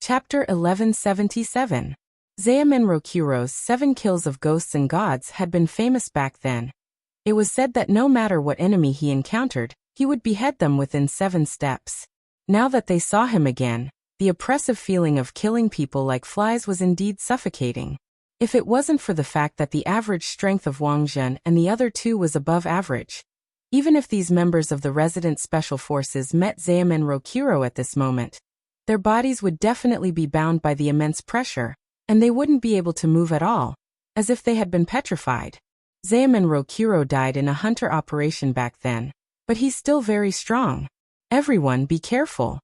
Chapter 1177. Zaemin Rokuro's 7 kills of ghosts and gods had been famous back then. It was said that no matter what enemy he encountered, he would behead them within 7 steps. Now that they saw him again, the oppressive feeling of killing people like flies was indeed suffocating. If it wasn't for the fact that the average strength of Wang Zhen and the other two was above average. Even if these members of the resident special forces met Zaemin Rokuro at this moment, their bodies would definitely be bound by the immense pressure, and they wouldn't be able to move at all, as if they had been petrified. Zaemin Rokuro died in a hunter operation back then, but he's still very strong. Everyone be careful.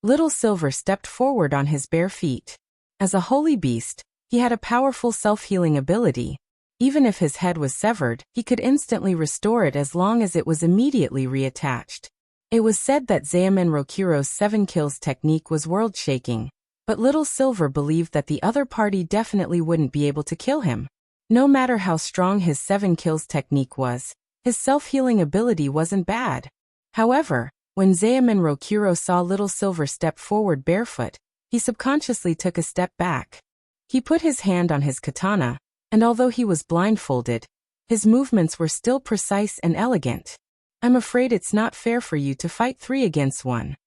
Little Silver stepped forward on his bare feet. As a holy beast, he had a powerful self-healing ability. Even if his head was severed, he could instantly restore it as long as it was immediately reattached. It was said that Zaemin Rokuro's 7 kills technique was world-shaking, but Little Silver believed that the other party definitely wouldn't be able to kill him. No matter how strong his 7 kills technique was, his self-healing ability wasn't bad. However, when Zaemin Rokuro saw Little Silver step forward barefoot, he subconsciously took a step back. He put his hand on his katana, and although he was blindfolded, his movements were still precise and elegant. I'm afraid it's not fair for you to fight 3 against 1.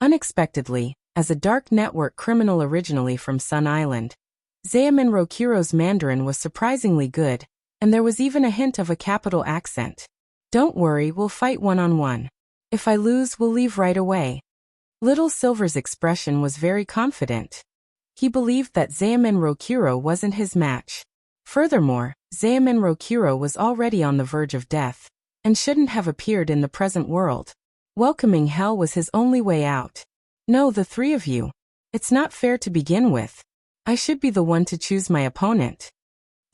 Unexpectedly, as a dark network criminal originally from Sun Island, Zaemin Rokuro's Mandarin was surprisingly good, and there was even a hint of a capital accent. Don't worry, we'll fight one-on-one. If I lose, we'll leave right away. Little Silver's expression was very confident. He believed that Zaemin Rokuro wasn't his match. Furthermore, Zaemin Rokuro was already on the verge of death, and shouldn't have appeared in the present world. Welcoming hell was his only way out. No, the 3 of you. It's not fair to begin with. I should be the one to choose my opponent.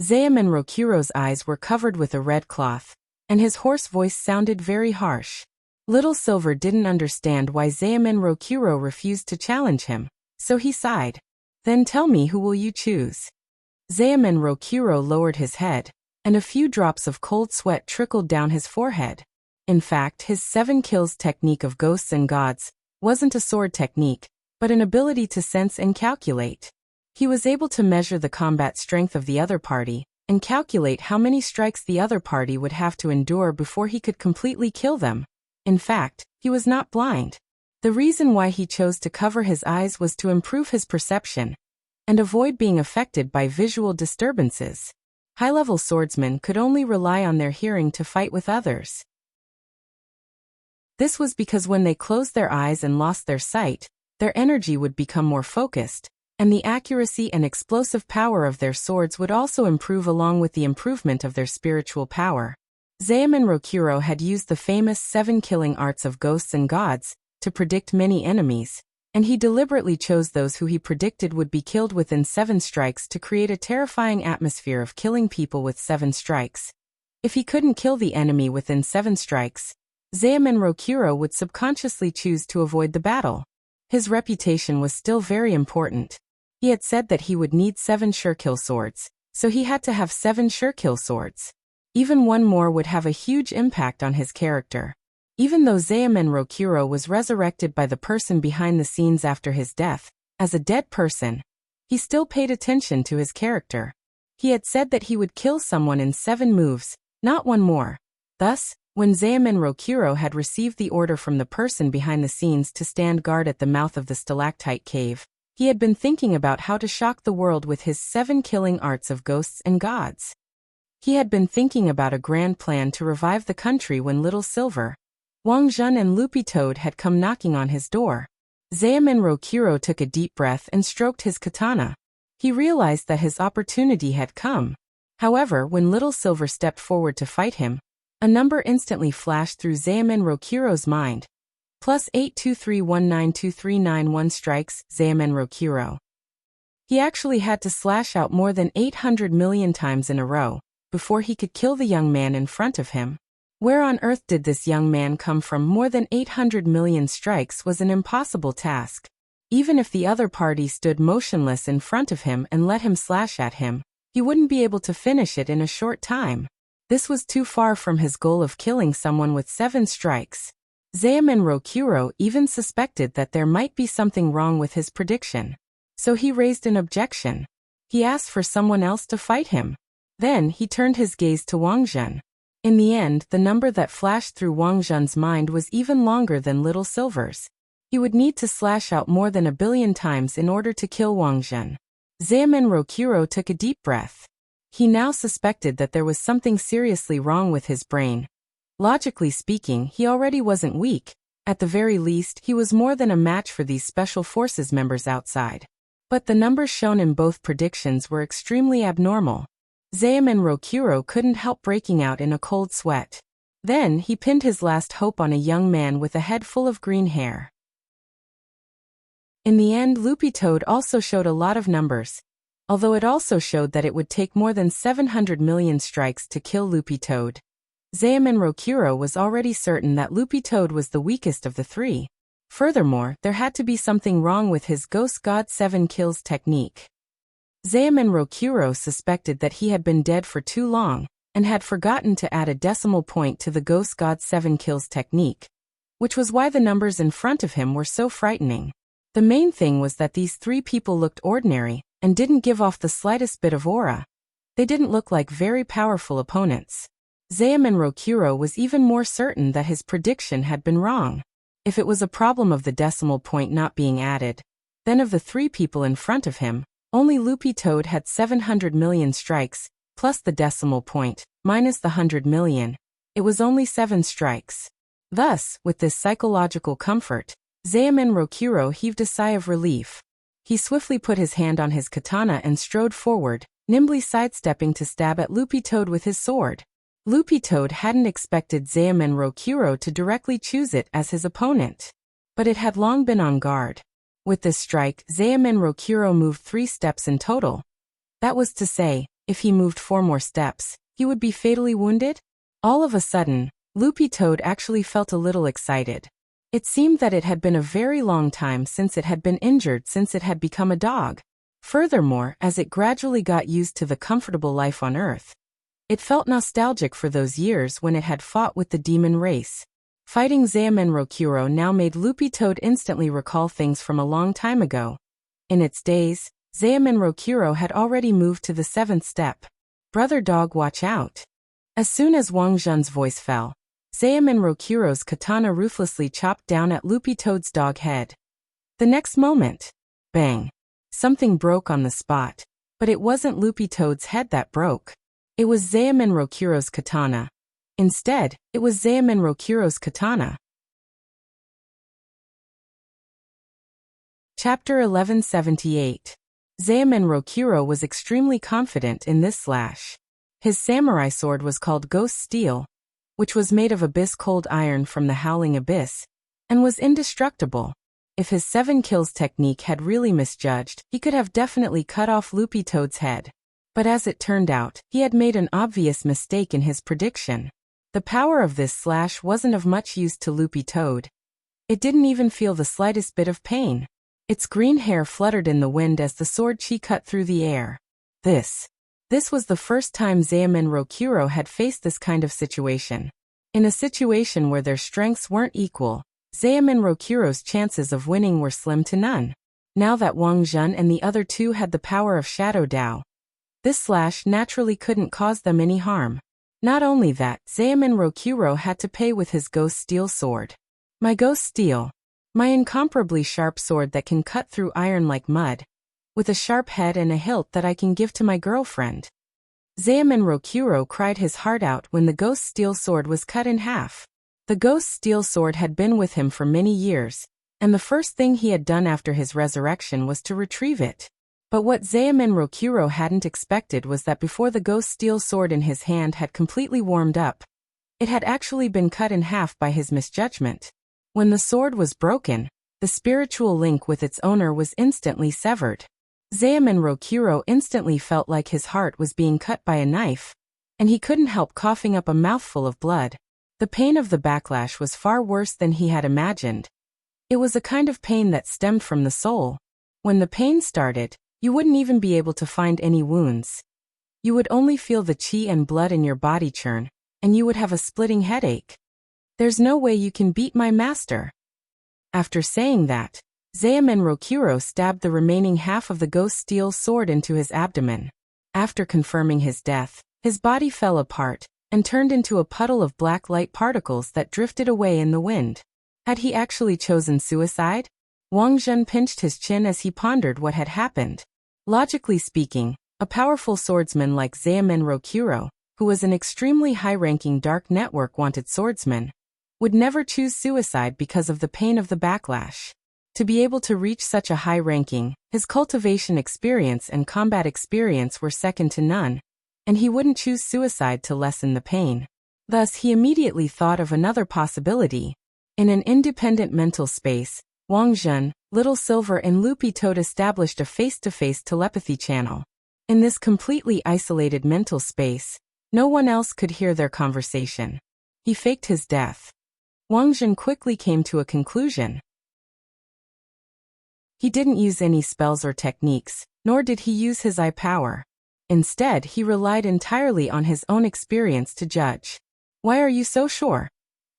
Zaemin Rokuro's eyes were covered with a red cloth, and his hoarse voice sounded very harsh. Little Silver didn't understand why Zaemin Rokuro refused to challenge him, so he sighed. Then tell me, who will you choose? Zaemin Rokuro lowered his head, and a few drops of cold sweat trickled down his forehead. In fact, his 7 kills technique of ghosts and gods wasn't a sword technique, but an ability to sense and calculate. He was able to measure the combat strength of the other party, and calculate how many strikes the other party would have to endure before he could completely kill them. In fact, he was not blind. The reason why he chose to cover his eyes was to improve his perception, and avoid being affected by visual disturbances. High-level swordsmen could only rely on their hearing to fight with others. This was because when they closed their eyes and lost their sight, their energy would become more focused, and the accuracy and explosive power of their swords would also improve along with the improvement of their spiritual power. Zaemin Rokuro had used the famous 7 killing arts of ghosts and gods to predict many enemies, and he deliberately chose those who he predicted would be killed within 7 strikes to create a terrifying atmosphere of killing people with 7 strikes. If he couldn't kill the enemy within 7 strikes, Zaemin Rokuro would subconsciously choose to avoid the battle. His reputation was still very important. He had said that he would need 7 sure-kill swords, so he had to have 7 sure-kill swords. Even one more would have a huge impact on his character. Even though Zaemin Rokuro was resurrected by the person behind the scenes after his death, as a dead person, he still paid attention to his character. He had said that he would kill someone in 7 moves, not 1 more. Thus, when Zaemin Rokuro had received the order from the person behind the scenes to stand guard at the mouth of the stalactite cave, he had been thinking about how to shock the world with his 7 killing arts of ghosts and gods. He had been thinking about a grand plan to revive the country when Little Silver, Wang Zhen and Loopy Toad had come knocking on his door. Zaemin Rokuro took a deep breath and stroked his katana. He realized that his opportunity had come. However, when Little Silver stepped forward to fight him, a number instantly flashed through Zaemin Rokuro's mind. +823192391 strikes, Zaemin Rokuro. He actually had to slash out more than 800 million times in a row before he could kill the young man in front of him. Where on earth did this young man come from? More than 800 million strikes was an impossible task. Even if the other party stood motionless in front of him and let him slash at him, he wouldn't be able to finish it in a short time. This was too far from his goal of killing someone with 7 strikes. Zaemin Rokuro even suspected that there might be something wrong with his prediction. So he raised an objection. He asked for someone else to fight him. Then he turned his gaze to Wang Zhen. In the end, the number that flashed through Wang Zhen's mind was even longer than Little Silver's. He would need to slash out more than 1,000,000,000 times in order to kill Wang Zhen. Zeamin Rokuro took a deep breath. He now suspected that there was something seriously wrong with his brain. Logically speaking, he already wasn't weak. At the very least, he was more than a match for these Special Forces members outside. But the numbers shown in both predictions were extremely abnormal. Zeamin Rokuro couldn't help breaking out in a cold sweat. Then he pinned his last hope on a young man with a head full of green hair. In the end, Loopy Toad also showed a lot of numbers, although it also showed that it would take more than 700 million strikes to kill Loopy Toad. Zeamin Rokuro was already certain that Loopy Toad was the weakest of the three. Furthermore, there had to be something wrong with his Ghost God 7 kills technique. Zeamin Rokuro suspected that he had been dead for too long, and had forgotten to add a decimal point to the Ghost God 7 kills technique, which was why the numbers in front of him were so frightening. The main thing was that these three people looked ordinary, and didn't give off the slightest bit of aura. They didn't look like very powerful opponents. Zeamin Rokuro was even more certain that his prediction had been wrong. If it was a problem of the decimal point not being added, then of the three people in front of him, only Loopy Toad had 700 million strikes, plus the decimal point, minus the 100 million. It was only 7 strikes. Thus, with this psychological comfort, Zeamin Rokuro heaved a sigh of relief. He swiftly put his hand on his katana and strode forward, nimbly sidestepping to stab at Loopy Toad with his sword. Loopy Toad hadn't expected Zeamin Rokuro to directly choose it as his opponent, but it had long been on guard. With this strike, Zeamin Rokuro moved 3 steps in total. That was to say, if he moved 4 more steps, he would be fatally wounded? All of a sudden, Loopy Toad actually felt a little excited. It seemed that it had been a very long time since it had been injured since it had become a dog. Furthermore, as it gradually got used to the comfortable life on Earth, it felt nostalgic for those years when it had fought with the demon race. Fighting Zeamin Rokuro now made Loopy Toad instantly recall things from a long time ago. In its days, Zeamin Rokuro had already moved to the 7th step. Brother Dog, watch out. As soon as Wang Zhen's voice fell, Zeamin Rokuro's katana ruthlessly chopped down at Loopy Toad's dog head. The next moment, bang! Something broke on the spot, but it wasn't Loopy Toad's head that broke. It was Zeamin Rokuro's katana. Instead, it was Zeamin Rokuro's katana. Chapter 1178. Zeamin Rokuro was extremely confident in this slash. His samurai sword was called Ghost Steel, which was made of abyss cold iron from the Howling Abyss, and was indestructible. If his 7 kills technique had really misjudged, he could have definitely cut off Loopy Toad's head. But as it turned out, he had made an obvious mistake in his prediction. The power of this slash wasn't of much use to Loopy Toad. It didn't even feel the slightest bit of pain. Its green hair fluttered in the wind as the sword chi cut through the air. This was the first time Zeamin Rokuro had faced this kind of situation. In a situation where their strengths weren't equal, Zeamin Rokuro's chances of winning were slim to none. Now that Wang Zhen and the other two had the power of Shadow Dao, this slash naturally couldn't cause them any harm. Not only that, Zeamin Rokuro had to pay with his Ghost Steel sword. My Ghost Steel. My incomparably sharp sword that can cut through iron like mud, with a sharp head and a hilt that I can give to my girlfriend. Zeamin Rokuro cried his heart out when the Ghost Steel sword was cut in half. The Ghost Steel sword had been with him for many years, and the first thing he had done after his resurrection was to retrieve it. But what Zeamin Rokuro hadn't expected was that before the Ghost Steel sword in his hand had completely warmed up, it had actually been cut in half by his misjudgment. When the sword was broken, the spiritual link with its owner was instantly severed. Zeamin Rokuro instantly felt like his heart was being cut by a knife, and he couldn't help coughing up a mouthful of blood. The pain of the backlash was far worse than he had imagined. It was a kind of pain that stemmed from the soul. When the pain started, you wouldn't even be able to find any wounds. You would only feel the chi and blood in your body churn, and you would have a splitting headache. There's no way you can beat my master. After saying that, Zeamen Rokuro stabbed the remaining half of the ghost steel sword into his abdomen. After confirming his death, his body fell apart and turned into a puddle of black light particles that drifted away in the wind. Had he actually chosen suicide? Wang Zhen pinched his chin as he pondered what had happened. Logically speaking, a powerful swordsman like Zeamen Rokuro, who was an extremely high-ranking dark network-wanted swordsman, would never choose suicide because of the pain of the backlash. To be able to reach such a high ranking, his cultivation experience and combat experience were second to none, and he wouldn't choose suicide to lessen the pain. Thus, he immediately thought of another possibility. In an independent mental space, Wang Zhen, Little Silver and Loopy Toad established a face-to-face telepathy channel. In this completely isolated mental space, no one else could hear their conversation. He faked his death. Wang Zhen quickly came to a conclusion. He didn't use any spells or techniques, nor did he use his eye power. Instead, he relied entirely on his own experience to judge. "Why are you so sure?"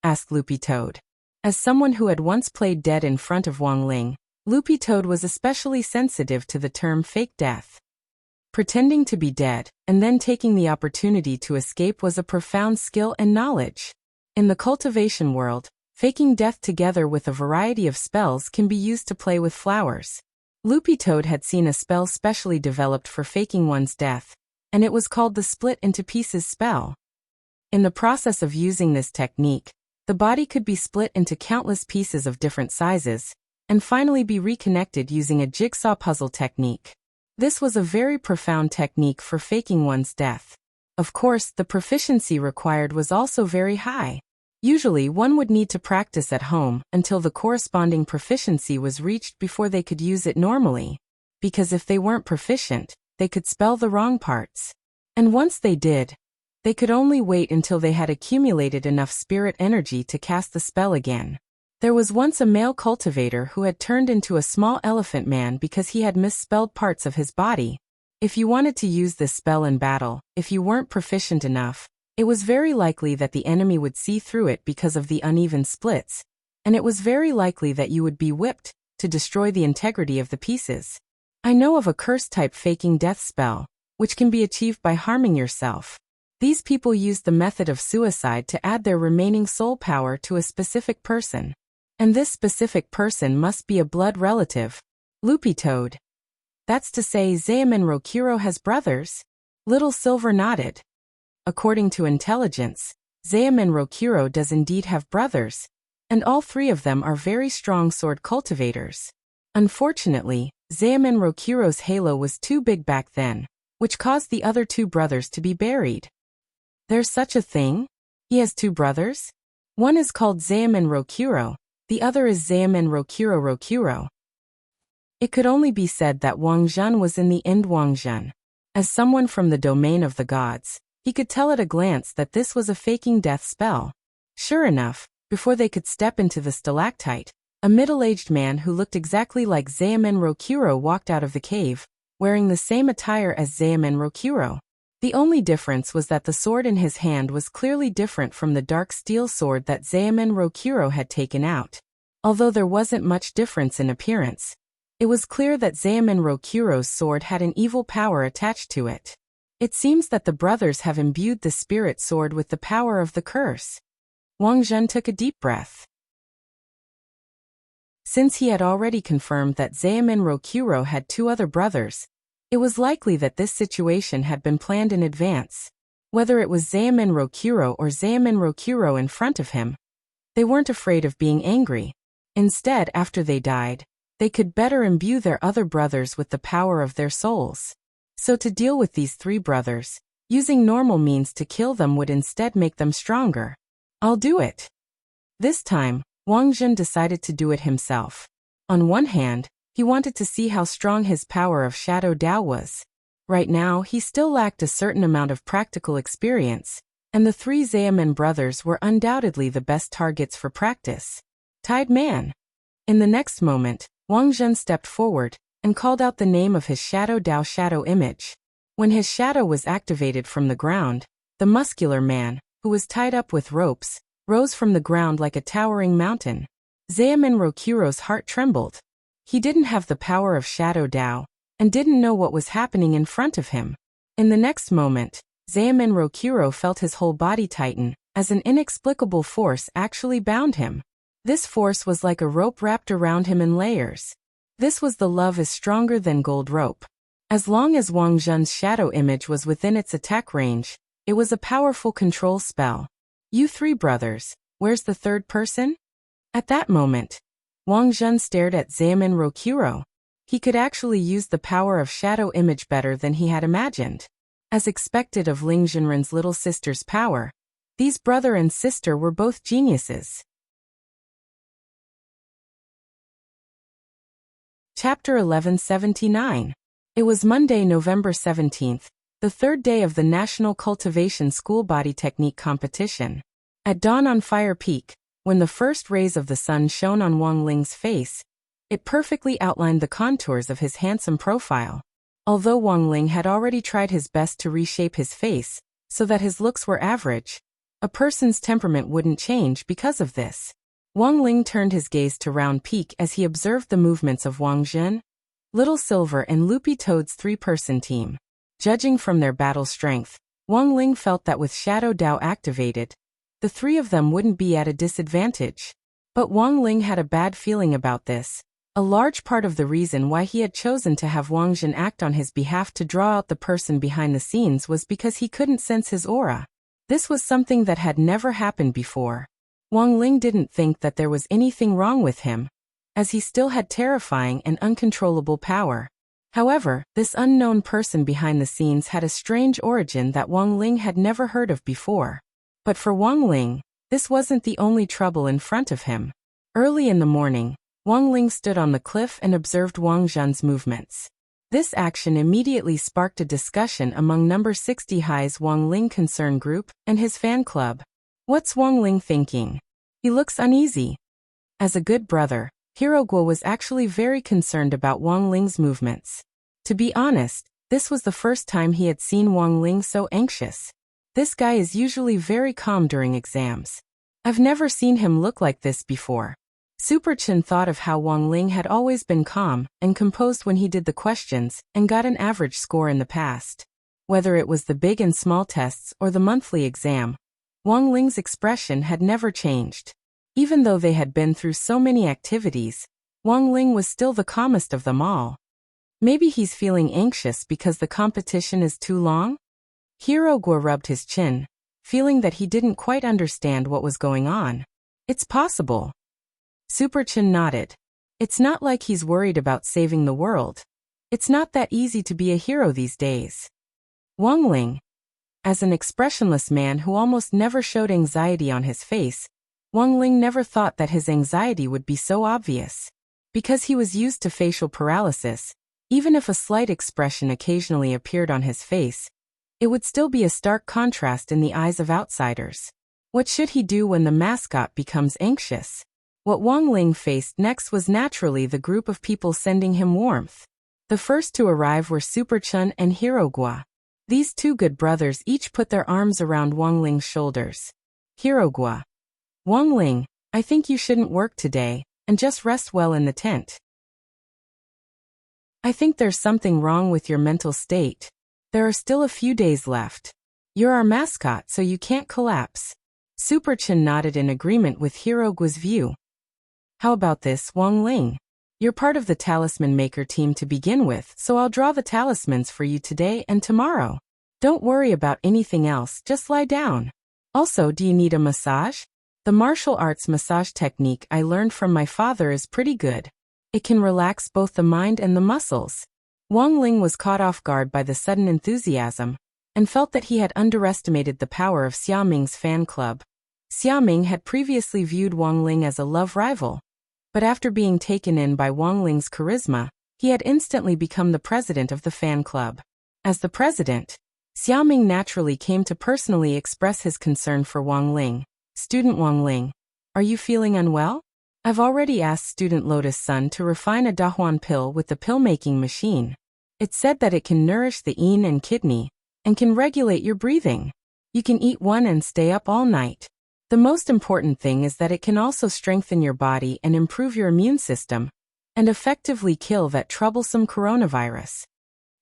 asked Loopy Toad. As someone who had once played dead in front of Wang Ling, Loopy Toad was especially sensitive to the term fake death. Pretending to be dead, and then taking the opportunity to escape was a profound skill and knowledge. In the cultivation world, faking death together with a variety of spells can be used to play with flowers. Loopy Toad had seen a spell specially developed for faking one's death, and it was called the Split into Pieces spell. In the process of using this technique, the body could be split into countless pieces of different sizes, and finally be reconnected using a jigsaw puzzle technique. This was a very profound technique for faking one's death. Of course, the proficiency required was also very high. Usually, one would need to practice at home until the corresponding proficiency was reached before they could use it normally. Because if they weren't proficient, they could spell the wrong parts. And once they did, they could only wait until they had accumulated enough spirit energy to cast the spell again. There was once a male cultivator who had turned into a small elephant man because he had misspelled parts of his body. If you wanted to use this spell in battle, if you weren't proficient enough, it was very likely that the enemy would see through it because of the uneven splits, and it was very likely that you would be whipped to destroy the integrity of the pieces. I know of a curse-type faking death spell, which can be achieved by harming yourself. These people used the method of suicide to add their remaining soul power to a specific person. And this specific person must be a blood relative. Loopy Toad. That's to say, Zeamen Rokuro has brothers? Little Silver nodded. According to intelligence, Zeamen Rokuro does indeed have brothers, and all three of them are very strong sword cultivators. Unfortunately, Zeamen Rokuro's halo was too big back then, which caused the other two brothers to be buried. There's such a thing? He has two brothers? One is called Zeamen Rokuro, the other is Zeamen Rokuro. It could only be said that Wang Zhen was in the end Wang Zhen. As someone from the domain of the gods, he could tell at a glance that this was a faking death spell. Sure enough, before they could step into the stalactite, a middle-aged man who looked exactly like Zeamen Rokuro walked out of the cave, wearing the same attire as Zeamen Rokuro. The only difference was that the sword in his hand was clearly different from the dark steel sword that Zeamen Rokuro had taken out. Although there wasn't much difference in appearance, it was clear that Zeamen Rokuro's sword had an evil power attached to it. It seems that the brothers have imbued the spirit sword with the power of the curse. Wang Zhen took a deep breath. Since he had already confirmed that Zeamen Rokuro had two other brothers, it was likely that this situation had been planned in advance. Whether it was Zeamen Rokuro or Zeamen Rokuro in front of him, they weren't afraid of being angry. Instead, after they died, they could better imbue their other brothers with the power of their souls. So to deal with these three brothers, using normal means to kill them would instead make them stronger. I'll do it. This time, Wang Zhen decided to do it himself. On one hand, he wanted to see how strong his power of Shadow Dao was. Right now, he still lacked a certain amount of practical experience, and the three Zeamen brothers were undoubtedly the best targets for practice. Tide Man. In the next moment, Wang Zhen stepped forward and called out the name of his Shadow Dao shadow image. When his shadow was activated from the ground, the muscular man, who was tied up with ropes, rose from the ground like a towering mountain. Zeamen Rokuro's heart trembled. He didn't have the power of Shadow Dao, and didn't know what was happening in front of him. In the next moment, Zaemin Rokuro felt his whole body tighten, as an inexplicable force actually bound him. This force was like a rope wrapped around him in layers. This was the love is stronger than gold rope. As long as Wang Zhen's shadow image was within its attack range, it was a powerful control spell. You three brothers, where's the third person? At that moment, Wang Zhen stared at Zaemin Rokuro. He could actually use the power of shadow image better than he had imagined. As expected of Ling Zhenren's little sister's power, these brother and sister were both geniuses. Chapter 1179. It was Monday, November 17th, the third day of the National Cultivation School Body Technique Competition. At dawn on Fire Peak, when the first rays of the sun shone on Wang Ling's face, it perfectly outlined the contours of his handsome profile. Although Wang Ling had already tried his best to reshape his face, so that his looks were average, a person's temperament wouldn't change because of this. Wang Ling turned his gaze to Round Peak as he observed the movements of Wang Zhen, Little Silver and Loopy Toad's three-person team. Judging from their battle strength, Wang Ling felt that with Shadow Dao activated, the three of them wouldn't be at a disadvantage. But Wang Ling had a bad feeling about this. A large part of the reason why he had chosen to have Wang Zhen act on his behalf to draw out the person behind the scenes was because he couldn't sense his aura. This was something that had never happened before. Wang Ling didn't think that there was anything wrong with him, as he still had terrifying and uncontrollable power. However, this unknown person behind the scenes had a strange origin that Wang Ling had never heard of before. But for Wang Ling, this wasn't the only trouble in front of him. Early in the morning, Wang Ling stood on the cliff and observed Wang Zhen's movements. This action immediately sparked a discussion among number 60 High's Wang Ling Concern Group and his fan club. What's Wang Ling thinking? He looks uneasy. As a good brother, Hirogwa was actually very concerned about Wang Ling's movements. To be honest, this was the first time he had seen Wang Ling so anxious. This guy is usually very calm during exams. I've never seen him look like this before. Super Chen thought of how Wang Ling had always been calm and composed when he did the questions and got an average score in the past. Whether it was the big and small tests or the monthly exam, Wang Ling's expression had never changed. Even though they had been through so many activities, Wang Ling was still the calmest of them all. Maybe he's feeling anxious because the competition is too long? Hirogwa rubbed his chin, feeling that he didn't quite understand what was going on. It's possible. Super Chen nodded. It's not like he's worried about saving the world. It's not that easy to be a hero these days. Wang Ling. As an expressionless man who almost never showed anxiety on his face, Wang Ling never thought that his anxiety would be so obvious. Because he was used to facial paralysis, even if a slight expression occasionally appeared on his face, it would still be a stark contrast in the eyes of outsiders. What should he do when the mascot becomes anxious? What Wang Ling faced next was naturally the group of people sending him warmth. The first to arrive were Super Chen and Hirogwa. These two good brothers each put their arms around Wang Ling's shoulders. Hirogwa. Wang Ling, I think you shouldn't work today, and just rest well in the tent. I think there's something wrong with your mental state. There are still a few days left. You're our mascot, so you can't collapse. Super Chen nodded in agreement with Hirogwa's view. How about this, Wang Ling? You're part of the talisman maker team to begin with, so I'll draw the talismans for you today and tomorrow. Don't worry about anything else, just lie down. Also, do you need a massage? The martial arts massage technique I learned from my father is pretty good. It can relax both the mind and the muscles. Wang Ling was caught off guard by the sudden enthusiasm, and felt that he had underestimated the power of Xiaoming's fan club. Xiaoming had previously viewed Wang Ling as a love rival, but after being taken in by Wang Ling's charisma, he had instantly become the president of the fan club. As the president, Xiaoming naturally came to personally express his concern for Wang Ling. Student Wang Ling, are you feeling unwell? I've already asked student Lotus Sun to refine a Dahuan pill with the pill-making machine. It's said that it can nourish the yin and kidney, and can regulate your breathing. You can eat one and stay up all night. The most important thing is that it can also strengthen your body and improve your immune system, and effectively kill that troublesome coronavirus.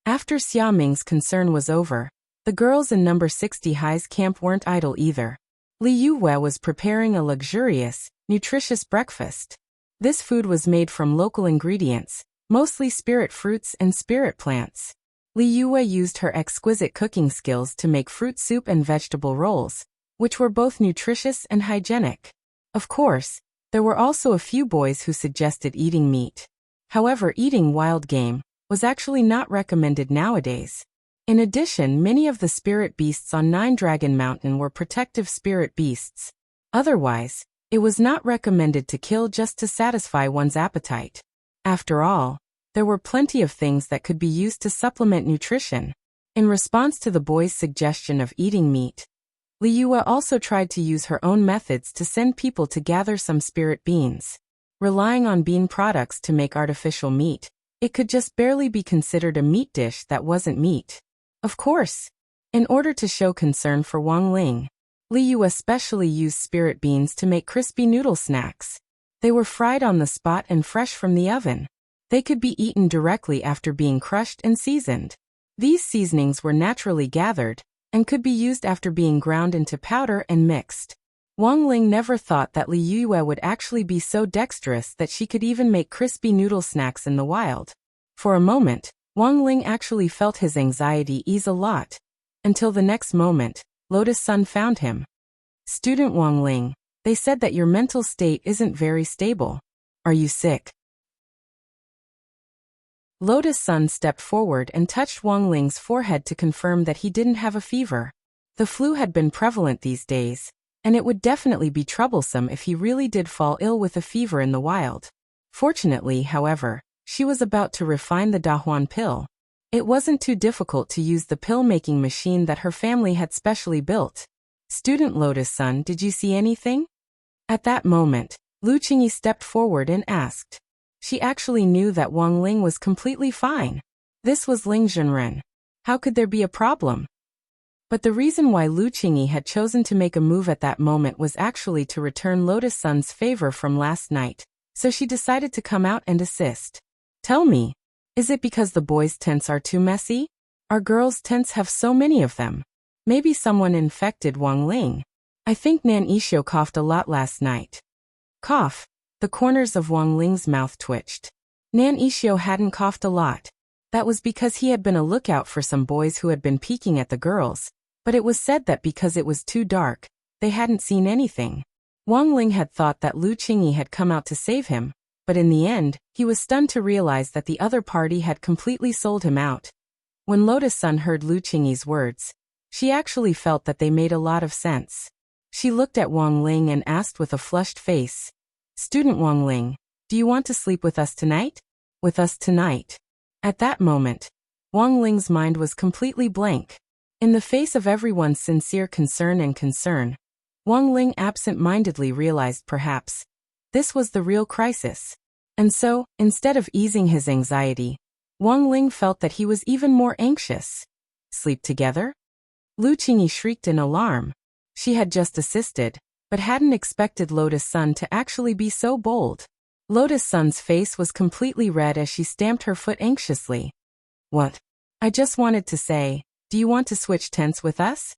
After Xiaoming's concern was over, the girls in number 60 High's camp weren't idle either. Li Yue was preparing a luxurious, nutritious breakfast. This food was made from local ingredients, mostly spirit fruits and spirit plants. Li Yue used her exquisite cooking skills to make fruit soup and vegetable rolls, which were both nutritious and hygienic. Of course, there were also a few boys who suggested eating meat. However, eating wild game was actually not recommended nowadays. In addition, many of the spirit beasts on Nine Dragon Mountain were protective spirit beasts. Otherwise, it was not recommended to kill just to satisfy one's appetite. After all, there were plenty of things that could be used to supplement nutrition. In response to the boys' suggestion of eating meat, Li Yue also tried to use her own methods to send people to gather some spirit beans. Relying on bean products to make artificial meat, it could just barely be considered a meat dish that wasn't meat. Of course, in order to show concern for Wang Ling, Li Yue especially used spirit beans to make crispy noodle snacks. They were fried on the spot and fresh from the oven. They could be eaten directly after being crushed and seasoned. These seasonings were naturally gathered, and could be used after being ground into powder and mixed. Wang Ling never thought that Li Yue would actually be so dexterous that she could even make crispy noodle snacks in the wild. For a moment, Wang Ling actually felt his anxiety ease a lot. Until the next moment, Lotus Sun found him. "Student Wang Ling, they said that your mental state isn't very stable. Are you sick?" Lotus Sun stepped forward and touched Wang Ling's forehead to confirm that he didn't have a fever. The flu had been prevalent these days, and it would definitely be troublesome if he really did fall ill with a fever in the wild. Fortunately, however, she was about to refine the Dahuan pill. It wasn't too difficult to use the pill-making machine that her family had specially built. "Student Lotus Sun, did you see anything?" At that moment, Lu Qingyi stepped forward and asked. She actually knew that Wang Ling was completely fine. This was Ling Zhenren. How could there be a problem? But the reason why Lu Qingyi had chosen to make a move at that moment was actually to return Lotus Sun's favor from last night, so she decided to come out and assist. "Tell me, is it because the boys' tents are too messy? Our girls' tents have so many of them. Maybe someone infected Wang Ling. I think Nan Yixio coughed a lot last night." Cough. The corners of Wang Ling's mouth twitched. Nan Yixio hadn't coughed a lot. That was because he had been a lookout for some boys who had been peeking at the girls, but it was said that because it was too dark, they hadn't seen anything. Wang Ling had thought that Lu Qingyi had come out to save him, but in the end, he was stunned to realize that the other party had completely sold him out. When Lotus Sun heard Lu Qingyi's words, she actually felt that they made a lot of sense. She looked at Wang Ling and asked with a flushed face, "Student Wang Ling, do you want to sleep with us tonight?" "With us tonight?" At that moment, Wang Ling's mind was completely blank. In the face of everyone's sincere concern, Wang Ling absent-mindedly realized perhaps this was the real crisis. And so, instead of easing his anxiety, Wang Ling felt that he was even more anxious. "Sleep together?" Lu Qingyi shrieked in alarm. She had just assisted, but hadn't expected Lotus Sun to actually be so bold. Lotus Sun's face was completely red as she stamped her foot anxiously. "What? I just wanted to say, do you want to switch tents with us?"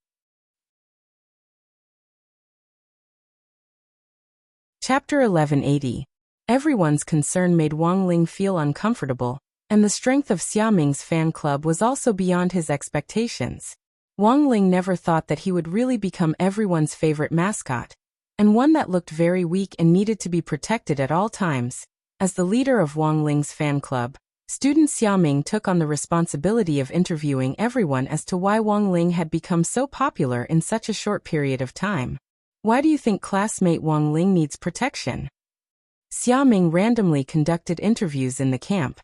Chapter 1180. Everyone's concern made Wang Ling feel uncomfortable, and the strength of Xiaoming's fan club was also beyond his expectations. Wang Ling never thought that he would really become everyone's favorite mascot, and one that looked very weak and needed to be protected at all times. As the leader of Wang Ling's fan club, student Xiaoming took on the responsibility of interviewing everyone as to why Wang Ling had become so popular in such a short period of time. "Why do you think classmate Wang Ling needs protection?" Xiaoming randomly conducted interviews in the camp.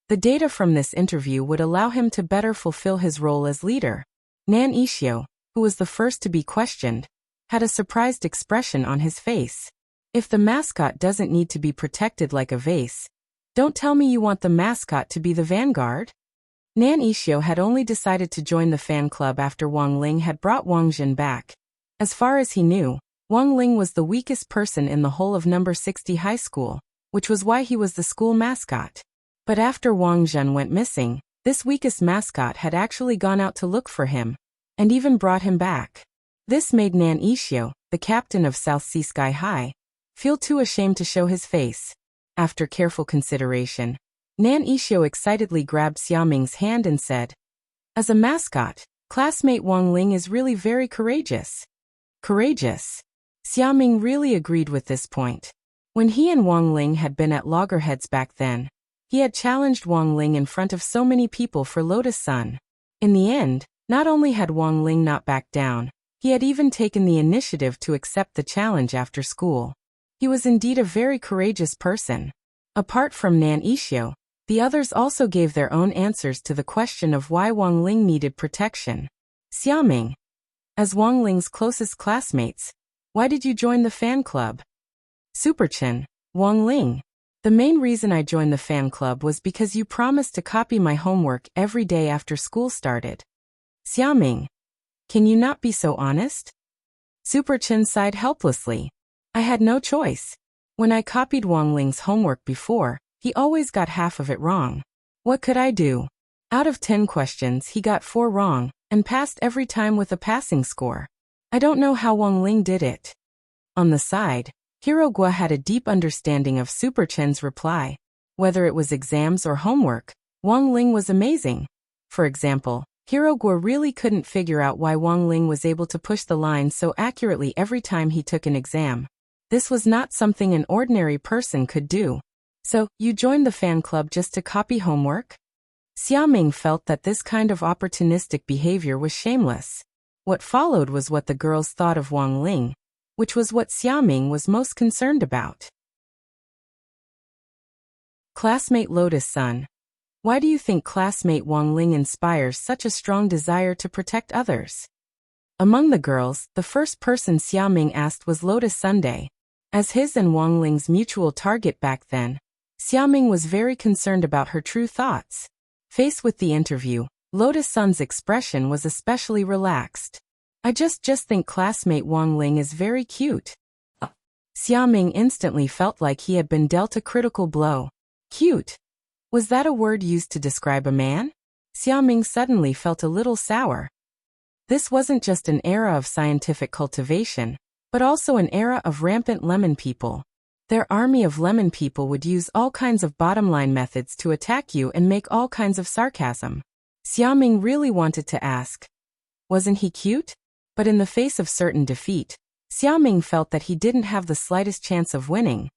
The data from this interview would allow him to better fulfill his role as leader. Nan Yixio, who was the first to be questioned, had a surprised expression on his face. "If the mascot doesn't need to be protected like a vase, don't tell me you want the mascot to be the vanguard?" Nan Yixio had only decided to join the fan club after Wang Ling had brought Wang Jin back. As far as he knew, Wang Ling was the weakest person in the whole of number 60 high school. which was why he was the school mascot. But after Wang Zhen went missing, this weakest mascot had actually gone out to look for him, and even brought him back. This made Nan Ishio, the captain of South Sea Sky High, feel too ashamed to show his face. After careful consideration, Nan Ishio excitedly grabbed Xiaoming's hand and said, "As a mascot, classmate Wang Ling is really very courageous." Courageous. Xiaoming really agreed with this point. When he and Wang Ling had been at loggerheads back then, he had challenged Wang Ling in front of so many people for Lotus Sun. In the end, not only had Wang Ling not backed down, he had even taken the initiative to accept the challenge after school. He was indeed a very courageous person. Apart from Nan Ishio, the others also gave their own answers to the question of why Wang Ling needed protection. Xiaoming, as Wang Ling's closest classmates, why did you join the fan club? Superchen, Wang Ling. The main reason I joined the fan club was because you promised to copy my homework every day after school started. Xiaoming, can you not be so honest? Superchen sighed helplessly. I had no choice. When I copied Wang Ling's homework before, he always got half of it wrong. What could I do? Out of 10 questions, he got 4 wrong, and passed every time with a passing score. I don't know how Wang Ling did it. On the side, Hirogua had a deep understanding of Superchen's reply. Whether it was exams or homework, Wang Ling was amazing. For example, Hirogua really couldn't figure out why Wang Ling was able to push the line so accurately every time he took an exam. This was not something an ordinary person could do. So, you joined the fan club just to copy homework? Xiaoming felt that this kind of opportunistic behavior was shameless. What followed was what the girls thought of Wang Ling, which was what Xiaoming was most concerned about. Classmate Lotus Sun. Why do you think classmate Wang Ling inspires such a strong desire to protect others? Among the girls, the first person Xiaoming asked was Lotus Sunday. As his and Wang Ling's mutual target back then, Xiaoming was very concerned about her true thoughts. Faced with the interview, Lotus Sun's expression was especially relaxed. I just think classmate Wang Ling is very cute. Xiaoming instantly felt like he had been dealt a critical blow. Cute? Was that a word used to describe a man? Xiaoming suddenly felt a little sour. This wasn't just an era of scientific cultivation, but also an era of rampant lemon people. Their army of lemon people would use all kinds of bottom-line methods to attack you and make all kinds of sarcasm. Xiaoming really wanted to ask, wasn't he cute? But in the face of certain defeat, Xiaoming felt that he didn't have the slightest chance of winning.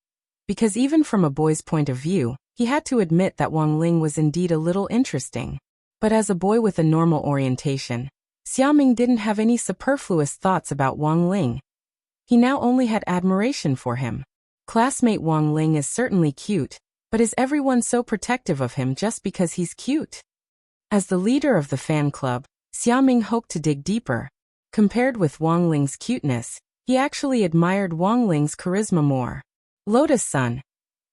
Because even from a boy's point of view, he had to admit that Wang Ling was indeed a little interesting. But as a boy with a normal orientation, Xiaoming didn't have any superfluous thoughts about Wang Ling. He now only had admiration for him. Classmate Wang Ling is certainly cute, but is everyone so protective of him just because he's cute? As the leader of the fan club, Xiaoming hoped to dig deeper. Compared with Wang Ling's cuteness, he actually admired Wang Ling's charisma more. Lotus Sun.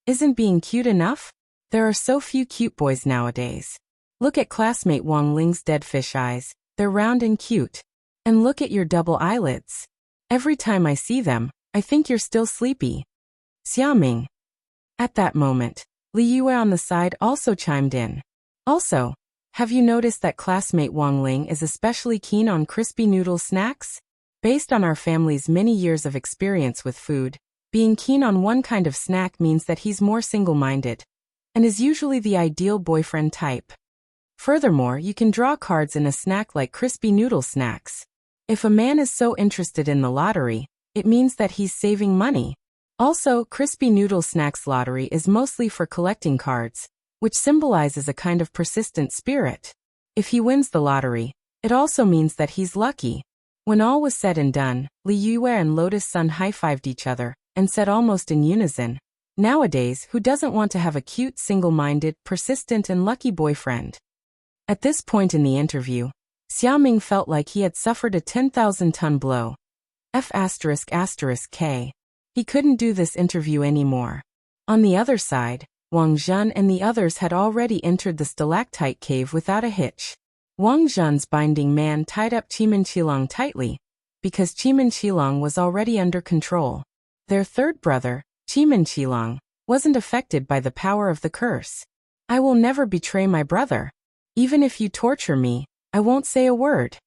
Isn't being cute enough? There are so few cute boys nowadays. Look at classmate Wang Ling's dead fish eyes, they're round and cute. And look at your double eyelids. Every time I see them, I think you're still sleepy. Xiaoming. At that moment, Li Yue on the side also chimed in. Also, have you noticed that classmate Wang Ling is especially keen on crispy noodle snacks? Based on our family's many years of experience with food, being keen on one kind of snack means that he's more single-minded, and is usually the ideal boyfriend type. Furthermore, you can draw cards in a snack like crispy noodle snacks. If a man is so interested in the lottery, it means that he's saving money. Also, crispy noodle snacks lottery is mostly for collecting cards, which symbolizes a kind of persistent spirit. If he wins the lottery, it also means that he's lucky. When all was said and done, Li Yue and Lotus Sun high-fived each other, and said almost in unison, nowadays, who doesn't want to have a cute, single-minded, persistent and lucky boyfriend? At this point in the interview, Xiaoming felt like he had suffered a 10,000-ton blow. F***K. He couldn't do this interview anymore. On the other side, Wang Zhen and the others had already entered the stalactite cave without a hitch. Wang Zhen's binding man tied up Chimin Qilong tightly, because Chimin Qilong was already under control. Their third brother, Chimin Qilong, wasn't affected by the power of the curse. I will never betray my brother. Even if you torture me, I won't say a word.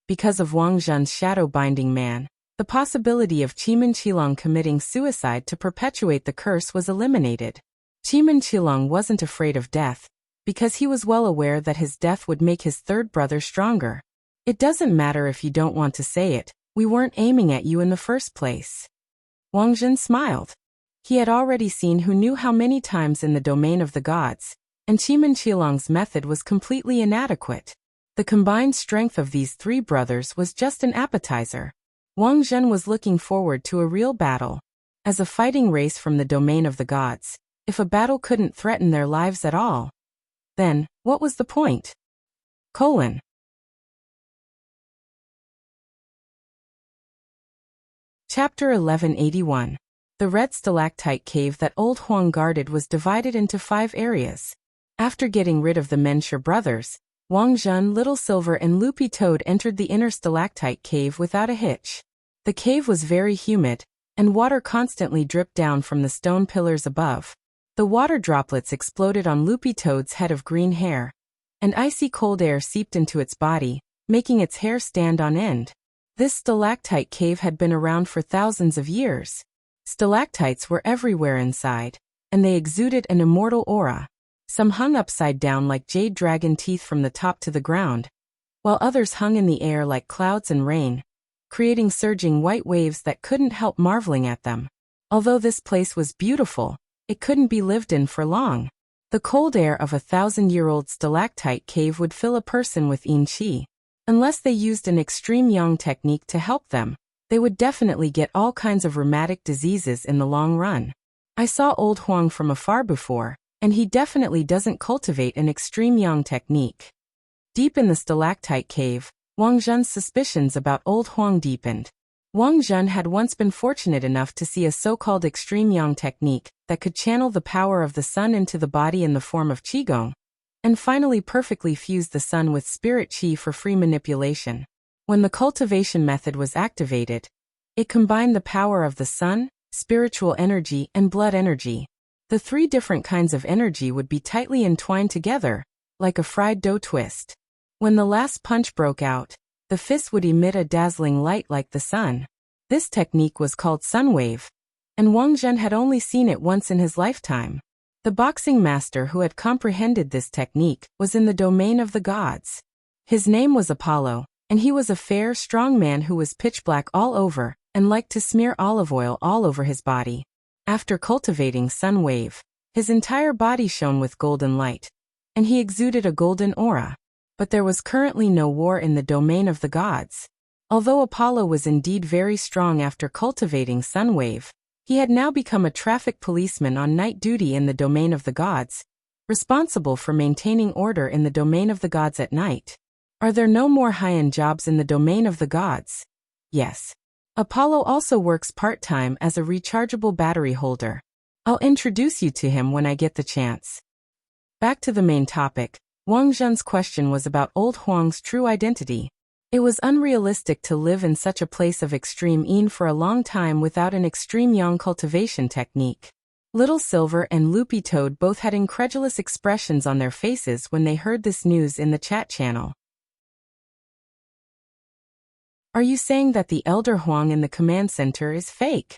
Because of Wang Zhen's shadow-binding man, the possibility of Chimin Qilong committing suicide to perpetuate the curse was eliminated. Chimin Qilong wasn't afraid of death, because he was well aware that his death would make his third brother stronger. It doesn't matter if you don't want to say it, we weren't aiming at you in the first place. Wang Zhen smiled. He had already seen who knew how many times in the domain of the gods, and Chimin Qilong's method was completely inadequate. The combined strength of these three brothers was just an appetizer. Wang Zhen was looking forward to a real battle. As a fighting race from the domain of the gods, if a battle couldn't threaten their lives at all, then, what was the point? Chapter 1181. The red stalactite cave that old Huang guarded was divided into 5 areas. After getting rid of the Menshir brothers, Wang Zhen, Little Silver and Loopy Toad entered the inner stalactite cave without a hitch. The cave was very humid, and water constantly dripped down from the stone pillars above. The water droplets exploded on Loopy Toad's head of green hair, and icy cold air seeped into its body, making its hair stand on end. This stalactite cave had been around for thousands of years. Stalactites were everywhere inside, and they exuded an immortal aura. Some hung upside down like jade dragon teeth from the top to the ground, while others hung in the air like clouds and rain, creating surging white waves that couldn't help marveling at them. Although this place was beautiful, it couldn't be lived in for long. The cold air of a 1,000-year-old stalactite cave would fill a person with yin qi. Unless they used an extreme yang technique to help them, they would definitely get all kinds of rheumatic diseases in the long run. I saw old Huang from afar before, and he definitely doesn't cultivate an extreme yang technique. Deep in the stalactite cave, Wang Zhen's suspicions about old Huang deepened. Wang Zhen had once been fortunate enough to see a so-called extreme yang technique that could channel the power of the sun into the body in the form of qigong, and finally perfectly fuse the sun with spirit qi for free manipulation. When the cultivation method was activated, it combined the power of the sun, spiritual energy, and blood energy. The 3 different kinds of energy would be tightly entwined together, like a fried dough twist. When the last punch broke out, the fist would emit a dazzling light like the sun. This technique was called sun wave, and Wang Zhen had only seen it once in his lifetime. The boxing master who had comprehended this technique was in the domain of the gods. His name was Apollo, and he was a fair, strong man who was pitch black all over, and liked to smear olive oil all over his body. After cultivating sun wave, his entire body shone with golden light, and he exuded a golden aura. But there was currently no war in the domain of the gods. Although Apollo was indeed very strong after cultivating sun wave, he had now become a traffic policeman on night duty in the domain of the gods, responsible for maintaining order in the domain of the gods at night. Are there no more high-end jobs in the domain of the gods? Yes. Apollo also works part-time as a rechargeable battery holder. I'll introduce you to him when I get the chance. Back to the main topic, Wang Zhen's question was about old Huang's true identity. It was unrealistic to live in such a place of extreme yin for a long time without an extreme yang cultivation technique. Little Silver and Loopy Toad both had incredulous expressions on their faces when they heard this news in the chat channel. Are you saying that the Elder Huang in the command center is fake?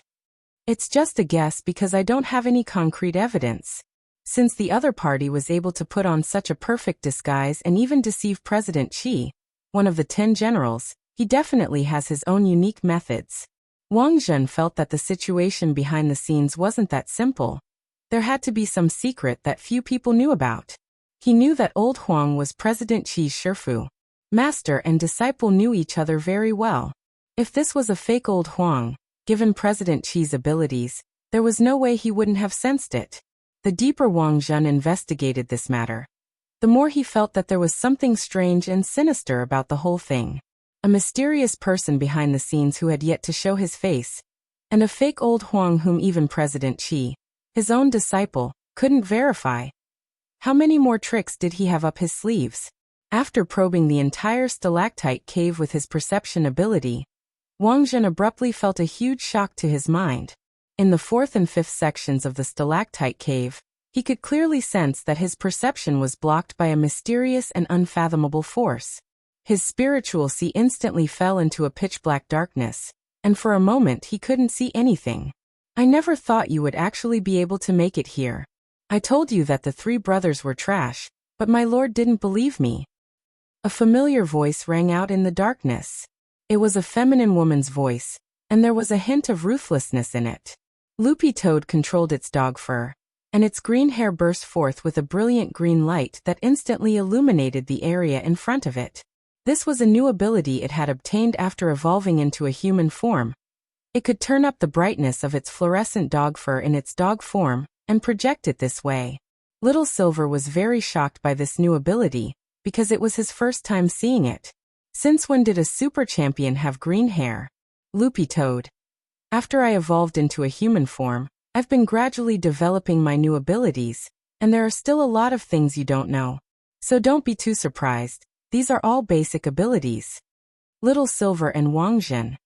It's just a guess because I don't have any concrete evidence. Since the other party was able to put on such a perfect disguise and even deceive President Qi, one of the 10 generals, he definitely has his own unique methods. Wang Zhen felt that the situation behind the scenes wasn't that simple. There had to be some secret that few people knew about. He knew that old Huang was President Qi's Shifu. Master and disciple knew each other very well. If this was a fake old Huang, given President Qi's abilities, there was no way he wouldn't have sensed it. The deeper Wang Zhen investigated this matter, the more he felt that there was something strange and sinister about the whole thing. A mysterious person behind the scenes who had yet to show his face, and a fake old Huang whom even President Qi, his own disciple, couldn't verify. How many more tricks did he have up his sleeves? After probing the entire stalactite cave with his perception ability, Wang Zhen abruptly felt a huge shock to his mind. In the fourth and fifth sections of the stalactite cave, he could clearly sense that his perception was blocked by a mysterious and unfathomable force. His spiritual see instantly fell into a pitch-black darkness, and for a moment he couldn't see anything. I never thought you would actually be able to make it here. I told you that the three brothers were trash, but my lord didn't believe me. A familiar voice rang out in the darkness. It was a feminine woman's voice, and there was a hint of ruthlessness in it. Loopy Toad controlled its dog fur, and its green hair burst forth with a brilliant green light that instantly illuminated the area in front of it. This was a new ability it had obtained after evolving into a human form. It could turn up the brightness of its fluorescent dog fur in its dog form and project it this way. Little Silver was very shocked by this new ability, because it was his first time seeing it. Since when did a super champion have green hair? Loopy Toad. After I evolved into a human form, I've been gradually developing my new abilities, and there are still a lot of things you don't know. So don't be too surprised, these are all basic abilities. Little Silver and Wang Zhen.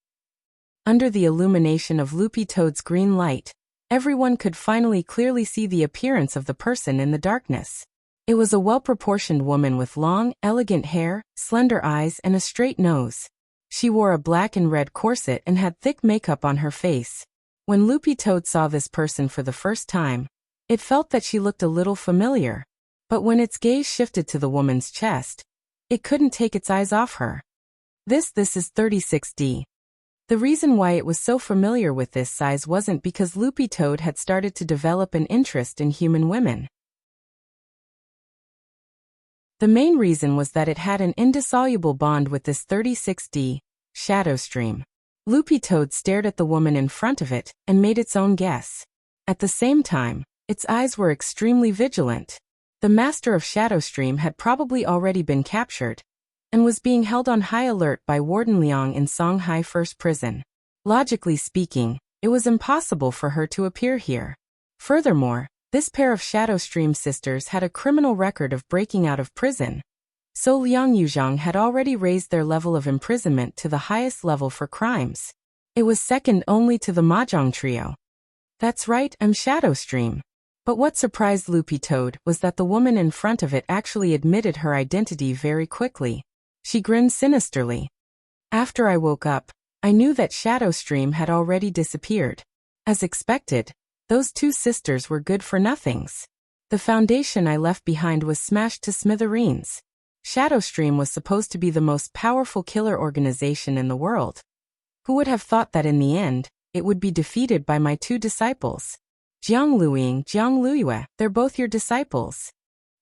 Under the illumination of Loopy Toad's green light, everyone could finally clearly see the appearance of the person in the darkness. It was a well-proportioned woman with long, elegant hair, slender eyes, and a straight nose. She wore a black and red corset and had thick makeup on her face. When Loopy Toad saw this person for the first time, it felt that she looked a little familiar. But when its gaze shifted to the woman's chest, it couldn't take its eyes off her. This is 36D. The reason why it was so familiar with this size wasn't because Loopy Toad had started to develop an interest in human women. The main reason was that it had an indissoluble bond with this 36D, Shadow Stream. Loopy Toad stared at the woman in front of it and made its own guess. At the same time, its eyes were extremely vigilant. The master of Shadow Stream had probably already been captured and was being held on high alert by Warden Liang in Songhai First Prison. Logically speaking, it was impossible for her to appear here. Furthermore, this pair of Shadow Stream sisters had a criminal record of breaking out of prison, so Liang Yuzhang had already raised their level of imprisonment to the highest level for crimes. It was second only to the Mahjong trio. That's right, I'm Shadow Stream. But what surprised Loopy Toad was that the woman in front of it actually admitted her identity very quickly. She grinned sinisterly. After I woke up, I knew that Shadow Stream had already disappeared. As expected, those two sisters were good for nothings. The foundation I left behind was smashed to smithereens. Shadow Stream was supposed to be the most powerful killer organization in the world. Who would have thought that in the end, it would be defeated by my two disciples? Jiang Luiying, Jiang Luiyue, they're both your disciples.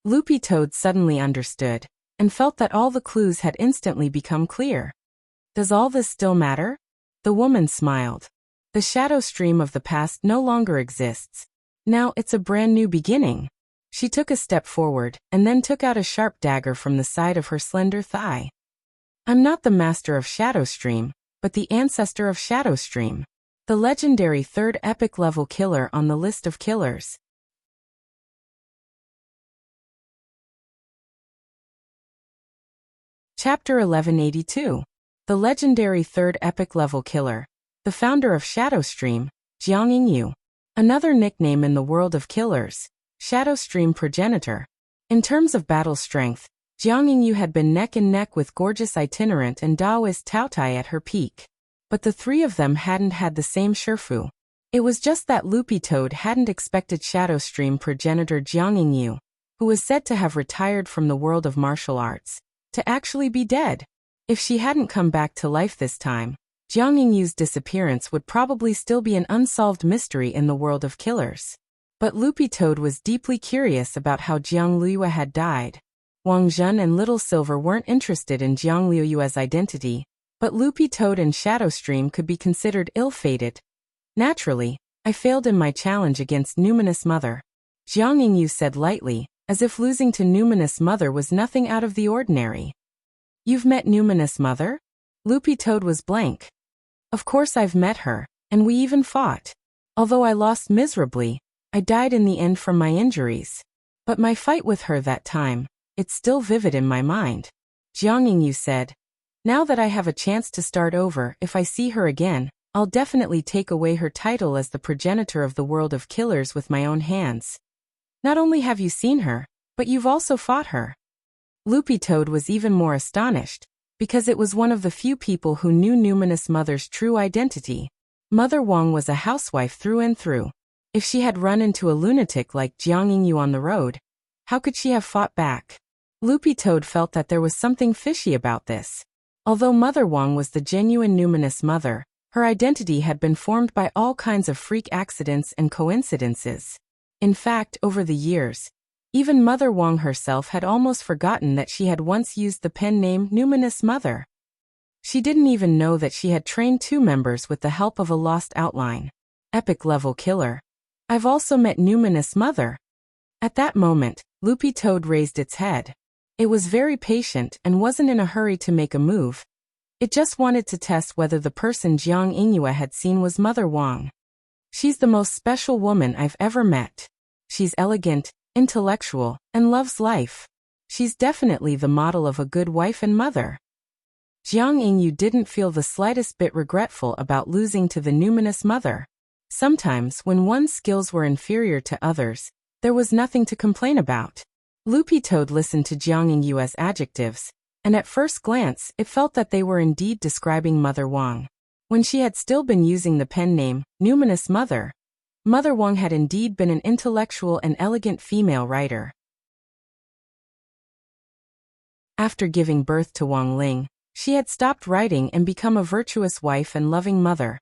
Loopy Toad suddenly understood, and felt that all the clues had instantly become clear. Does all this still matter? The woman smiled. The Shadow Stream of the past no longer exists. Now it's a brand new beginning. She took a step forward, and then took out a sharp dagger from the side of her slender thigh. I'm not the master of Shadow Stream, but the ancestor of Shadow Stream. The legendary third epic level killer on the list of killers. Chapter 1182. The legendary third epic level killer. The founder of Shadow Stream, Jiang Yingyu. Another nickname in the world of killers, Shadow Stream Progenitor. In terms of battle strength, Jiang Yingyu had been neck and neck with gorgeous itinerant and Taoist Taotai at her peak. But the three of them hadn't had the same Shifu. It was just that Loopy Toad hadn't expected Shadow Stream Progenitor Jiang Yingyu, who was said to have retired from the world of martial arts, to actually be dead. If she hadn't come back to life this time, Jiang Yingyu's disappearance would probably still be an unsolved mystery in the world of killers. But Loopy Toad was deeply curious about how Jiang Luiyue had died. Wang Zhen and Little Silver weren't interested in Jiang Luiyue's identity, but Loopy Toad and Shadow Stream could be considered ill-fated. Naturally, I failed in my challenge against Numinous Mother. Jiang Yingyu said lightly, as if losing to Numinous Mother was nothing out of the ordinary. You've met Numinous Mother? Loopy Toad was blank. Of course I've met her, and we even fought. Although I lost miserably, I died in the end from my injuries. But my fight with her that time, it's still vivid in my mind. Jiang Yingyu said, now that I have a chance to start over, if I see her again, I'll definitely take away her title as the progenitor of the world of killers with my own hands. Not only have you seen her, but you've also fought her." Loopy Toad was even more astonished, because it was one of the few people who knew Numinous Mother's true identity. Mother Wang was a housewife through and through. If she had run into a lunatic like Jiang Yingyu on the road, how could she have fought back? Loopy Toad felt that there was something fishy about this. Although Mother Wang was the genuine Numinous Mother, her identity had been formed by all kinds of freak accidents and coincidences. In fact, over the years, even Mother Wang herself had almost forgotten that she had once used the pen name Numinous Mother. She didn't even know that she had trained 2 members with the help of a lost outline. Epic-level killer. I've also met Numinous Mother. At that moment, Loopy Toad raised its head. It was very patient and wasn't in a hurry to make a move. It just wanted to test whether the person Jiang Yingyue had seen was Mother Wang. She's the most special woman I've ever met. She's elegant, intellectual, and loves life. She's definitely the model of a good wife and mother. Jiang Yingyu didn't feel the slightest bit regretful about losing to the Numinous Mother. Sometimes, when one's skills were inferior to others, there was nothing to complain about. Loopy Toad listened to Jiang Yingyu's adjectives, and at first glance, it felt that they were indeed describing Mother Wang. When she had still been using the pen name, Numinous Mother, Mother Wang had indeed been an intellectual and elegant female writer. After giving birth to Wang Ling, she had stopped writing and become a virtuous wife and loving mother.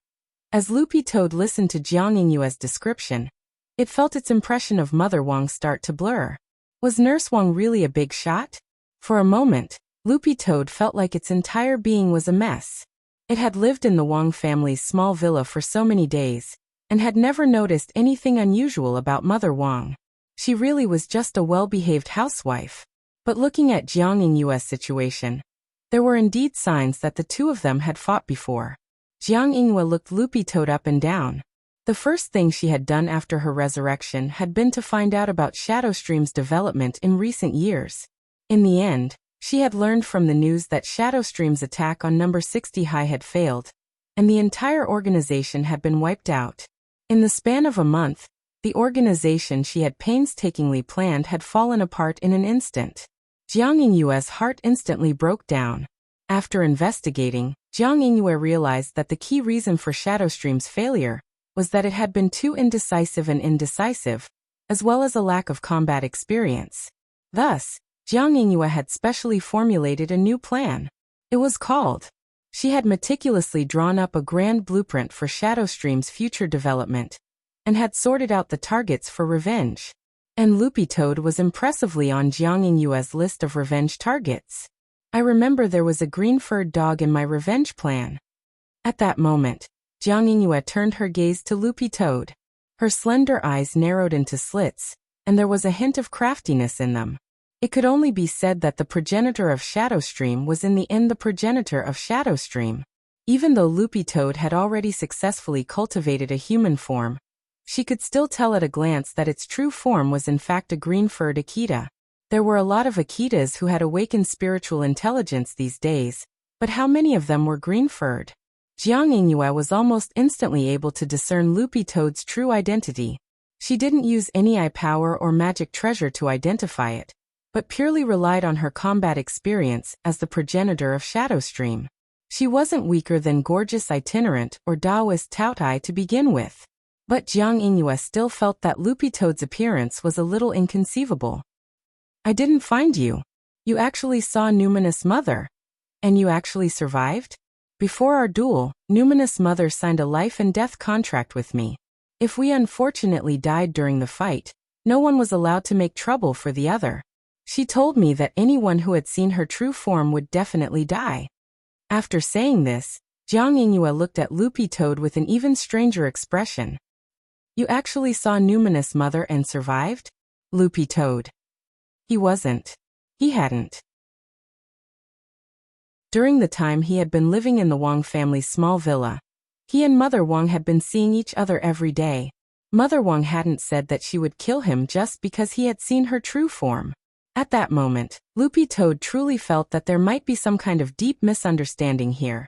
As Loopy Toad listened to Jiang Yingyu's description, it felt its impression of Mother Wang start to blur. Was Nurse Wang really a big shot? For a moment, Loopy Toad felt like its entire being was a mess. It had lived in the Wang family's small villa for so many days, and had never noticed anything unusual about Mother Wang. She really was just a well-behaved housewife. But looking at Jiang Yingyu's situation, there were indeed signs that the 2 of them had fought before. Jiang Yingyue looked Loopy Toad up and down. The first thing she had done after her resurrection had been to find out about Shadowstream's development in recent years. In the end, she had learned from the news that Shadowstream's attack on number 60 High had failed, and the entire organization had been wiped out. In the span of a month, the organization she had painstakingly planned had fallen apart in an instant. Jiang Yingyu's heart instantly broke down. After investigating, Jiang Yingyue realized that the key reason for Shadowstream's failure was that it had been too indecisive, as well as a lack of combat experience. Thus, Jiang Yingyue had specially formulated a new plan. It was called. She had meticulously drawn up a grand blueprint for Shadowstream's future development, and had sorted out the targets for revenge. And Loopy Toad was impressively on Jiang Yingyu's list of revenge targets. I remember there was a green-furred dog in my revenge plan. At that moment, Jiang Yingyue turned her gaze to Loopy Toad. Her slender eyes narrowed into slits, and there was a hint of craftiness in them. It could only be said that the progenitor of Shadowstream was in the end the progenitor of Shadowstream. Even though Loopy Toad had already successfully cultivated a human form, she could still tell at a glance that its true form was in fact a green-furred Akita. There were a lot of Akitas who had awakened spiritual intelligence these days, but how many of them were green-furred? Jiang Yingyue was almost instantly able to discern Loopy Toad's true identity. She didn't use any eye power or magic treasure to identify it, but purely relied on her combat experience as the progenitor of Shadowstream. She wasn't weaker than gorgeous itinerant or Taoist Taotai to begin with. But Jiang Yingyue still felt that Loopy Toad's appearance was a little inconceivable. I didn't find you. You actually saw Numinous Mother. And you actually survived? Before our duel, Numinous Mother signed a life and death contract with me. If we unfortunately died during the fight, no one was allowed to make trouble for the other. She told me that anyone who had seen her true form would definitely die. After saying this, Jiang Yingyue looked at Loopy Toad with an even stranger expression. You actually saw Numinous Mother and survived? Loopy Toad. He wasn't. He hadn't. During the time he had been living in the Wang family's small villa, he and Mother Wang had been seeing each other every day. Mother Wang hadn't said that she would kill him just because he had seen her true form. At that moment, Loopy Toad truly felt that there might be some kind of deep misunderstanding here.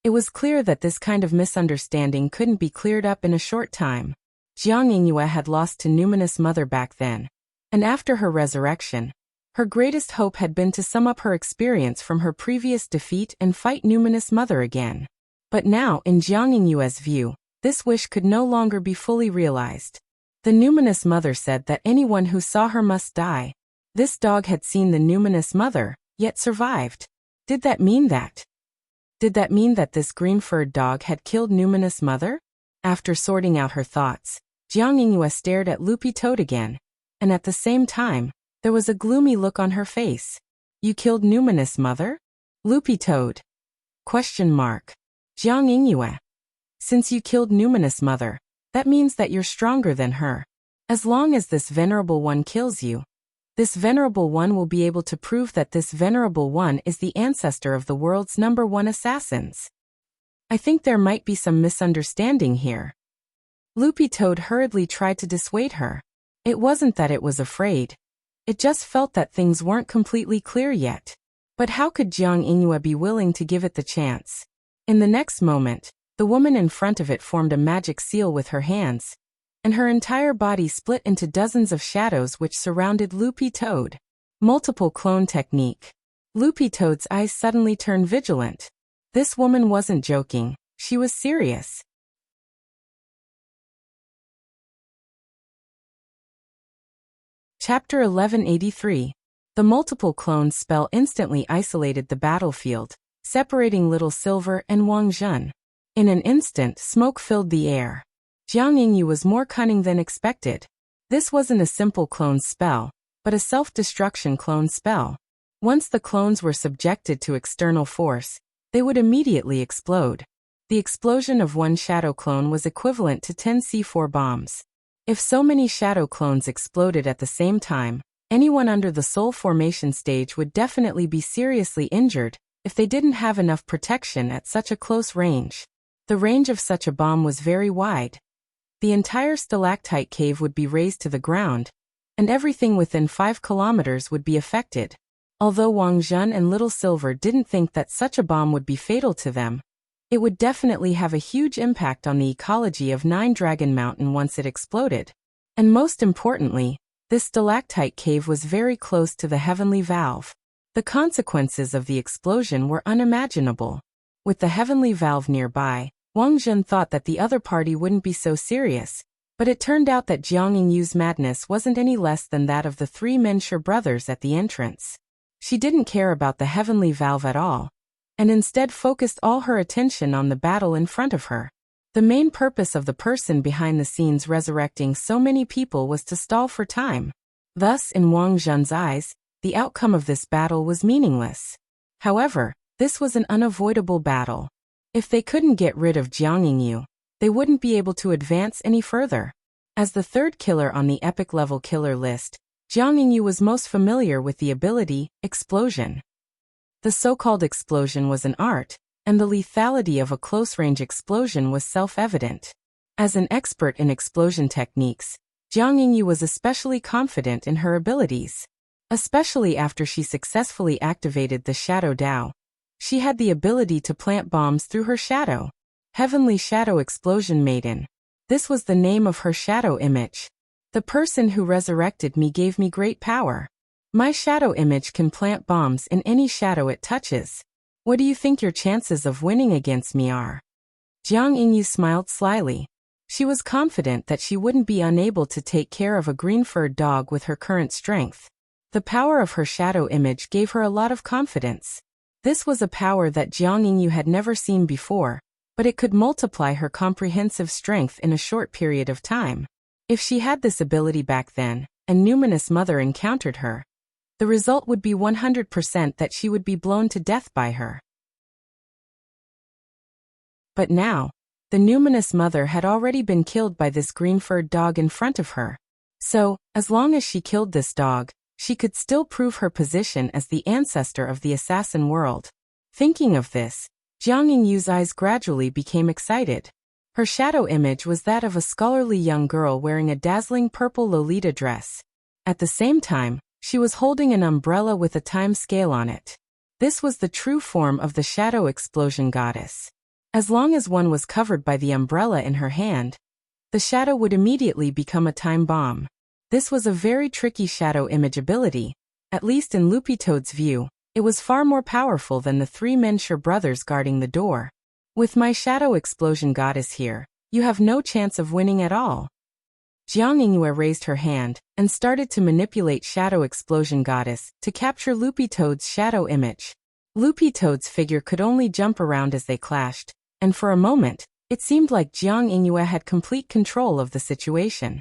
It was clear that this kind of misunderstanding couldn't be cleared up in a short time. Jiang Yingyue had lost to Numinous Mother back then, and after her resurrection, her greatest hope had been to sum up her experience from her previous defeat and fight Numinous Mother again. But now, in Jiang Yingyue's view, this wish could no longer be fully realized. The Numinous Mother said that anyone who saw her must die. This dog had seen the Numinous Mother, yet survived. Did that mean that? Did that mean that this green-furred dog had killed Numinous Mother? After sorting out her thoughts, Jiang Yingyue stared at Loopy Toad again, and at the same time, there was a gloomy look on her face. You killed Numinous Mother? Loopy Toad? Question mark. Jiang Yingyue. Since you killed Numinous Mother, that means that you're stronger than her. As long as this Venerable One kills you, this Venerable One will be able to prove that this Venerable One is the ancestor of the world's #1 assassins. I think there might be some misunderstanding here. Loopy Toad hurriedly tried to dissuade her. It wasn't that it was afraid. It just felt that things weren't completely clear yet. But how could Jiang Yingyue be willing to give it the chance? In the next moment, the woman in front of it formed a magic seal with her hands, and her entire body split into dozens of shadows which surrounded Loopy Toad. Multiple clone technique. Loopy Toad's eyes suddenly turned vigilant. This woman wasn't joking, she was serious. Chapter 1183. The multiple clones spell instantly isolated the battlefield, separating Little Silver and Wang Zhen. In an instant, smoke filled the air. Jiang Yingyue was more cunning than expected. This wasn't a simple clone spell, but a self-destruction clone spell. Once the clones were subjected to external force, they would immediately explode. The explosion of one shadow clone was equivalent to 10 C4 bombs. If so many shadow clones exploded at the same time, anyone under the soul formation stage would definitely be seriously injured if they didn't have enough protection at such a close range. The range of such a bomb was very wide. The entire stalactite cave would be razed to the ground, and everything within 5 kilometers would be affected. Although Wang Zhen and Little Silver didn't think that such a bomb would be fatal to them, it would definitely have a huge impact on the ecology of Nine Dragon Mountain once it exploded. And most importantly, this stalactite cave was very close to the heavenly valve. The consequences of the explosion were unimaginable. With the heavenly valve nearby, Wang Zhen thought that the other party wouldn't be so serious, but it turned out that Jiang Yingyue's madness wasn't any less than that of the 3 Mensher brothers at the entrance. She didn't care about the heavenly valve at all, and instead focused all her attention on the battle in front of her. The main purpose of the person behind the scenes resurrecting so many people was to stall for time. Thus, in Wang Zhen's eyes, the outcome of this battle was meaningless. However, this was an unavoidable battle. If they couldn't get rid of Jiang Yingyue, they wouldn't be able to advance any further. As the third killer on the epic level killer list, Jiang Yingyue was most familiar with the ability, Explosion. The so-called explosion was an art, and the lethality of a close-range explosion was self-evident. As an expert in explosion techniques, Jiang Yingyue was especially confident in her abilities. Especially after she successfully activated the Shadow Dao. She had the ability to plant bombs through her shadow. Heavenly Shadow Explosion Maiden. This was the name of her shadow image. The person who resurrected me gave me great power. My shadow image can plant bombs in any shadow it touches. What do you think your chances of winning against me are? Jiang Yingyue smiled slyly. She was confident that she wouldn't be unable to take care of a green-furred dog with her current strength. The power of her shadow image gave her a lot of confidence. This was a power that Jiang Yingyue had never seen before, but it could multiply her comprehensive strength in a short period of time. If she had this ability back then, and Numinous Mother encountered her, the result would be 100% that she would be blown to death by her. But now, the Numinous Mother had already been killed by this green-furred dog in front of her. So, as long as she killed this dog, she could still prove her position as the ancestor of the assassin world. Thinking of this, Jiang Yingyue's eyes gradually became excited. Her shadow image was that of a scholarly young girl wearing a dazzling purple Lolita dress. At the same time, she was holding an umbrella with a time scale on it. This was the true form of the Shadow Explosion Goddess. As long as one was covered by the umbrella in her hand, the shadow would immediately become a time bomb. This was a very tricky shadow image ability. At least in Loopy Toad's view, it was far more powerful than the three Mensher brothers guarding the door. With my shadow explosion goddess here, you have no chance of winning at all. Jiang Yingyue raised her hand and started to manipulate Shadow Explosion Goddess to capture Loopy Toad's shadow image. Loopy Toad's figure could only jump around as they clashed, and for a moment, it seemed like Jiang Yingyue had complete control of the situation.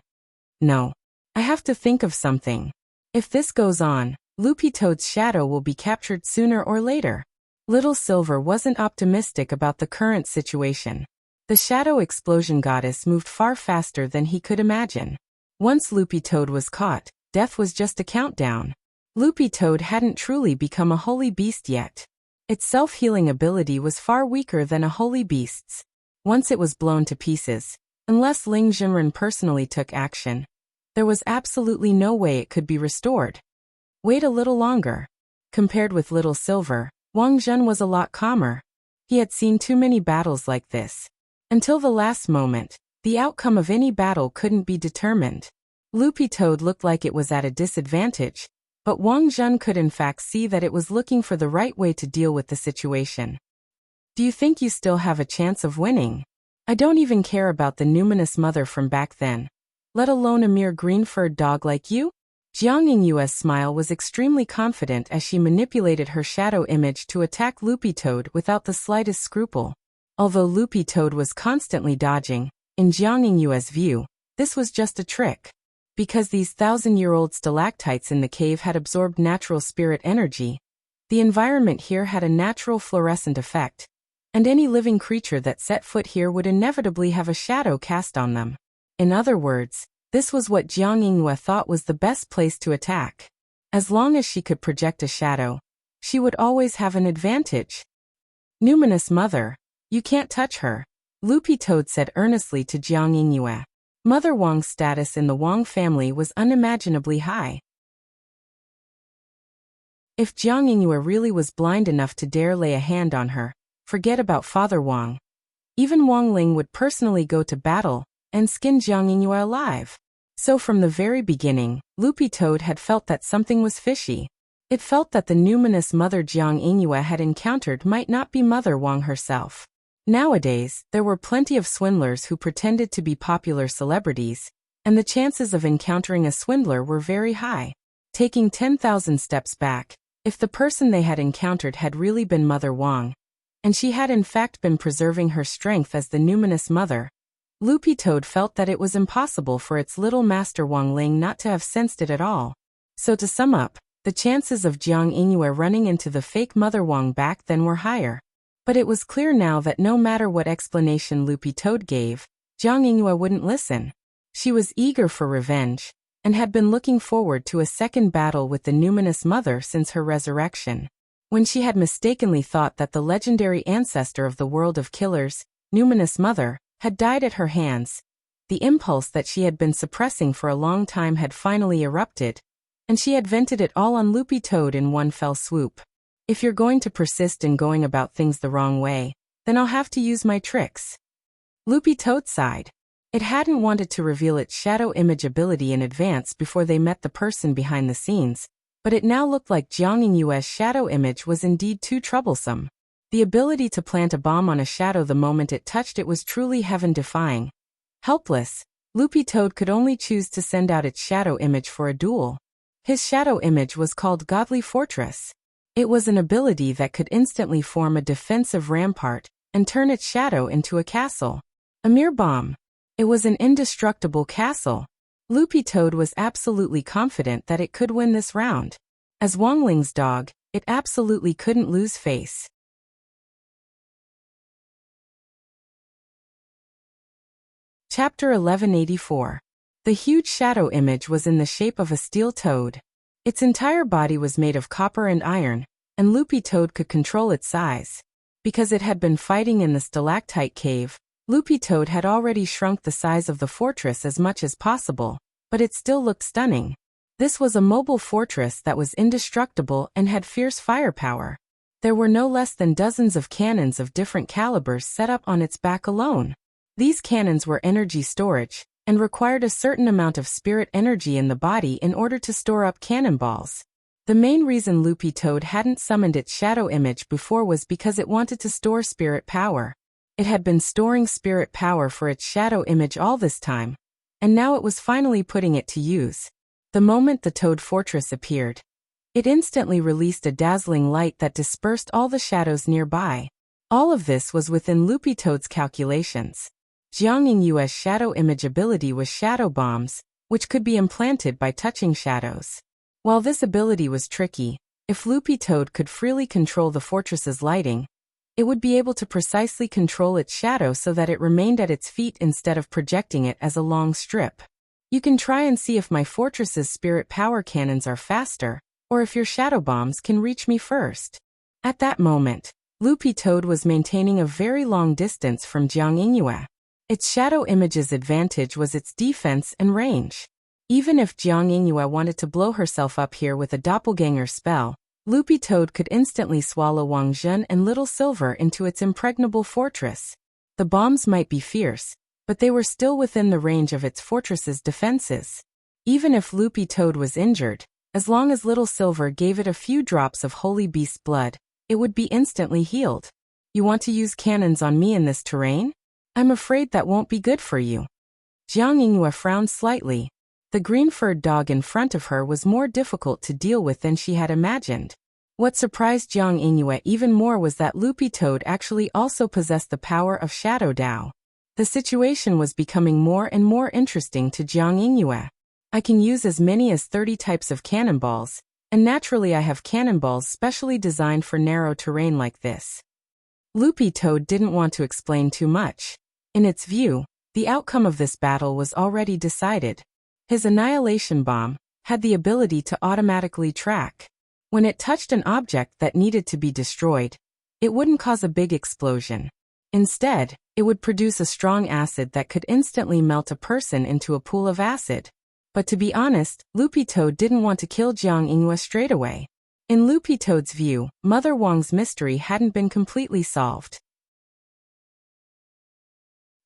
No. I have to think of something. If this goes on, Loopy Toad's shadow will be captured sooner or later. Little Silver wasn't optimistic about the current situation. The Shadow Explosion Goddess moved far faster than he could imagine. Once Loopy Toad was caught, death was just a countdown. Loopy Toad hadn't truly become a holy beast yet. Its self-healing ability was far weaker than a holy beast's. Once it was blown to pieces, unless Ling Jinren personally took action, there was absolutely no way it could be restored. Wait a little longer. Compared with Little Silver, Wang Zhen was a lot calmer. He had seen too many battles like this. Until the last moment, the outcome of any battle couldn't be determined. Loopy Toad looked like it was at a disadvantage, but Wang Zhen could in fact see that it was looking for the right way to deal with the situation. Do you think you still have a chance of winning? I don't even care about the numinous mother from back then, let alone a mere green-furred dog like you? Jiang Yingyue's smile was extremely confident as she manipulated her shadow image to attack Loopy Toad without the slightest scruple. Although Loopy Toad was constantly dodging, in Jiang Yingyue's view, this was just a trick. Because these 1,000-year-old stalactites in the cave had absorbed natural spirit energy, the environment here had a natural fluorescent effect, and any living creature that set foot here would inevitably have a shadow cast on them. In other words, this was what Jiang Yingyue thought was the best place to attack. As long as she could project a shadow, she would always have an advantage. Numinous Mother, you can't touch her, Loopy Toad said earnestly to Jiang Yingyue. Mother Wang's status in the Wang family was unimaginably high. If Jiang Yingyue really was blind enough to dare lay a hand on her, forget about Father Wang. Even Wang Ling would personally go to battle and skin Jiang Yingyue alive. So from the very beginning, Loopy Toad had felt that something was fishy. It felt that the numinous mother Jiang Yingyue had encountered might not be Mother Wang herself. Nowadays, there were plenty of swindlers who pretended to be popular celebrities, and the chances of encountering a swindler were very high. Taking 10,000 steps back, if the person they had encountered had really been Mother Wang, and she had in fact been preserving her strength as the numinous mother, Loopy Toad felt that it was impossible for its little master Wang Ling not to have sensed it at all. So to sum up, the chances of Jiang Yingyue running into the fake Mother Wang back then were higher. But it was clear now that no matter what explanation Loopy Toad gave, Jiang Yingyue wouldn't listen. She was eager for revenge, and had been looking forward to a second battle with the numinous mother since her resurrection. When she had mistakenly thought that the legendary ancestor of the world of killers, numinous mother, had died at her hands, the impulse that she had been suppressing for a long time had finally erupted, and she had vented it all on Loopy Toad in one fell swoop. If you're going to persist in going about things the wrong way, then I'll have to use my tricks. Loopy Toad sighed. It hadn't wanted to reveal its shadow image ability in advance before they met the person behind the scenes, but it now looked like Jiang Yingyue's shadow image was indeed too troublesome. The ability to plant a bomb on a shadow the moment it touched it was truly heaven-defying. Helpless, Loopy Toad could only choose to send out its shadow image for a duel. His shadow image was called Godly Fortress. It was an ability that could instantly form a defensive rampart and turn its shadow into a castle. A mere bomb. It was an indestructible castle. Loopy Toad was absolutely confident that it could win this round. As Wang Ling's dog, it absolutely couldn't lose face. Chapter 1184. The huge shadow image was in the shape of a steel toad. Its entire body was made of copper and iron, and Loopy Toad could control its size. Because it had been fighting in the stalactite cave, Loopy Toad had already shrunk the size of the fortress as much as possible, but it still looked stunning. This was a mobile fortress that was indestructible and had fierce firepower. There were no less than dozens of cannons of different calibers set up on its back alone. These cannons were energy storage, and required a certain amount of spirit energy in the body in order to store up cannonballs. The main reason Loopy Toad hadn't summoned its shadow image before was because it wanted to store spirit power. It had been storing spirit power for its shadow image all this time, and now it was finally putting it to use. The moment the Toad Fortress appeared, it instantly released a dazzling light that dispersed all the shadows nearby. All of this was within Loopy Toad's calculations. Jiang Yingyue's shadow image ability was shadow bombs, which could be implanted by touching shadows. While this ability was tricky, if Loopy Toad could freely control the fortress's lighting, it would be able to precisely control its shadow so that it remained at its feet instead of projecting it as a long strip. You can try and see if my fortress's spirit power cannons are faster, or if your shadow bombs can reach me first. At that moment, Loopy Toad was maintaining a very long distance from Jiang Yingyue. Its shadow image's advantage was its defense and range. Even if Jiang Yingyue wanted to blow herself up here with a doppelganger spell, Loopy Toad could instantly swallow Wang Zhen and Little Silver into its impregnable fortress. The bombs might be fierce, but they were still within the range of its fortress's defenses. Even if Loopy Toad was injured, as long as Little Silver gave it a few drops of Holy Beast blood, it would be instantly healed. You want to use cannons on me in this terrain? I'm afraid that won't be good for you. Jiang Yingyue frowned slightly. The green-furred dog in front of her was more difficult to deal with than she had imagined. What surprised Jiang Yingyue even more was that Loopy Toad actually also possessed the power of Shadow Dao. The situation was becoming more and more interesting to Jiang Yingyue. I can use as many as 30 types of cannonballs, and naturally I have cannonballs specially designed for narrow terrain like this. Loopy Toad didn't want to explain too much. In its view, the outcome of this battle was already decided. His annihilation bomb had the ability to automatically track. When it touched an object that needed to be destroyed, it wouldn't cause a big explosion. Instead, it would produce a strong acid that could instantly melt a person into a pool of acid. But to be honest, Loopy Toad didn't want to kill Jiang Yingyue straight away. In Loopy Toad's view, Mother Wang's mystery hadn't been completely solved.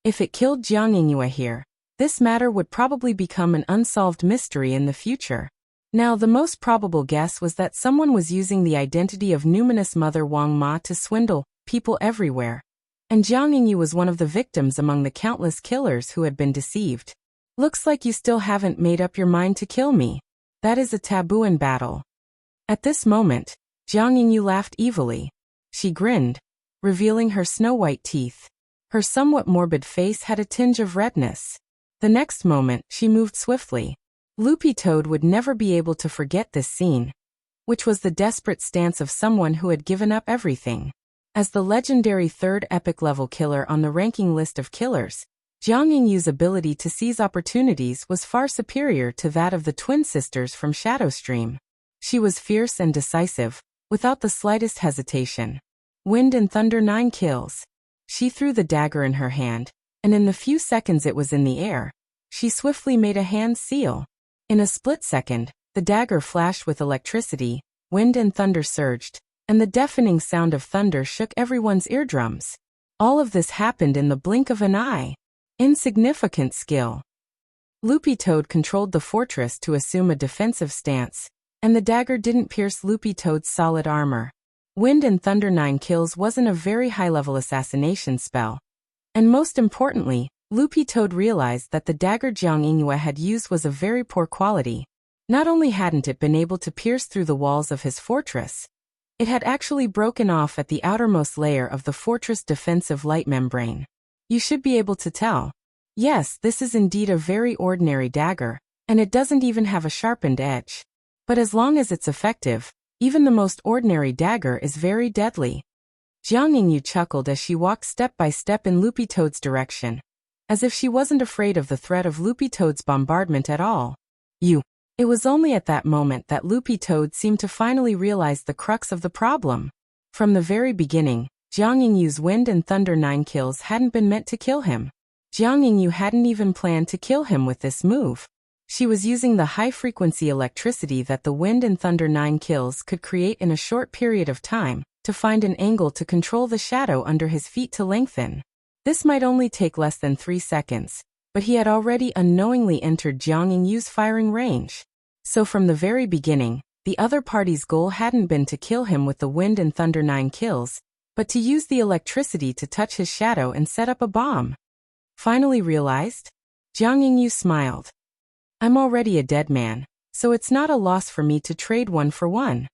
If it killed Jiang Yingyue here, this matter would probably become an unsolved mystery in the future. Now, the most probable guess was that someone was using the identity of numinous Mother Wang Ma to swindle people everywhere, and Jiang Yingyue was one of the victims among the countless killers who had been deceived. Looks like you still haven't made up your mind to kill me. That is a taboo in battle. At this moment, Jiang Yingyue laughed evilly. She grinned, revealing her snow-white teeth. Her somewhat morbid face had a tinge of redness. The next moment, she moved swiftly. Loopy Toad would never be able to forget this scene, which was the desperate stance of someone who had given up everything. As the legendary third epic-level killer on the ranking list of killers, Jiang Yingyue's ability to seize opportunities was far superior to that of the twin sisters from Shadowstream. She was fierce and decisive, without the slightest hesitation. Wind and Thunder 9 kills. She threw the dagger in her hand, and in the few seconds it was in the air, she swiftly made a hand seal. In a split second, the dagger flashed with electricity, wind and thunder surged, and the deafening sound of thunder shook everyone's eardrums. All of this happened in the blink of an eye. Insignificant skill. Loopy Toad controlled the fortress to assume a defensive stance, and the dagger didn't pierce Loopy Toad's solid armor. Wind and Thunder 9 kills wasn't a very high-level assassination spell. And most importantly, Loopy Toad realized that the dagger Jiang Yingyue had used was of very poor quality. Not only hadn't it been able to pierce through the walls of his fortress, it had actually broken off at the outermost layer of the fortress defensive light membrane. You should be able to tell. Yes, this is indeed a very ordinary dagger, and it doesn't even have a sharpened edge. But as long as it's effective, even the most ordinary dagger is very deadly. Jiang Yingyue chuckled as she walked step by step in Loopy Toad's direction, as if she wasn't afraid of the threat of Loopy Toad's bombardment at all. It was only at that moment that Loopy Toad seemed to finally realize the crux of the problem. From the very beginning, Jiang Yingyue's Wind and Thunder 9 kills hadn't been meant to kill him. Jiang Yingyue hadn't even planned to kill him with this move. She was using the high-frequency electricity that the Wind and Thunder 9 kills could create in a short period of time to find an angle to control the shadow under his feet to lengthen. This might only take less than 3 seconds, but he had already unknowingly entered Jiang Yingyu's firing range. So from the very beginning, the other party's goal hadn't been to kill him with the wind and thunder 9 kills, but to use the electricity to touch his shadow and set up a bomb. Finally realized? Jiang Yingyu smiled. I'm already a dead man, so it's not a loss for me to trade 1 for 1.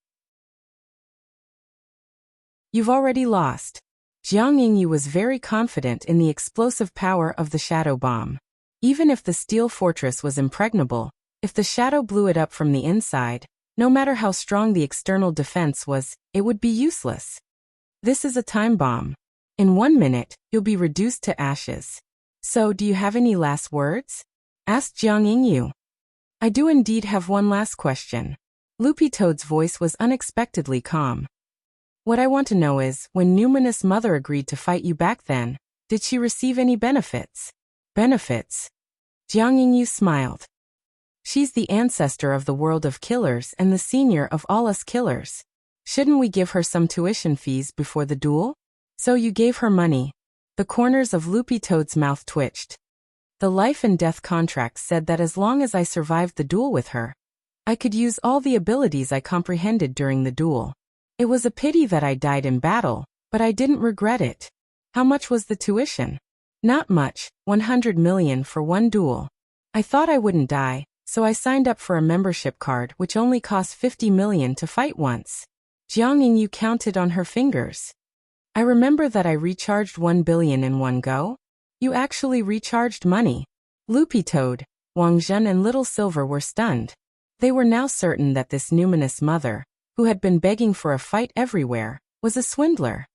You've already lost. Jiang Yingyu was very confident in the explosive power of the shadow bomb. Even if the steel fortress was impregnable, if the shadow blew it up from the inside, no matter how strong the external defense was, it would be useless. This is a time bomb. In 1 minute, you'll be reduced to ashes. So, do you have any last words? Asked Jiang Yingyu. I do indeed have one last question. Loopy Toad's voice was unexpectedly calm. What I want to know is, when Numinous Mother agreed to fight you back then, did she receive any benefits? Benefits? Jiang Yingyu smiled. She's the ancestor of the world of killers and the senior of all us killers. Shouldn't we give her some tuition fees before the duel? So you gave her money. The corners of Loopy Toad's mouth twitched. The life and death contract said that as long as I survived the duel with her, I could use all the abilities I comprehended during the duel. It was a pity that I died in battle, but I didn't regret it. How much was the tuition? Not much, 100 million for 1 duel. I thought I wouldn't die, so I signed up for a membership card which only cost 50 million to fight once. Jiang Yingyu counted on her fingers. I remember that I recharged 1 billion in one go. You actually recharged money. Loopy Toad, Wang Zhen and Little Silver were stunned. They were now certain that this numinous mother, who had been begging for a fight everywhere, was a swindler.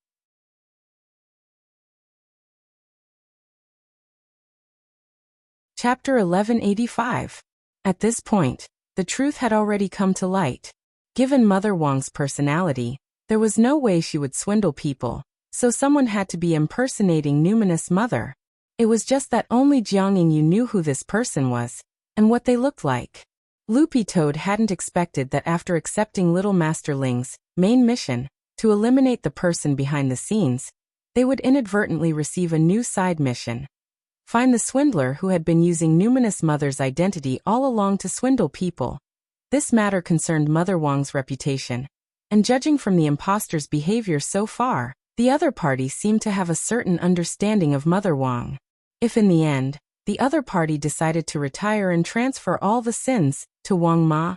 Chapter 1185. At this point, the truth had already come to light. Given Mother Wang's personality, there was no way she would swindle people, so someone had to be impersonating Numinous Mother. It was just that only Jiang Yingyu knew who this person was, and what they looked like. Loopy Toad hadn't expected that after accepting Little Master Ling's main mission, to eliminate the person behind the scenes, they would inadvertently receive a new side mission. Find the swindler who had been using Numinous Mother's identity all along to swindle people. This matter concerned Mother Wang's reputation, and judging from the imposter's behavior so far, the other party seemed to have a certain understanding of Mother Wang. If in the end, the other party decided to retire and transfer all the sins to Wang Ma,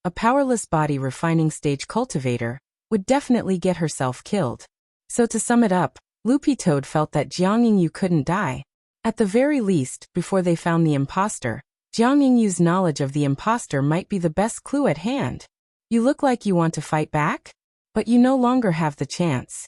a powerless body refining stage cultivator, would definitely get herself killed. So to sum it up, Loopy Toad felt that Jiang Yingyu couldn't die. At the very least, before they found the imposter, Jiang Yingyu's knowledge of the imposter might be the best clue at hand. You look like you want to fight back? But you no longer have the chance.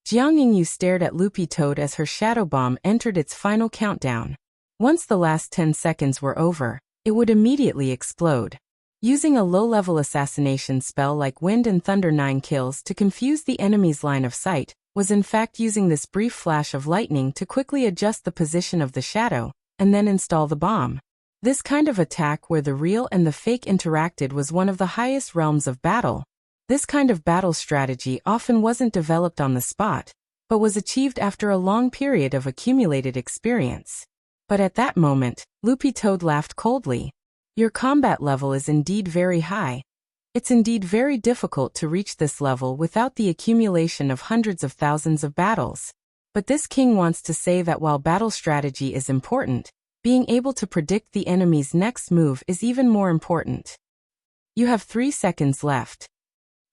Jiang Yingyu stared at Loopy Toad as her shadow bomb entered its final countdown. Once the last 10 seconds were over, it would immediately explode. Using a low-level assassination spell like Wind and Thunder 9 kills to confuse the enemy's line of sight, was in fact using this brief flash of lightning to quickly adjust the position of the shadow, and then install the bomb. This kind of attack where the real and the fake interacted was one of the highest realms of battle. This kind of battle strategy often wasn't developed on the spot, but was achieved after a long period of accumulated experience. But at that moment, Loopy Toad laughed coldly. Your combat level is indeed very high. It's indeed very difficult to reach this level without the accumulation of hundreds of thousands of battles. But this king wants to say that while battle strategy is important, being able to predict the enemy's next move is even more important. You have 3 seconds left.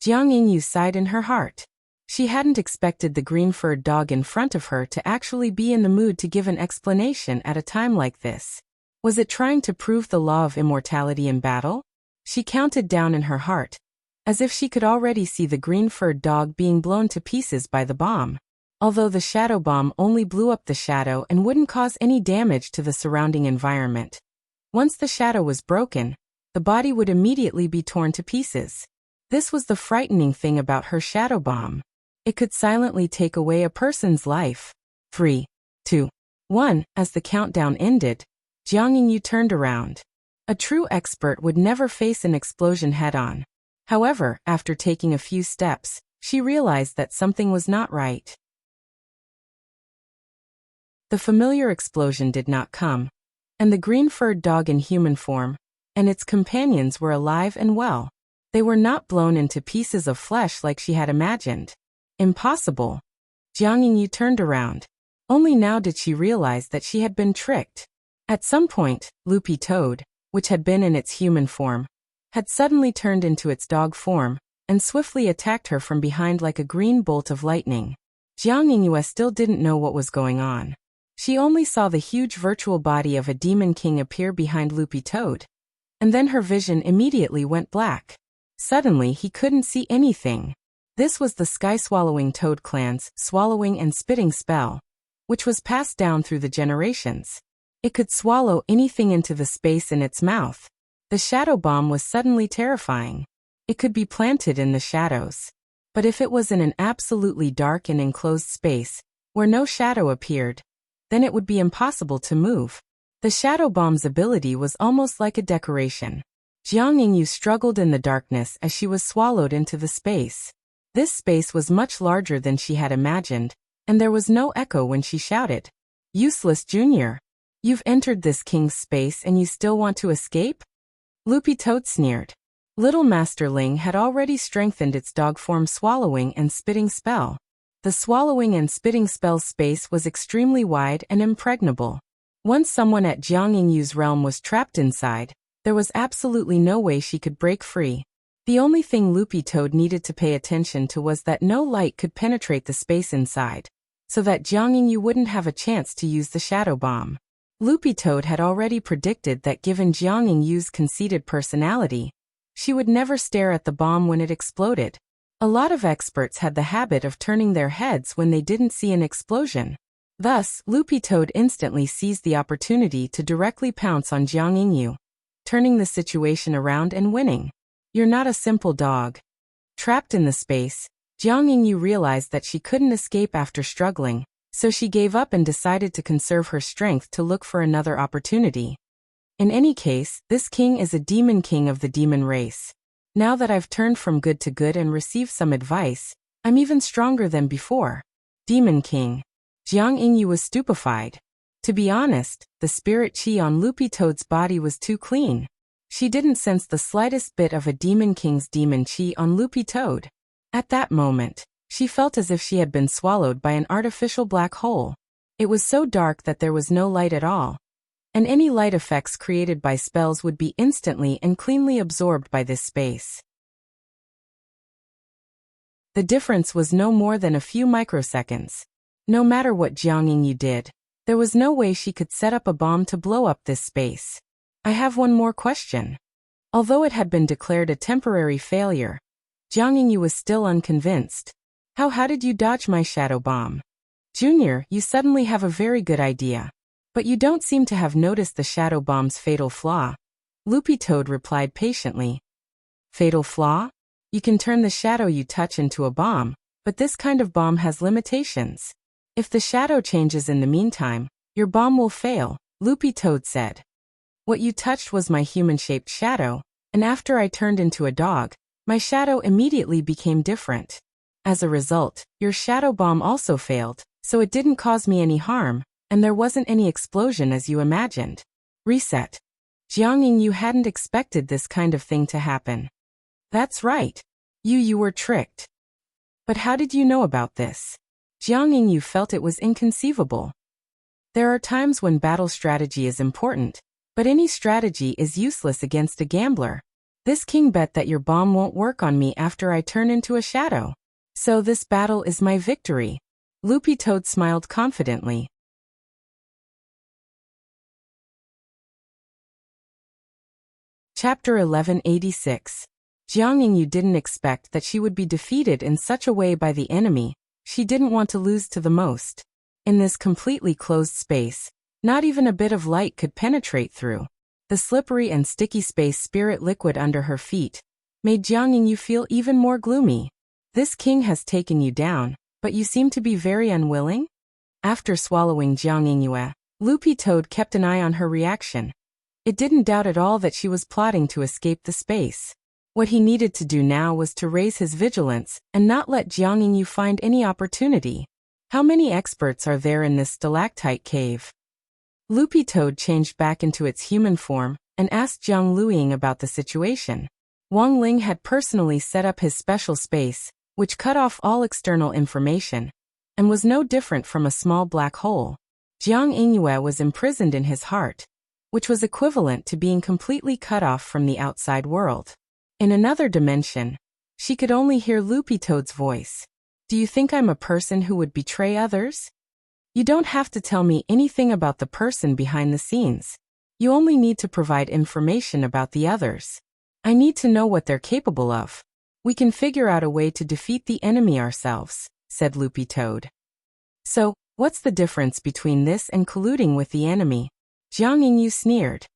Jiang Yingyu sighed in her heart. She hadn't expected the green-furred dog in front of her to actually be in the mood to give an explanation at a time like this. Was it trying to prove the law of immortality in battle? She counted down in her heart, as if she could already see the green-furred dog being blown to pieces by the bomb. Although the shadow bomb only blew up the shadow and wouldn't cause any damage to the surrounding environment. Once the shadow was broken, the body would immediately be torn to pieces. This was the frightening thing about her shadow bomb. It could silently take away a person's life. 3, 2, 1. As the countdown ended, Jiang Yingyu turned around. A true expert would never face an explosion head-on. However, after taking a few steps, she realized that something was not right. The familiar explosion did not come, and the green-furred dog in human form, and its companions were alive and well. They were not blown into pieces of flesh like she had imagined. Impossible. Jiang Yingyu turned around. Only now did she realize that she had been tricked. At some point, Loopy Toad, which had been in its human form, had suddenly turned into its dog form, and swiftly attacked her from behind like a green bolt of lightning. Jiang Yingyu still didn't know what was going on. She only saw the huge virtual body of a demon king appear behind Loopy Toad. And then her vision immediately went black. Suddenly he couldn't see anything. This was the sky-swallowing toad clan's swallowing and spitting spell, which was passed down through the generations. It could swallow anything into the space in its mouth. The shadow bomb was suddenly terrifying. It could be planted in the shadows. But if it was in an absolutely dark and enclosed space, where no shadow appeared, then it would be impossible to move. The shadow bomb's ability was almost like a decoration. Jiang Yingyu struggled in the darkness as she was swallowed into the space. This space was much larger than she had imagined, and there was no echo when she shouted, "Useless Junior! You've entered this king's space and you still want to escape?" Loopy Toad sneered. Little Master Ling had already strengthened its dog form swallowing and spitting spell. The swallowing and spitting spell space was extremely wide and impregnable. Once someone at Jiang Yingyu's realm was trapped inside, there was absolutely no way she could break free. The only thing Loopy Toad needed to pay attention to was that no light could penetrate the space inside, so that Jiang Yingyu wouldn't have a chance to use the shadow bomb. Loopy Toad had already predicted that given Jiang Yingyu's conceited personality, she would never stare at the bomb when it exploded. A lot of experts had the habit of turning their heads when they didn't see an explosion. Thus, Loopy Toad instantly seized the opportunity to directly pounce on Jiang Yingyu, turning the situation around and winning. "You're not a simple dog." Trapped in the space, Jiang Yingyu realized that she couldn't escape after struggling, so she gave up and decided to conserve her strength to look for another opportunity. In any case, this king is a demon king of the demon race. Now that I've turned from good to good and received some advice, I'm even stronger than before. Demon King. Jiang Yingyu was stupefied. To be honest, the spirit chi on Loopy Toad's body was too clean. She didn't sense the slightest bit of a demon king's demon chi on Loopy Toad. At that moment, she felt as if she had been swallowed by an artificial black hole. It was so dark that there was no light at all, and any light effects created by spells would be instantly and cleanly absorbed by this space. The difference was no more than a few microseconds. No matter what Jiang Yingyu did, there was no way she could set up a bomb to blow up this space. I have one more question. Although it had been declared a temporary failure, Jiang Yingyu was still unconvinced. How did you dodge my shadow bomb? Junior, you suddenly have a very good idea. But you don't seem to have noticed the shadow bomb's fatal flaw. Loopy Toad replied patiently. Fatal flaw? You can turn the shadow you touch into a bomb, but this kind of bomb has limitations. If the shadow changes in the meantime, your bomb will fail, Loopy Toad said. What you touched was my human-shaped shadow, and after I turned into a dog, my shadow immediately became different. As a result, your shadow bomb also failed, so it didn't cause me any harm, and there wasn't any explosion as you imagined. Reset. Jiang Yingyu hadn't expected this kind of thing to happen. That's right. You were tricked. But how did you know about this? Jiang Yingyu felt it was inconceivable. There are times when battle strategy is important, but any strategy is useless against a gambler. This king bet that your bomb won't work on me after I turn into a shadow. So this battle is my victory. Loopy Toad smiled confidently. Chapter 1186. Jiang Yingyu didn't expect that she would be defeated in such a way by the enemy she didn't want to lose to the most. In this completely closed space, not even a bit of light could penetrate through. The slippery and sticky space spirit liquid under her feet made Jiang Yingyu feel even more gloomy. This king has taken you down, but you seem to be very unwilling? After swallowing Jiang Yingyu, Loopy Toad kept an eye on her reaction. It didn't doubt at all that she was plotting to escape the space. What he needed to do now was to raise his vigilance and not let Jiang Yingyu find any opportunity. How many experts are there in this stalactite cave? Loopy Toad changed back into its human form and asked Jiang Luiying about the situation. Wang Ling had personally set up his special space, which cut off all external information, and was no different from a small black hole. Jiang Yingyue was imprisoned in his heart, which was equivalent to being completely cut off from the outside world. In another dimension, she could only hear Loopy Toad's voice. Do you think I'm a person who would betray others? You don't have to tell me anything about the person behind the scenes. You only need to provide information about the others. I need to know what they're capable of. We can figure out a way to defeat the enemy ourselves, said Loopy Toad. So, what's the difference between this and colluding with the enemy? Jiang Yingyu sneered.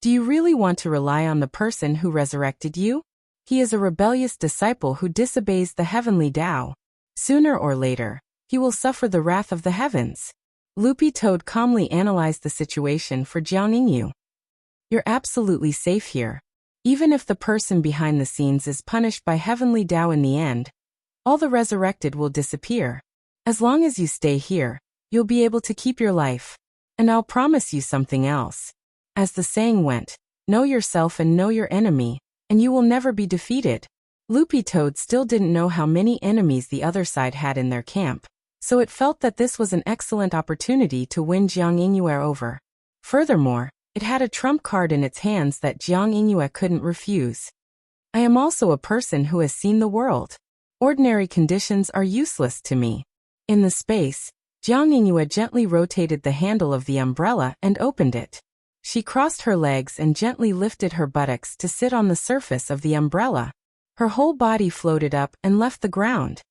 Do you really want to rely on the person who resurrected you? He is a rebellious disciple who disobeys the heavenly Tao. Sooner or later, he will suffer the wrath of the heavens. Loopy Toad calmly analyzed the situation for Jiang Yingyu. You're absolutely safe here. Even if the person behind the scenes is punished by heavenly Tao in the end, all the resurrected will disappear. As long as you stay here, you'll be able to keep your life. And I'll promise you something else. As the saying went, know yourself and know your enemy, and you will never be defeated. Loopy Toad still didn't know how many enemies the other side had in their camp, so it felt that this was an excellent opportunity to win Jiang Yingyue over. Furthermore, it had a trump card in its hands that Jiang Yingyue couldn't refuse. I am also a person who has seen the world. Ordinary conditions are useless to me. In the space, Jiang Yingyue gently rotated the handle of the umbrella and opened it. She crossed her legs and gently lifted her buttocks to sit on the surface of the umbrella. Her whole body floated up and left the ground.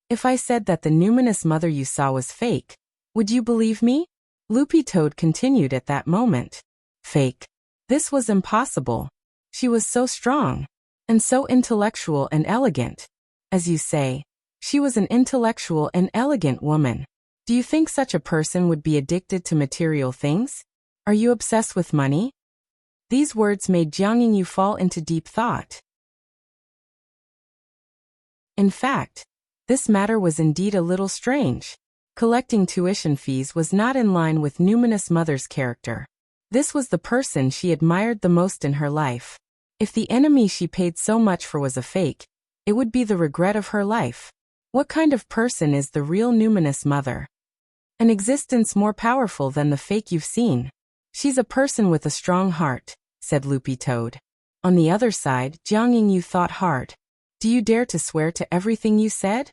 If I said that the numinous mother you saw was fake, would you believe me? Loopy Toad continued at that moment. Fake. This was impossible. She was so strong, and so intellectual and elegant. As you say, she was an intellectual and elegant woman. Do you think such a person would be addicted to material things? Are you obsessed with money? These words made Jiang Yingyu fall into deep thought. In fact, this matter was indeed a little strange. Collecting tuition fees was not in line with numinous mother's character. This was the person she admired the most in her life. If the enemy she paid so much for was a fake, it would be the regret of her life. What kind of person is the real numinous mother? An existence more powerful than the fake you've seen. She's a person with a strong heart, said Loopy Toad. On the other side, Jiang Yingyu thought hard. Do you dare to swear to everything you said?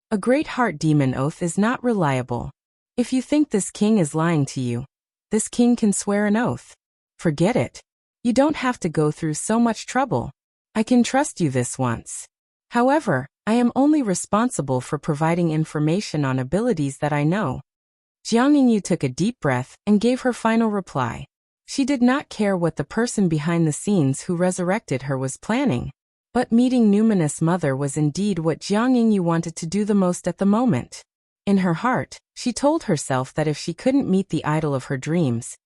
A great heart demon oath is not reliable. If you think this king is lying to you, this king can swear an oath. Forget it. You don't have to go through so much trouble. I can trust you this once. However, I am only responsible for providing information on abilities that I know. Jiang Yingyu took a deep breath and gave her final reply. She did not care what the person behind the scenes who resurrected her was planning. But meeting numinous mother was indeed what Jiang Yingyu wanted to do the most at the moment. In her heart, she told herself that if she couldn't meet the idol of her dreams,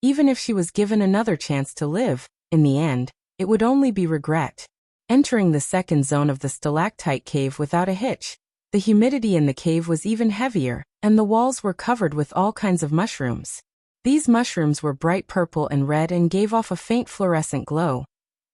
even if she was given another chance to live, in the end, it would only be regret. Entering the second zone of the stalactite cave without a hitch, the humidity in the cave was even heavier, and the walls were covered with all kinds of mushrooms. These mushrooms were bright purple and red and gave off a faint fluorescent glow.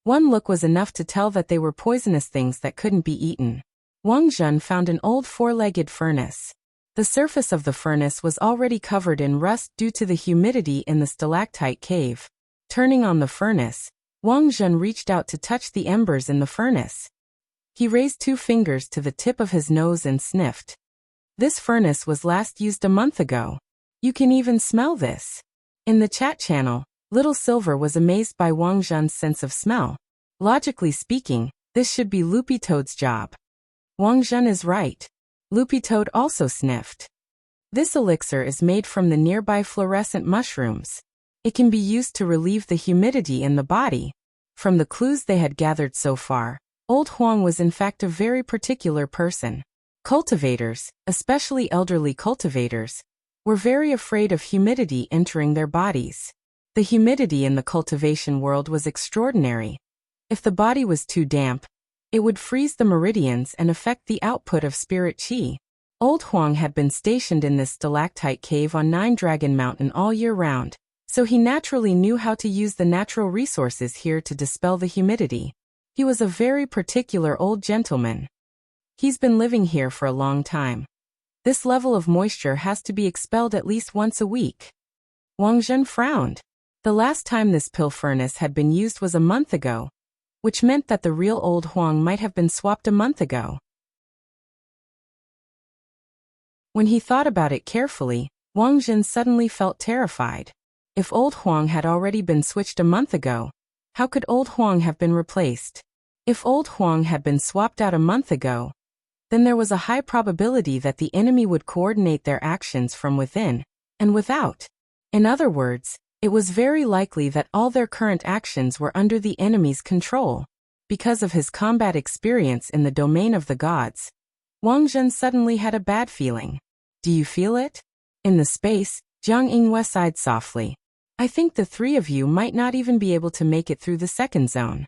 One look was enough to tell that they were poisonous things that couldn't be eaten. Wang Zhen found an old four-legged furnace. The surface of the furnace was already covered in rust due to the humidity in the stalactite cave. Turning on the furnace, Wang Zhen reached out to touch the embers in the furnace. He raised 2 fingers to the tip of his nose and sniffed. This furnace was last used a month ago. You can even smell this. In the chat channel, Little Silver was amazed by Wang Zhen's sense of smell. Logically speaking, this should be Loopy Toad's job. Wang Zhen is right. Loopy Toad also sniffed. This elixir is made from the nearby fluorescent mushrooms. It can be used to relieve the humidity in the body. From the clues they had gathered so far, Old Huang was in fact a very particular person. Cultivators, especially elderly cultivators, were very afraid of humidity entering their bodies. The humidity in the cultivation world was extraordinary. If the body was too damp, it would freeze the meridians and affect the output of spirit qi. Old Huang had been stationed in this stalactite cave on Nine Dragon Mountain all year round, so he naturally knew how to use the natural resources here to dispel the humidity. He was a very particular old gentleman. He's been living here for a long time. This level of moisture has to be expelled at least once a week. Wang Zhen frowned. The last time this pill furnace had been used was a month ago, which meant that the real old Huang might have been swapped a month ago. When he thought about it carefully, Wang Zhen suddenly felt terrified. If old Huang had already been switched a month ago, how could old Huang have been replaced? If old Huang had been swapped out a month ago, then there was a high probability that the enemy would coordinate their actions from within and without. In other words, it was very likely that all their current actions were under the enemy's control. Because of his combat experience in the domain of the gods, Wang Zhen suddenly had a bad feeling. Do you feel it? In the space, Jiang Yingyue sighed softly. I think the three of you might not even be able to make it through the second zone.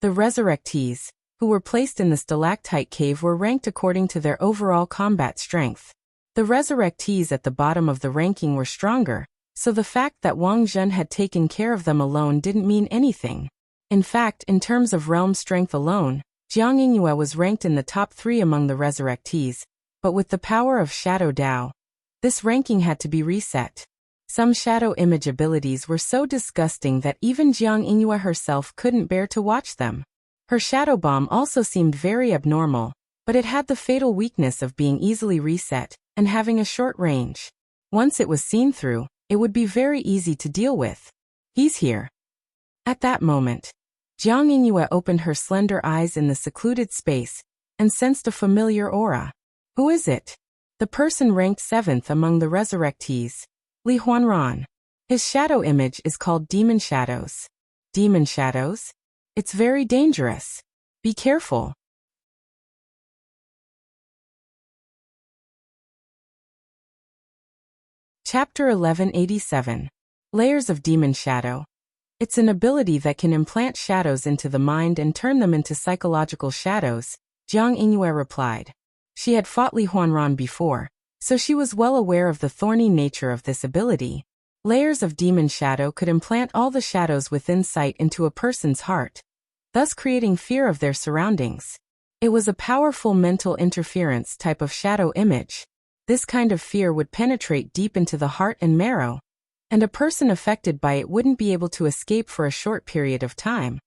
The resurrectees, who were placed in the stalactite cave, were ranked according to their overall combat strength. The resurrectees at the bottom of the ranking were stronger, so the fact that Wang Zhen had taken care of them alone didn't mean anything. In fact, in terms of realm strength alone, Jiang Yingyue was ranked in the top 3 among the resurrectees, but with the power of Shadow Dao, this ranking had to be reset. Some shadow image abilities were so disgusting that even Jiang Yingyue herself couldn't bear to watch them. Her shadow bomb also seemed very abnormal, but it had the fatal weakness of being easily reset and having a short range. Once it was seen through, it would be very easy to deal with. He's here. At that moment, Jiang Yingyue opened her slender eyes in the secluded space and sensed a familiar aura. Who is it? The person ranked 7th among the resurrectees, Li Huanran. His shadow image is called Demon Shadows. Demon Shadows? It's very dangerous. Be careful. Chapter 1187. Layers of Demon Shadow. It's an ability that can implant shadows into the mind and turn them into psychological shadows, Jiang Yingyue replied. She had fought Li Huanran before, so she was well aware of the thorny nature of this ability. Layers of Demon Shadow could implant all the shadows within sight into a person's heart, thus creating fear of their surroundings. It was a powerful mental interference type of shadow image. This kind of fear would penetrate deep into the heart and marrow, and a person affected by it wouldn't be able to escape for a short period of time.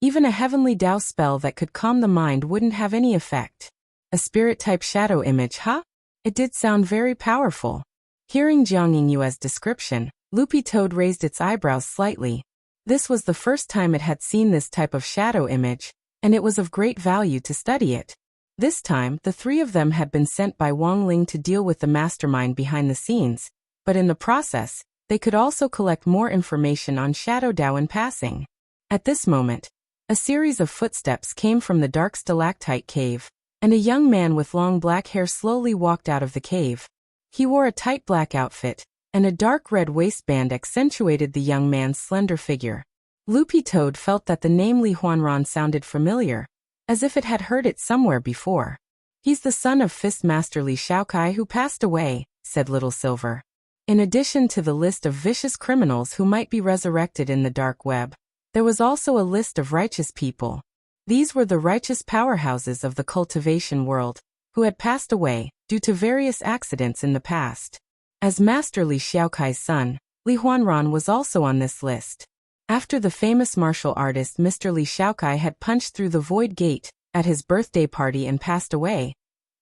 Even a heavenly Dao spell that could calm the mind wouldn't have any effect. A spirit-type shadow image, huh? It did sound very powerful. Hearing Jiang Yingyue's description, Loopy Toad raised its eyebrows slightly. This was the first time it had seen this type of shadow image, and it was of great value to study it. This time, the 3 of them had been sent by Wang Ling to deal with the mastermind behind the scenes, but in the process, they could also collect more information on Shadow Dao in passing. At this moment, a series of footsteps came from the dark stalactite cave, and a young man with long black hair slowly walked out of the cave. He wore a tight black outfit, and a dark red waistband accentuated the young man's slender figure. Loopy Toad felt that the name Li Huanran sounded familiar, as if it had heard it somewhere before. He's the son of Fist Master Li Shaokai who passed away, said Little Silver. In addition to the list of vicious criminals who might be resurrected in the dark web, there was also a list of righteous people. These were the righteous powerhouses of the cultivation world, who had passed away due to various accidents in the past. As Master Li Shaokai's son, Li Huanran was also on this list. After the famous martial artist Mr. Li Shaokai had punched through the void gate at his birthday party and passed away,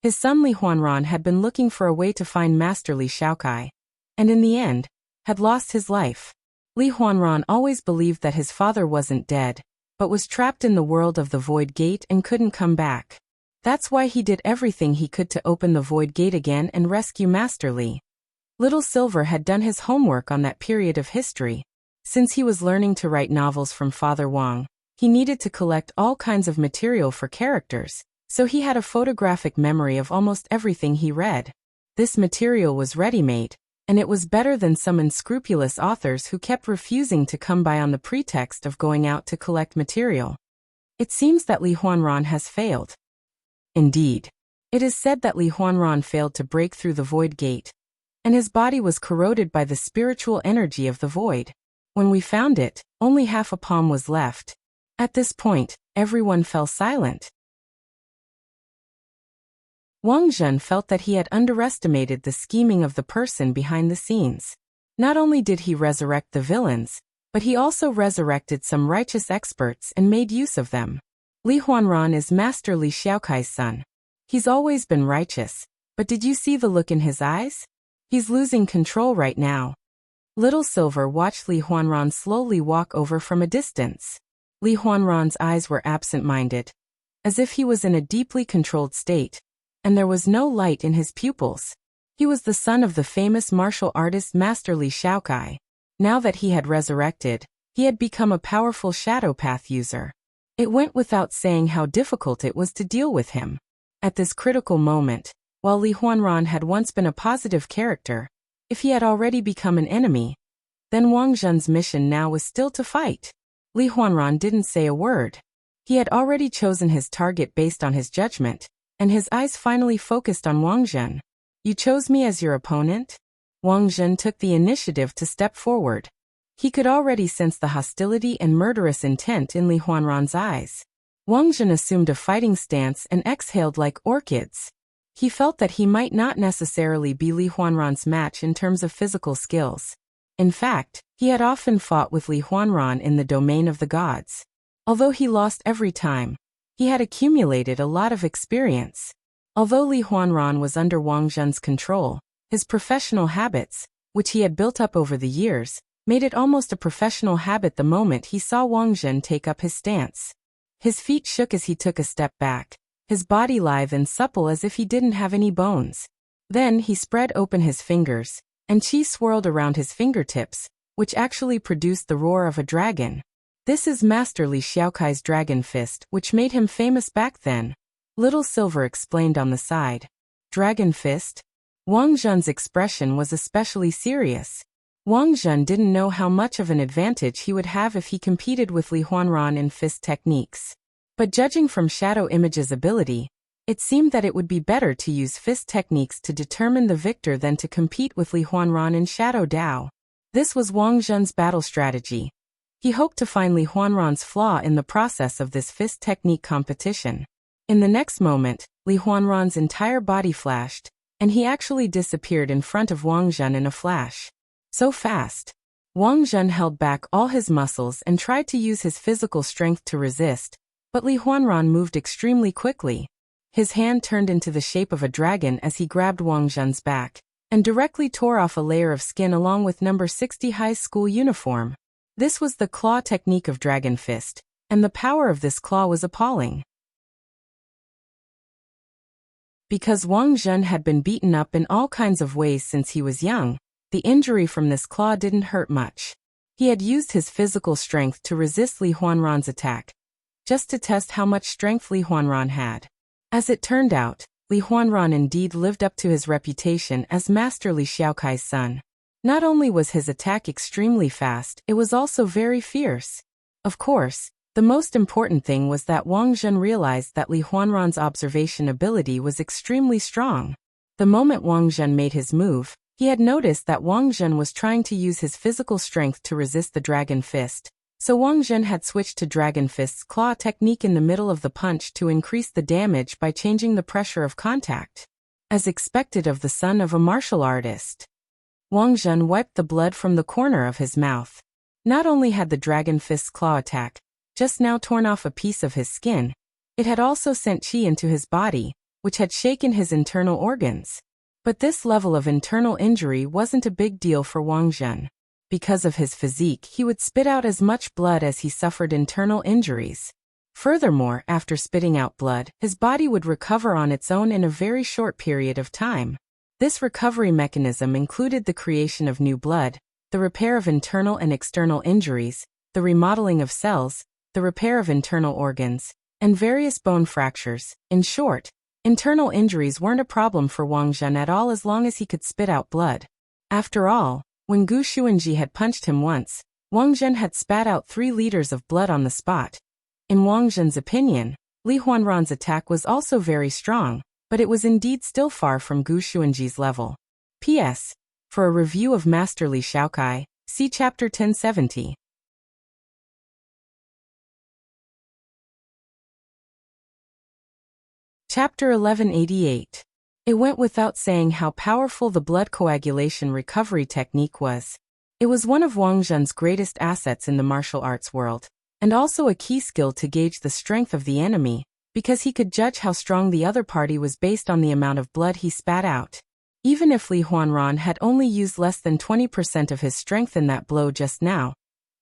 his son Li Huanran had been looking for a way to find Master Li Shaokai, and in the end, had lost his life. Li Huanran always believed that his father wasn't dead, but was trapped in the world of the void gate and couldn't come back. That's why he did everything he could to open the void gate again and rescue Master Li. Little Silver had done his homework on that period of history. Since he was learning to write novels from Father Wang, he needed to collect all kinds of material for characters, so he had a photographic memory of almost everything he read. This material was ready-made, and it was better than some unscrupulous authors who kept refusing to come by on the pretext of going out to collect material. It seems that Li Huanran has failed. Indeed. It is said that Li Huanran failed to break through the void gate, and his body was corroded by the spiritual energy of the void. When we found it, only half a palm was left. At this point, everyone fell silent. Wang Zhen felt that he had underestimated the scheming of the person behind the scenes. Not only did he resurrect the villains, but he also resurrected some righteous experts and made use of them. Li Huanran is Master Li Xiaokai's son. He's always been righteous, but did you see the look in his eyes? He's losing control right now. Little Silver watched Li Huanran slowly walk over from a distance. Li Huanran's eyes were absent-minded, as if he was in a deeply controlled state, and there was no light in his pupils. He was the son of the famous martial artist Master Li Xiaokai. Now that he had resurrected, he had become a powerful shadow path user. It went without saying how difficult it was to deal with him. At this critical moment, while Li Huanran had once been a positive character, if he had already become an enemy, then Wang Zhen's mission now was still to fight. Li Huanran didn't say a word. He had already chosen his target based on his judgment, and his eyes finally focused on Wang Zhen. You chose me as your opponent? Wang Zhen took the initiative to step forward. He could already sense the hostility and murderous intent in Li Huanran's eyes. Wang Zhen assumed a fighting stance and exhaled like orchids. He felt that he might not necessarily be Li Huanran's match in terms of physical skills. In fact, he had often fought with Li Huanran in the domain of the gods. Although he lost every time, he had accumulated a lot of experience. Although Li Huanran was under Wang Zhen's control, his professional habits, which he had built up over the years, made it almost a professional habit the moment he saw Wang Zhen take up his stance. His feet shook as he took a step back, his body lithe and supple as if he didn't have any bones. Then he spread open his fingers, and qi swirled around his fingertips, which actually produced the roar of a dragon. This is Master Li Xiaokai's dragon fist, which made him famous back then. Little Silver explained on the side. Dragon fist? Wang Zhen's expression was especially serious. Wang Zhen didn't know how much of an advantage he would have if he competed with Li Huanran in fist techniques. But judging from Shadow Image's ability, it seemed that it would be better to use fist techniques to determine the victor than to compete with Li Huanran in Shadow Dao. This was Wang Zhen's battle strategy. He hoped to find Li Huanran's flaw in the process of this fist technique competition. In the next moment, Li Huanran's entire body flashed, and he actually disappeared in front of Wang Zhen in a flash. So fast. Wang Zhen held back all his muscles and tried to use his physical strength to resist, but Li Huanran moved extremely quickly. His hand turned into the shape of a dragon as he grabbed Wang Zhen's back, and directly tore off a layer of skin along with number 60 high school uniform. This was the claw technique of Dragon Fist, and the power of this claw was appalling. Because Wang Zhen had been beaten up in all kinds of ways since he was young, the injury from this claw didn't hurt much. He had used his physical strength to resist Li Huanran's attack, just to test how much strength Li Huanran had. As it turned out, Li Huanran indeed lived up to his reputation as Master Li Xiaokai's son. Not only was his attack extremely fast, it was also very fierce. Of course, the most important thing was that Wang Zhen realized that Li Huanran's observation ability was extremely strong. The moment Wang Zhen made his move, he had noticed that Wang Zhen was trying to use his physical strength to resist the Dragon Fist, so Wang Zhen had switched to Dragon Fist's claw technique in the middle of the punch to increase the damage by changing the pressure of contact. As expected of the son of a martial artist, Wang Zhen wiped the blood from the corner of his mouth. Not only had the Dragon Fist's claw attack just now torn off a piece of his skin, it had also sent qi into his body, which had shaken his internal organs. But this level of internal injury wasn't a big deal for Wang Zhen. Because of his physique, he would spit out as much blood as he suffered internal injuries. Furthermore, after spitting out blood, his body would recover on its own in a very short period of time. This recovery mechanism included the creation of new blood, the repair of internal and external injuries, the remodeling of cells, the repair of internal organs, and various bone fractures. In short, internal injuries weren't a problem for Wang Zhen at all as long as he could spit out blood. After all, when Gu Xuanji had punched him once, Wang Zhen had spat out 3 liters of blood on the spot. In Wang Zhen's opinion, Li Huanran's attack was also very strong, but it was indeed still far from Gu Xuanji's level. P.S. For a review of Master Li Shaokai, see Chapter 1070. Chapter 1188. It went without saying how powerful the blood coagulation recovery technique was. It was one of Wang Zhen's greatest assets in the martial arts world, and also a key skill to gauge the strength of the enemy, because he could judge how strong the other party was based on the amount of blood he spat out. Even if Li Huanran had only used less than 20% of his strength in that blow just now,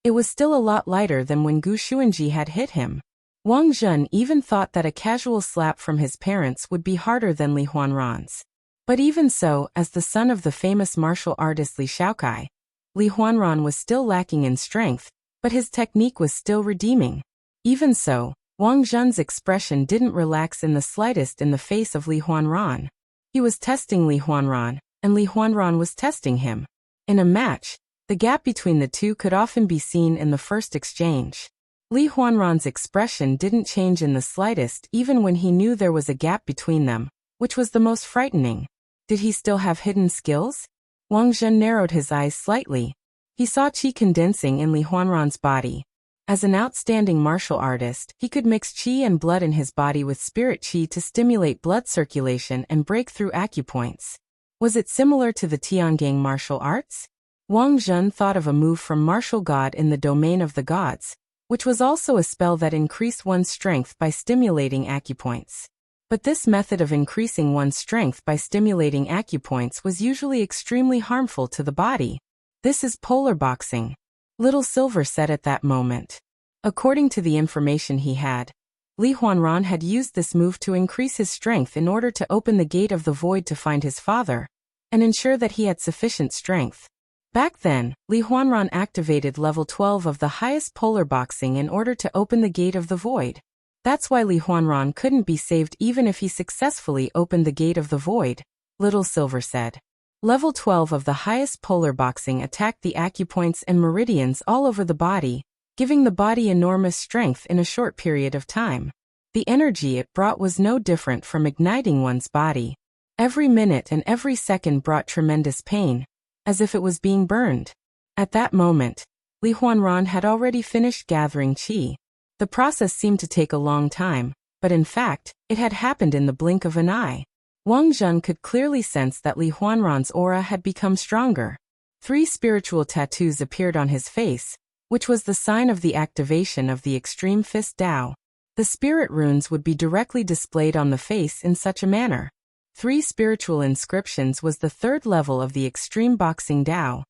it was still a lot lighter than when Gu Xuanji had hit him. Wang Zhen even thought that a casual slap from his parents would be harder than Li Huanran's. But even so, as the son of the famous martial artist Li Shaokai, Li Huanran was still lacking in strength, but his technique was still redeeming. Even so, Wang Zhen's expression didn't relax in the slightest in the face of Li Huanran. He was testing Li Huanran, and Li Huanran was testing him. In a match, the gap between the two could often be seen in the first exchange. Li Huanran's expression didn't change in the slightest even when he knew there was a gap between them, which was the most frightening. Did he still have hidden skills? Wang Zhen narrowed his eyes slightly. He saw qi condensing in Li Huanran's body. As an outstanding martial artist, he could mix qi and blood in his body with spirit qi to stimulate blood circulation and break through acupoints. Was it similar to the Tiangang martial arts? Wang Zhen thought of a move from martial god in the domain of the gods, which was also a spell that increased one's strength by stimulating acupoints. But this method of increasing one's strength by stimulating acupoints was usually extremely harmful to the body. This is polar boxing, Little Silver said at that moment. According to the information he had, Li Huanran had used this move to increase his strength in order to open the gate of the void to find his father, and ensure that he had sufficient strength. Back then, Li Huanran activated level 12 of the highest polar boxing in order to open the gate of the void. That's why Li Huanran couldn't be saved even if he successfully opened the gate of the void, Little Silver said. Level 12 of the highest polar boxing attacked the acupoints and meridians all over the body, giving the body enormous strength in a short period of time. The energy it brought was no different from igniting one's body. Every minute and every second brought tremendous pain, as if it was being burned. At that moment, Li Huanran had already finished gathering qi. The process seemed to take a long time, but in fact, it had happened in the blink of an eye. Wang Zhen could clearly sense that Li Huanran's aura had become stronger. 3 spiritual tattoos appeared on his face, which was the sign of the activation of the Extreme Fist Dao. The spirit runes would be directly displayed on the face in such a manner. 3 spiritual inscriptions was the 3rd level of the Extreme Boxing Dao.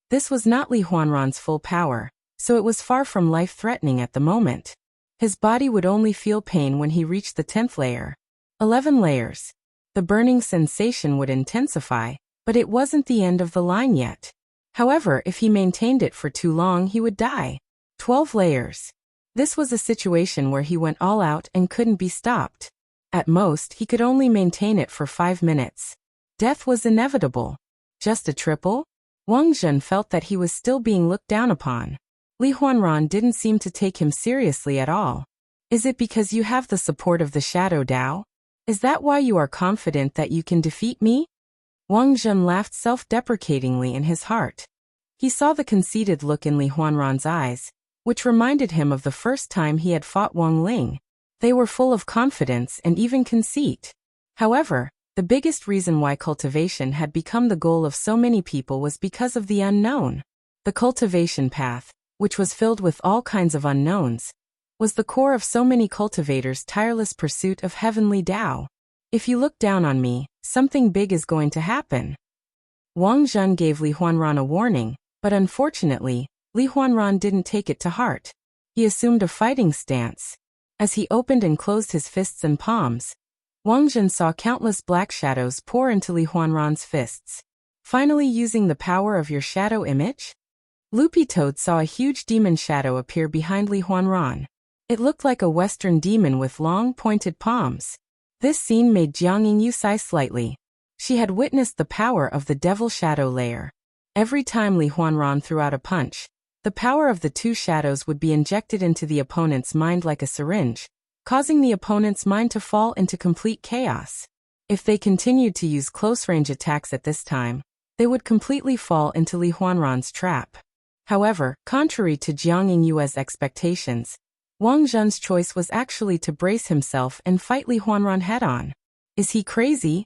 This was not Li Huanran's full power, so it was far from life-threatening at the moment. His body would only feel pain when he reached the 10th layer. 11 layers. The burning sensation would intensify, but it wasn't the end of the line yet. However, if he maintained it for too long, he would die. 12 layers. This was a situation where he went all out and couldn't be stopped. At most, he could only maintain it for 5 minutes. Death was inevitable. Just a triple? Wang Zhen felt that he was still being looked down upon. Li Huanran didn't seem to take him seriously at all. Is it because you have the support of the Shadow Dao? Is that why you are confident that you can defeat me? Wang Zhen laughed self-deprecatingly in his heart. He saw the conceited look in Li Huanran's eyes, which reminded him of the first time he had fought Wang Ling. They were full of confidence and even conceit. However, the biggest reason why cultivation had become the goal of so many people was because of the unknown. The cultivation path, which was filled with all kinds of unknowns, was the core of so many cultivators' tireless pursuit of heavenly Tao. If you look down on me, something big is going to happen. Wang Zhen gave Li Huanran a warning, but unfortunately, Li Huanran didn't take it to heart. He assumed a fighting stance. As he opened and closed his fists and palms, Wang Zhen saw countless black shadows pour into Li Huanran's fists. Finally using the power of your shadow image? Loopy Toad saw a huge demon shadow appear behind Li Huanran. It looked like a western demon with long, pointed palms. This scene made Jiang Yingyu sigh slightly. She had witnessed the power of the devil shadow layer. Every time Li Huanran threw out a punch, The power of the two shadows would be injected into the opponent's mind like a syringe, causing the opponent's mind to fall into complete chaos. If they continued to use close-range attacks at this time, they would completely fall into Li Huanran's trap. However, contrary to Jiang Yingyue's expectations, Wang Zhen's choice was actually to brace himself and fight Li Huanran head-on. Is he crazy?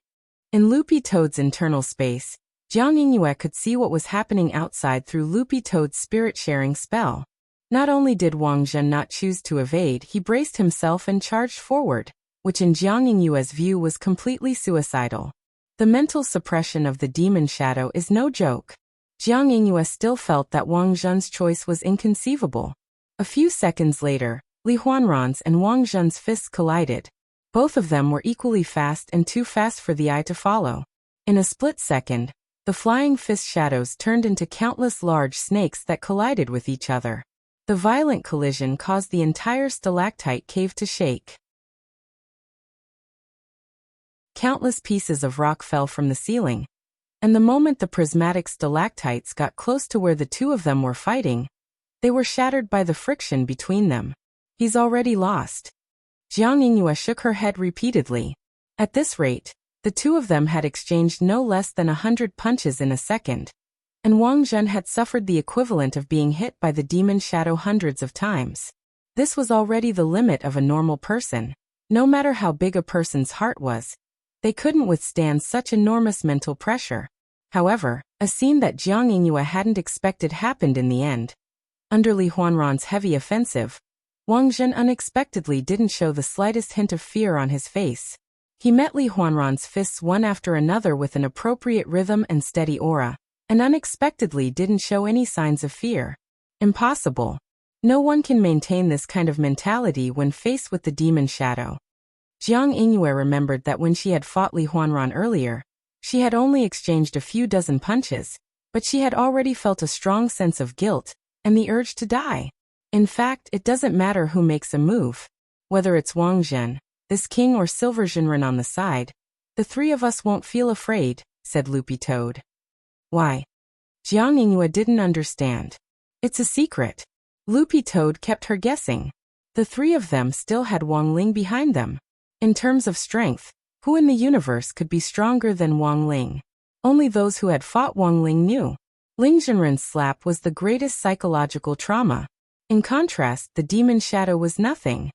In Loopy Toad's internal space, Jiang Yingyue could see what was happening outside through Loopy Toad's spirit-sharing spell. Not only did Wang Zhen not choose to evade, he braced himself and charged forward, which in Jiang Yingyue's view was completely suicidal. The mental suppression of the demon shadow is no joke. Jiang Yingyue still felt that Wang Zhen's choice was inconceivable. A few seconds later, Li Huanran's and Wang Zhen's fists collided. Both of them were equally fast and too fast for the eye to follow. In a split second, the flying fist shadows turned into countless large snakes that collided with each other. The violent collision caused the entire stalactite cave to shake. Countless pieces of rock fell from the ceiling, and the moment the prismatic stalactites got close to where the two of them were fighting, they were shattered by the friction between them. He's already lost. Jiang Yingyue shook her head repeatedly. At this rate, the two of them had exchanged no less than 100 punches in a second, and Wang Zhen had suffered the equivalent of being hit by the demon shadow hundreds of times. This was already the limit of a normal person. No matter how big a person's heart was, they couldn't withstand such enormous mental pressure. However, a scene that Jiang Yingyue hadn't expected happened in the end. Under Li Huanran's heavy offensive, Wang Zhen unexpectedly didn't show the slightest hint of fear on his face. He met Li Huanran's fists one after another with an appropriate rhythm and steady aura, and unexpectedly didn't show any signs of fear. Impossible. No one can maintain this kind of mentality when faced with the demon shadow. Jiang Yingyue remembered that when she had fought Li Huanran earlier, she had only exchanged a few dozen punches, but she had already felt a strong sense of guilt and the urge to die. In fact, it doesn't matter who makes a move. Whether it's Wang Zhen, this king or Silver Jinren on the side, the three of us won't feel afraid, said Loopy Toad. Why? Jiang Yingyue didn't understand. It's a secret. Loopy Toad kept her guessing. The three of them still had Wang Ling behind them. In terms of strength, who in the universe could be stronger than Wang Ling? Only those who had fought Wang Ling knew. Ling Jinren's slap was the greatest psychological trauma. In contrast, the demon shadow was nothing.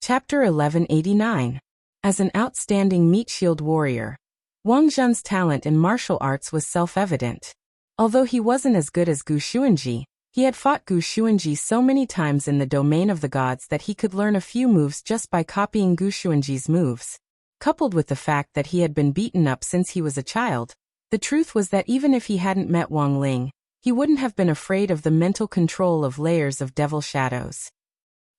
Chapter 1189. As an outstanding meat shield warrior, Wang Zhen's talent in martial arts was self-evident. Although he wasn't as good as Gu Xuanji, he had fought Gu Xuanji so many times in the domain of the gods that he could learn a few moves just by copying Gu Xuanji's moves. Coupled with the fact that he had been beaten up since he was a child, the truth was that even if he hadn't met Wang Ling, he wouldn't have been afraid of the mental control of layers of devil shadows.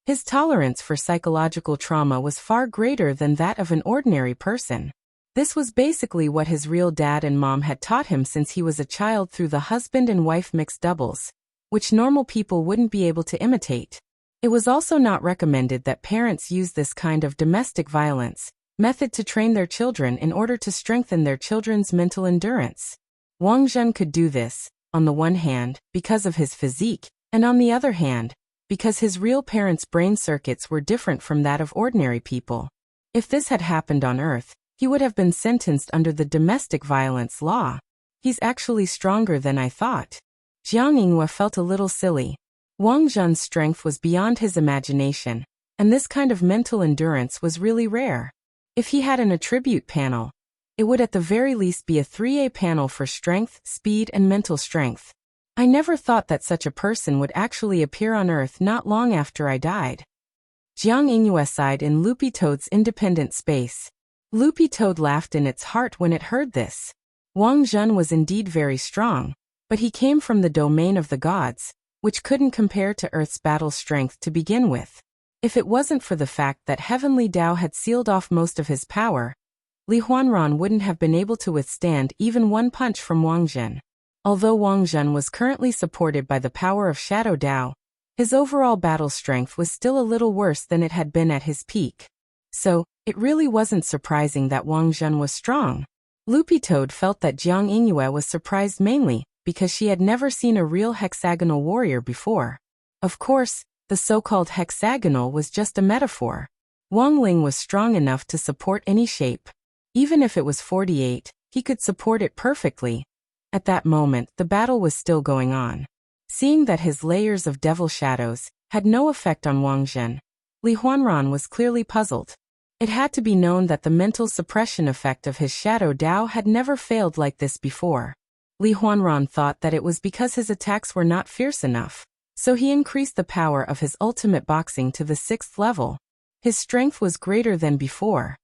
His tolerance for psychological trauma was far greater than that of an ordinary person. This was basically what his real dad and mom had taught him since he was a child through the husband and wife mixed doubles, which normal people wouldn't be able to imitate. It was also not recommended that parents use this kind of domestic violence method to train their children in order to strengthen their children's mental endurance. Wang Zhen could do this, on the one hand, because of his physique, and on the other hand, because his real parents' brain circuits were different from that of ordinary people. If this had happened on Earth, he would have been sentenced under the domestic violence law. He's actually stronger than I thought. Jiang Yingyue felt a little silly. Wang Zhen's strength was beyond his imagination, and this kind of mental endurance was really rare. If he had an attribute panel, it would at the very least be a 3A panel for strength, speed, and mental strength. I never thought that such a person would actually appear on Earth not long after I died. Jiang Yingyue sighed in Loopy Toad's independent space. Loopy Toad laughed in its heart when it heard this. Wang Zhen was indeed very strong, but he came from the domain of the gods, which couldn't compare to Earth's battle strength to begin with. If it wasn't for the fact that Heavenly Tao had sealed off most of his power, Li Huanran wouldn't have been able to withstand even one punch from Wang Zhen. Although Wang Zhen was currently supported by the power of Shadow Tao, his overall battle strength was still a little worse than it had been at his peak. So, it really wasn't surprising that Wang Zhen was strong. Loopy Toad felt that Jiang Yingyue was surprised mainly because she had never seen a real hexagonal warrior before. Of course, the so-called hexagonal was just a metaphor. Wang Ling was strong enough to support any shape. Even if it was 48, he could support it perfectly. At that moment, the battle was still going on. Seeing that his layers of devil shadows had no effect on Wang Zhen, Li Huanran was clearly puzzled. It had to be known that the mental suppression effect of his shadow Dao had never failed like this before. Li Huanran thought that it was because his attacks were not fierce enough, so he increased the power of his ultimate boxing to the 6th level. His strength was greater than before.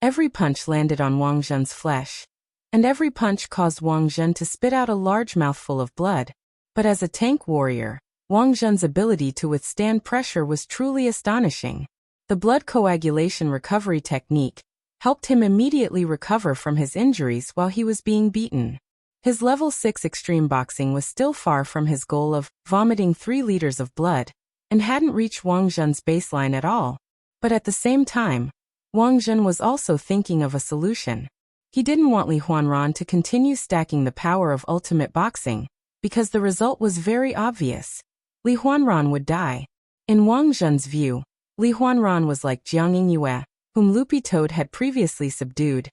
Every punch landed on Wang Zhen's flesh, and every punch caused Wang Zhen to spit out a large mouthful of blood. But as a tank warrior, Wang Zhen's ability to withstand pressure was truly astonishing. The blood coagulation recovery technique helped him immediately recover from his injuries while he was being beaten. His level 6 extreme boxing was still far from his goal of vomiting 3 liters of blood, and hadn't reached Wang Zhen's baseline at all. But at the same time, Wang Zhen was also thinking of a solution. He didn't want Li Huanran to continue stacking the power of ultimate boxing, because the result was very obvious. Li Huanran would die. In Wang Zhen's view, Li Huanran was like Jiang Yingyue, whom Loopy Toad had previously subdued,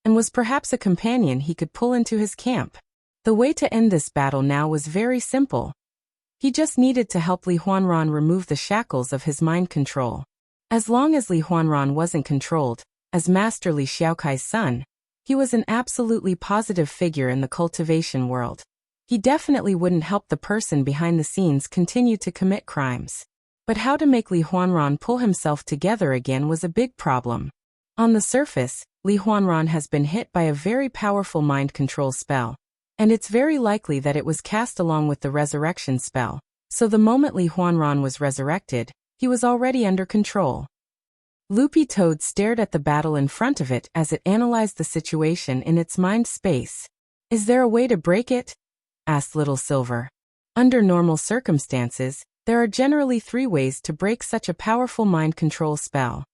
and was perhaps a companion he could pull into his camp. The way to end this battle now was very simple. He just needed to help Li Huanran remove the shackles of his mind control. As long as Li Huanran wasn't controlled, as Master Li Xiaokai's son, he was an absolutely positive figure in the cultivation world. He definitely wouldn't help the person behind the scenes continue to commit crimes. But how to make Li Huanran pull himself together again was a big problem. On the surface, Li Huanran has been hit by a very powerful mind control spell, and it's very likely that it was cast along with the resurrection spell, so the moment Li Huanran was resurrected, he was already under control. Loopy Toad stared at the battle in front of it as it analyzed the situation in its mind space. "Is there a way to break it?" asked Little Silver. Under normal circumstances, there are generally 3 ways to break such a powerful mind control spell.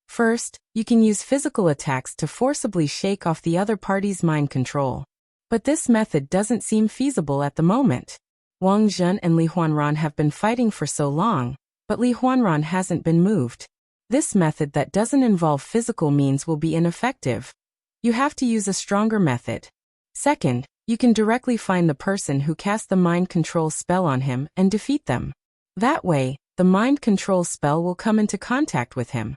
First, you can use physical attacks to forcibly shake off the other party's mind control. But this method doesn't seem feasible at the moment. Wang Zhen and Li Huanran have been fighting for so long, but Li Huanran hasn't been moved. This method that doesn't involve physical means will be ineffective. You have to use a stronger method. Second, you can directly find the person who cast the mind control spell on him and defeat them. That way, the mind control spell will come into contact with him.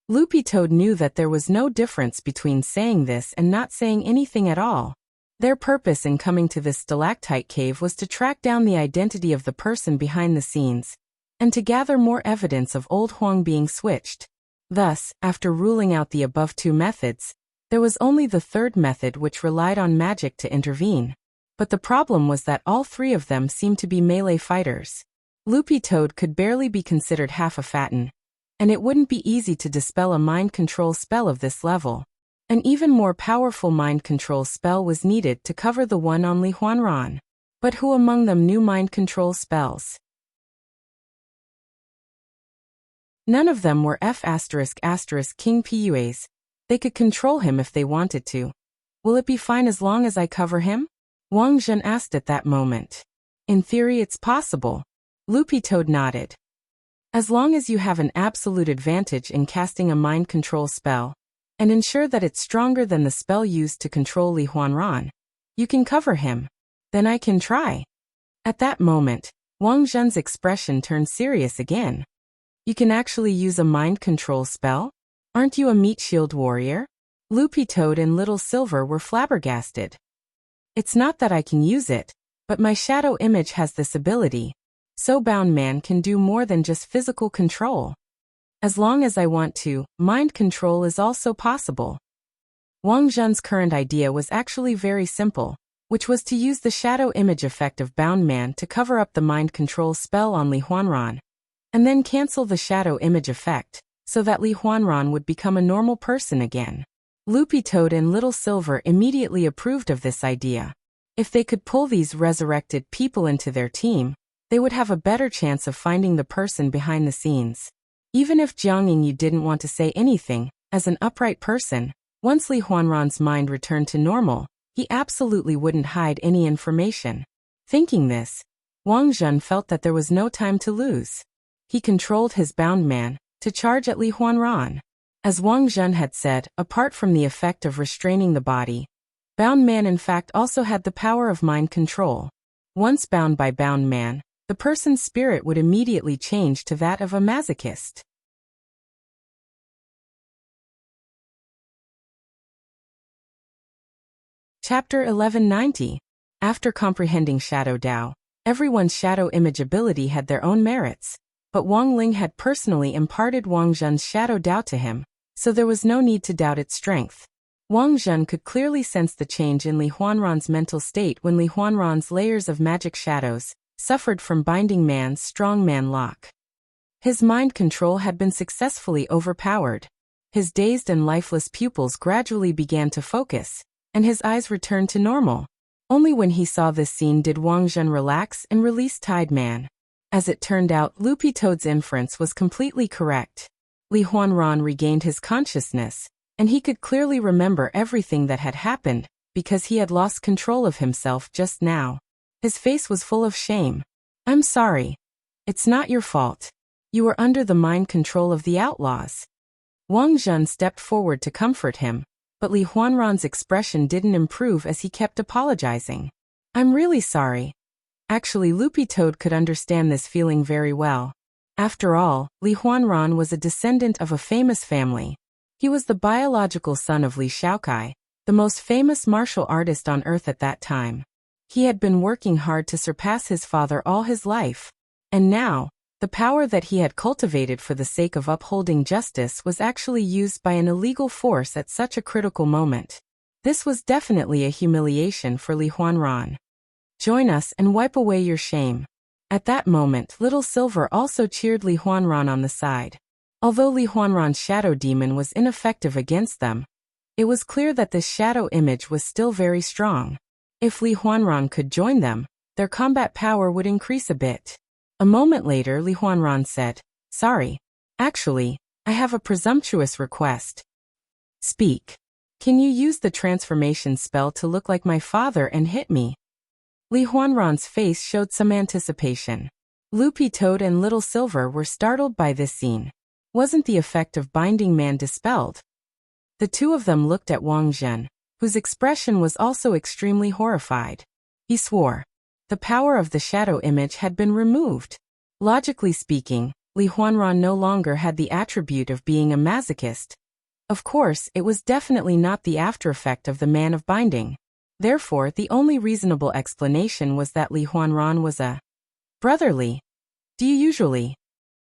Loopy Toad knew that there was no difference between saying this and not saying anything at all. Their purpose in coming to this stalactite cave was to track down the identity of the person behind the scenes, and to gather more evidence of Old Huang being switched. Thus, after ruling out the above 2 methods, there was only the 3rd method which relied on magic to intervene. But the problem was that all 3 of them seemed to be melee fighters. Loopy Toad could barely be considered half a Fatten, and it wouldn't be easy to dispel a mind control spell of this level. An even more powerful mind control spell was needed to cover the one on Li Huanran. But who among them knew mind control spells? None of them were King Pues. They could control him if they wanted to. "Will it be fine as long as I cover him?" Wang Zhen asked at that moment. "In theory it's possible." Loopy Toad nodded. "As long as you have an absolute advantage in casting a mind control spell, and ensure that it's stronger than the spell used to control Li Huanran, you can cover him. Then I can try." At that moment, Wang Zhen's expression turned serious again. "You can actually use a mind control spell? Aren't you a meat shield warrior?" Loopy Toad and Little Silver were flabbergasted. "It's not that I can use it, but my shadow image has this ability. So bound man can do more than just physical control. As long as I want to, mind control is also possible." Wang Zhen's current idea was actually very simple, which was to use the shadow image effect of bound man to cover up the mind control spell on Li Huanran, and then cancel the shadow image effect, so that Li Huanran would become a normal person again. Loopy Toad and Little Silver immediately approved of this idea. If they could pull these resurrected people into their team, they would have a better chance of finding the person behind the scenes. Even if Jiang Yingyu didn't want to say anything, As an upright person, once Li Huanran's mind returned to normal, he absolutely wouldn't hide any information. Thinking this, Wang Zhen felt that there was no time to lose. He controlled his bound man to charge at Li Huanran. As Wang Zhen had said, apart from the effect of restraining the body, bound man in fact also had the power of mind control. Once bound by bound man, the person's spirit would immediately change to that of a masochist. Chapter 1190. After comprehending Shadow Dao, everyone's shadow image ability had their own merits, but Wang Ling had personally imparted Wang Zhen's Shadow Dao to him, so there was no need to doubt its strength. Wang Zhen could clearly sense the change in Li Huanran's mental state when Li Huanran's layers of magic shadows suffered from binding man's strong man lock. His mind control had been successfully overpowered. His dazed and lifeless pupils gradually began to focus, and his eyes returned to normal. Only when he saw this scene did Wang Zhen relax and release Tide Man. As it turned out, Loopy Toad's inference was completely correct. Li Huanran regained his consciousness, and he could clearly remember everything that had happened, because he had lost control of himself just now. His face was full of shame. "I'm sorry. It's not your fault. You were under the mind control of the outlaws." Wang Zhen stepped forward to comfort him, but Li Huanran's expression didn't improve as he kept apologizing. "I'm really sorry." Actually, Loopy Toad could understand this feeling very well. After all, Li Huanran was a descendant of a famous family. He was the biological son of Li Shaokai, the most famous martial artist on earth at that time. He had been working hard to surpass his father all his life. And now, the power that he had cultivated for the sake of upholding justice was actually used by an illegal force at such a critical moment. This was definitely a humiliation for Li Huanran. "Join us and wipe away your shame." At that moment, Little Silver also cheered Li Huanran on the side. Although Li Huanran's shadow demon was ineffective against them, it was clear that this shadow image was still very strong. If Li Huanran could join them, their combat power would increase a bit. A moment later, Li Huanran said, "Sorry. Actually, I have a presumptuous request." "Speak. Can you use the transformation spell to look like my father and hit me?" Li Huanran's face showed some anticipation. Loopy Toad and Little Silver were startled by this scene. Wasn't the effect of binding man dispelled? The two of them looked at Wang Zhen, whose expression was also extremely horrified. He swore. The power of the shadow image had been removed. Logically speaking, Li Huanran no longer had the attribute of being a masochist. Of course, it was definitely not the aftereffect of the man of binding. Therefore, the only reasonable explanation was that Li Huanran was a brotherly. "Do you usually?"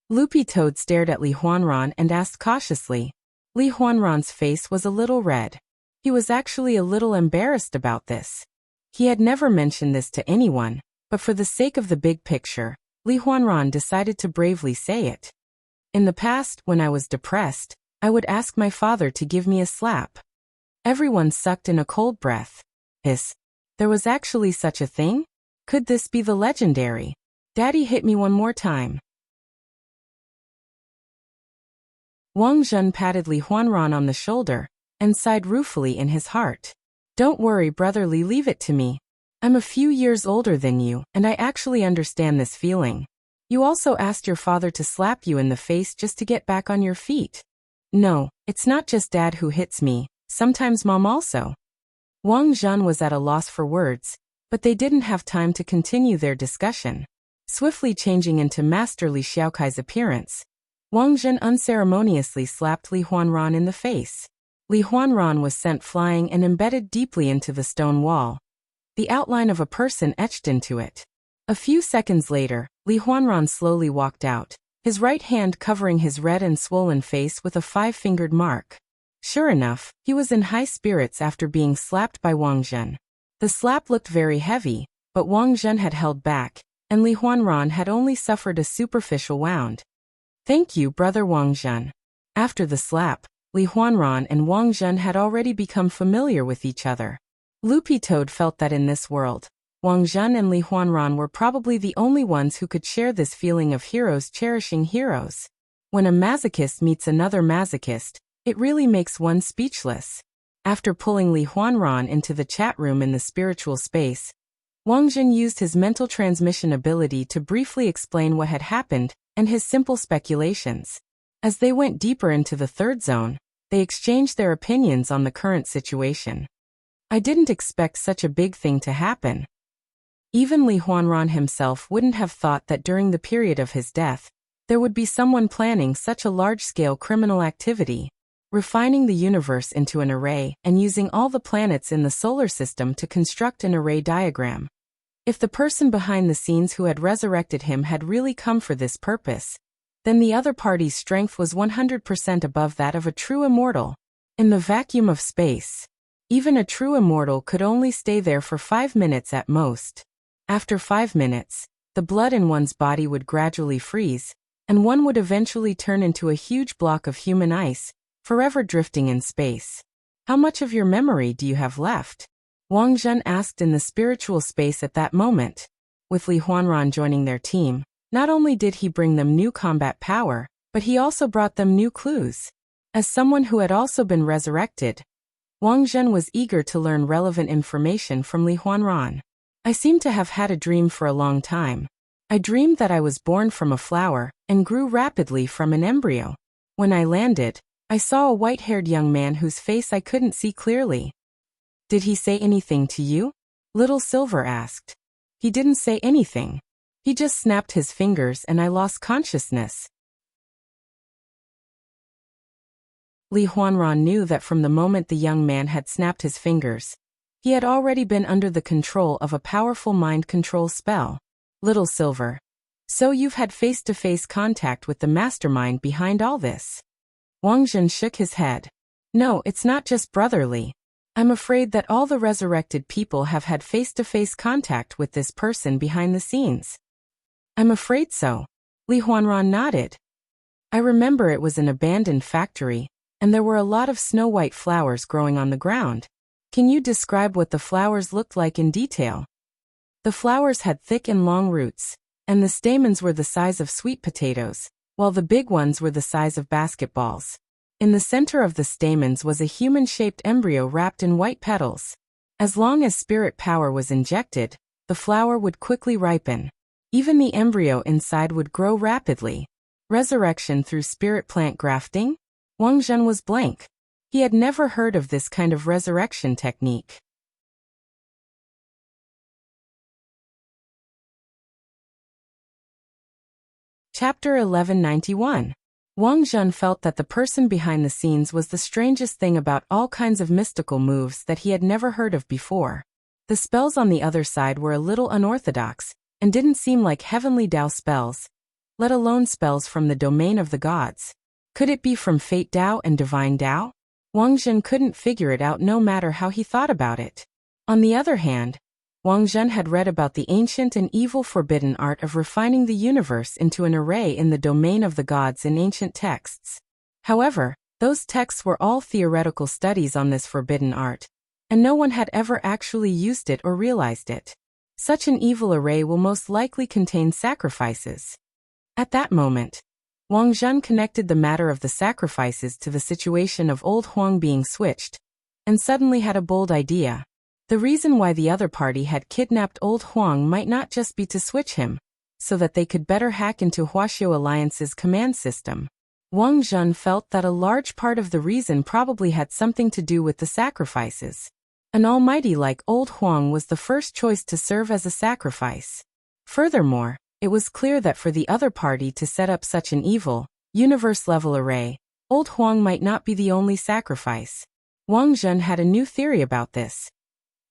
Loopy Toad stared at Li Huanran and asked cautiously. Li Huanran's face was a little red. He was actually a little embarrassed about this. He had never mentioned this to anyone, but for the sake of the big picture, Li Huanran decided to bravely say it. "In the past, when I was depressed, I would ask my father to give me a slap." Everyone sucked in a cold breath. There was actually such a thing? Could this be the legendary "Daddy hit me one more time"? Wang Zhen patted Li Huanran on the shoulder and sighed ruefully in his heart. "Don't worry, brotherly, leave it to me. I'm a few years older than you, and I actually understand this feeling. You also asked your father to slap you in the face just to get back on your feet." "No, it's not just Dad who hits me, sometimes Mom also." Wang Zhen was at a loss for words, but they didn't have time to continue their discussion. Swiftly changing into Master Li Xiaokai's appearance, Wang Zhen unceremoniously slapped Li Huanran in the face. Li Huanran was sent flying and embedded deeply into the stone wall. The outline of a person etched into it. A few seconds later, Li Huanran slowly walked out, his right hand covering his red and swollen face with a 5-fingered mark. Sure enough, he was in high spirits after being slapped by Wang Zhen. The slap looked very heavy, but Wang Zhen had held back, and Li Huanran had only suffered a superficial wound. "Thank you, brother Wang Zhen." After the slap, Li Huanran and Wang Zhen had already become familiar with each other. Loopy Toad felt that in this world, Wang Zhen and Li Huanran were probably the only ones who could share this feeling of heroes cherishing heroes. When a masochist meets another masochist, It really makes one speechless. After pulling Li Huanran into the chat room in the spiritual space, Wang Jun used his mental transmission ability to briefly explain what had happened and his simple speculations. As they went deeper into the third zone, they exchanged their opinions on the current situation. I didn't expect such a big thing to happen. Even Li Huanran himself wouldn't have thought that during the period of his death, there would be someone planning such a large-scale criminal activity, refining the universe into an array and using all the planets in the solar system to construct an array diagram. If the person behind the scenes who had resurrected him had really come for this purpose, then the other party's strength was 100% above that of a true immortal. In the vacuum of space, even a true immortal could only stay there for 5 minutes at most. After 5 minutes, the blood in one's body would gradually freeze, and one would eventually turn into a huge block of human ice, forever drifting in space. How much of your memory do you have left? Wang Jun asked in the spiritual space at that moment. With Li Huanran joining their team, not only did he bring them new combat power, but he also brought them new clues. As someone who had also been resurrected, Wang Jun was eager to learn relevant information from Li Huanran. I seem to have had a dream for a long time. I dreamed that I was born from a flower and grew rapidly from an embryo. When I landed, I saw a white-haired young man whose face I couldn't see clearly. Did he say anything to you? Little Silver asked. He didn't say anything. He just snapped his fingers and I lost consciousness. Li Huanran knew that from the moment the young man had snapped his fingers, he had already been under the control of a powerful mind control spell. Little Silver. So you've had face-to-face contact with the mastermind behind all this? Wang Jun shook his head. No, it's not just brotherly. I'm afraid that all the resurrected people have had face-to-face contact with this person behind the scenes. I'm afraid so. Li Huanran nodded. I remember it was an abandoned factory, and there were a lot of snow-white flowers growing on the ground. Can you describe what the flowers looked like in detail? The flowers had thick and long roots, and the stamens were the size of sweet potatoes, while the big ones were the size of basketballs. In the center of the stamens was a human-shaped embryo wrapped in white petals. As long as spirit power was injected, the flower would quickly ripen. Even the embryo inside would grow rapidly. Resurrection through spirit plant grafting? Wang Jun was blank. He had never heard of this kind of resurrection technique. Chapter 1191. Wang Jun felt that the person behind the scenes was the strangest thing about all kinds of mystical moves that he had never heard of before. The spells on the other side were a little unorthodox, and didn't seem like heavenly Dao spells, let alone spells from the domain of the gods. Could it be from Fate Dao and Divine Dao? Wang Jun couldn't figure it out no matter how he thought about it. On the other hand, Wang Jun had read about the ancient and evil forbidden art of refining the universe into an array in the domain of the gods in ancient texts. However, those texts were all theoretical studies on this forbidden art, and no one had ever actually used it or realized it. Such an evil array will most likely contain sacrifices. At that moment, Wang Jun connected the matter of the sacrifices to the situation of old Huang being switched, and suddenly had a bold idea. The reason why the other party had kidnapped old Huang might not just be to switch him, so that they could better hack into Huaxiu Alliance's command system. Wang Jun felt that a large part of the reason probably had something to do with the sacrifices. An almighty like old Huang was the first choice to serve as a sacrifice. Furthermore, it was clear that for the other party to set up such an evil, universe-level array, old Huang might not be the only sacrifice. Wang Jun had a new theory about this.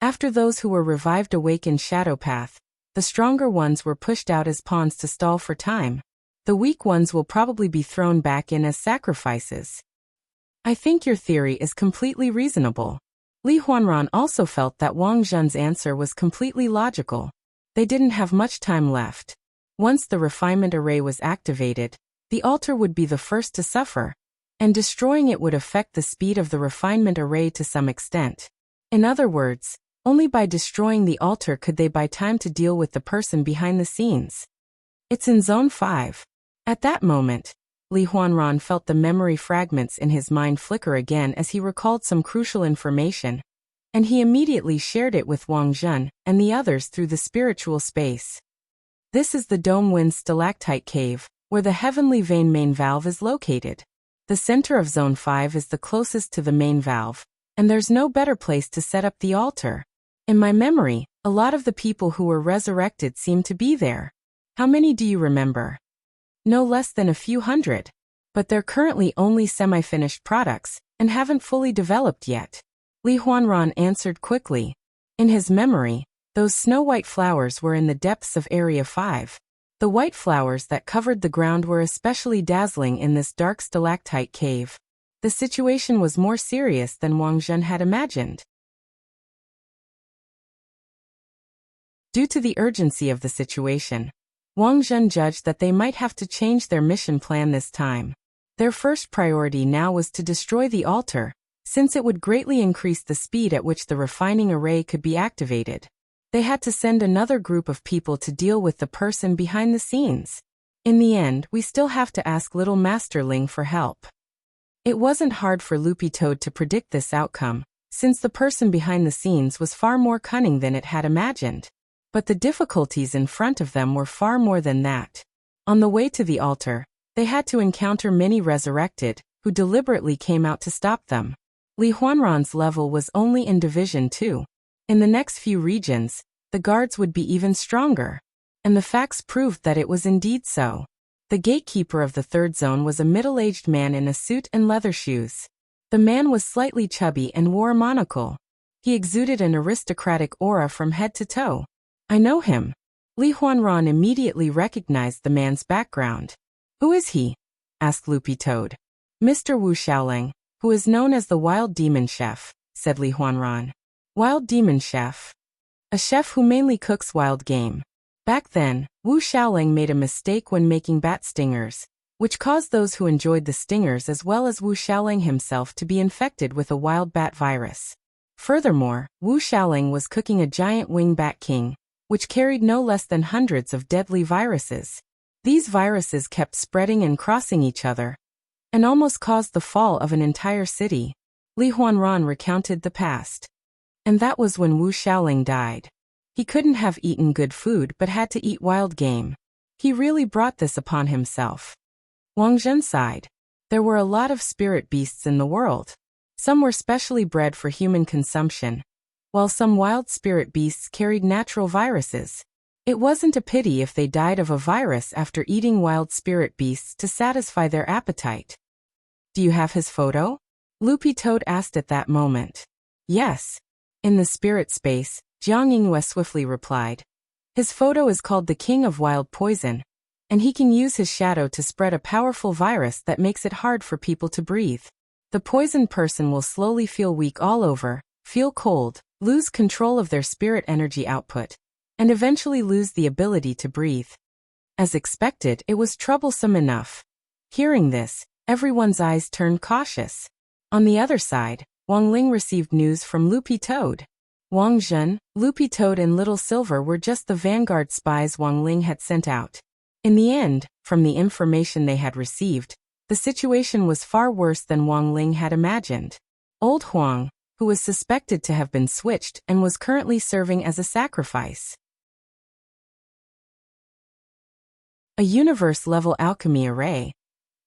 After those who were revived awake in Shadow Path, the stronger ones were pushed out as pawns to stall for time. The weak ones will probably be thrown back in as sacrifices. I think your theory is completely reasonable. Li Huanran also felt that Wang Jun's answer was completely logical. They didn't have much time left. Once the refinement array was activated, the altar would be the first to suffer, and destroying it would affect the speed of the refinement array to some extent. In other words, only by destroying the altar could they buy time to deal with the person behind the scenes. It's in Zone 5. At that moment, Li Huanran felt the memory fragments in his mind flicker again as he recalled some crucial information, and he immediately shared it with Wang Zhen and the others through the spiritual space. This is the Dome Wind Stalactite Cave, where the heavenly vein main valve is located. The center of Zone 5 is the closest to the main valve, and there's no better place to set up the altar. In my memory, a lot of the people who were resurrected seem to be there. How many do you remember? No less than a few hundred. But they're currently only semi-finished products, and haven't fully developed yet. Li Huanran answered quickly. In his memory, those snow-white flowers were in the depths of Area 5. The white flowers that covered the ground were especially dazzling in this dark stalactite cave. The situation was more serious than Wang Zhen had imagined. Due to the urgency of the situation, Wang Zhen judged that they might have to change their mission plan this time. Their first priority now was to destroy the altar, since it would greatly increase the speed at which the refining array could be activated. They had to send another group of people to deal with the person behind the scenes. In the end, we still have to ask Little Master Ling for help. It wasn't hard for Loopy Toad to predict this outcome, since the person behind the scenes was far more cunning than it had imagined. But the difficulties in front of them were far more than that. On the way to the altar, they had to encounter many resurrected, who deliberately came out to stop them. Li Huanran's level was only in Division 2. In the next few regions, the guards would be even stronger. And the facts proved that it was indeed so. The gatekeeper of the third zone was a middle-aged man in a suit and leather shoes. The man was slightly chubby and wore a monocle. He exuded an aristocratic aura from head to toe. I know him. Li Huanran immediately recognized the man's background. Who is he? Asked Loopy Toad. Mr. Wu Xiaoling, who is known as the Wild Demon Chef, said Li Huanran. Wild Demon Chef. A chef who mainly cooks wild game. Back then, Wu Xiaoling made a mistake when making bat stingers, which caused those who enjoyed the stingers as well as Wu Xiaoling himself to be infected with a wild bat virus. Furthermore, Wu Xiaoling was cooking a giant wing bat king, which carried no less than hundreds of deadly viruses. These viruses kept spreading and crossing each other, and almost caused the fall of an entire city. Li Huanran recounted the past. And that was when Wu Xiaoling died. He couldn't have eaten good food but had to eat wild game. He really brought this upon himself. Wang Zhen sighed. There were a lot of spirit beasts in the world. Some were specially bred for human consumption, while some wild spirit beasts carried natural viruses. It wasn't a pity if they died of a virus after eating wild spirit beasts to satisfy their appetite. Do you have his photo? Loopy Toad asked at that moment. Yes. In the spirit space, Jiang Yingyue swiftly replied. His photo is called the King of Wild Poison, and he can use his shadow to spread a powerful virus that makes it hard for people to breathe. The poisoned person will slowly feel weak all over, feel cold, lose control of their spirit energy output, and eventually lose the ability to breathe. As expected, it was troublesome enough. Hearing this, everyone's eyes turned cautious. On the other side, Wang Ling received news from Loopy Toad. Wang Zhen, Loopy Toad and Little Silver were just the vanguard spies Wang Ling had sent out. In the end, from the information they had received, the situation was far worse than Wang Ling had imagined. Old Huang, who was suspected to have been switched and was currently serving as a sacrifice. A universe-level alchemy array.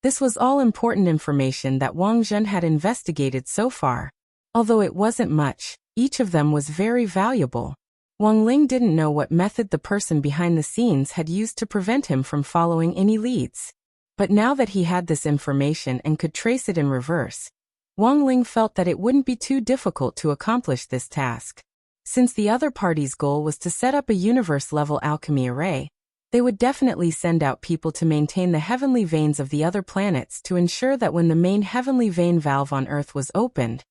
This was all important information that Wang Zhen had investigated so far. Although it wasn't much, each of them was very valuable. Wang Ling didn't know what method the person behind the scenes had used to prevent him from following any leads. But now that he had this information and could trace it in reverse, Wang Ling felt that it wouldn't be too difficult to accomplish this task. Since the other party's goal was to set up a universe-level alchemy array, they would definitely send out people to maintain the heavenly veins of the other planets to ensure that when the main heavenly vein valve on Earth was opened,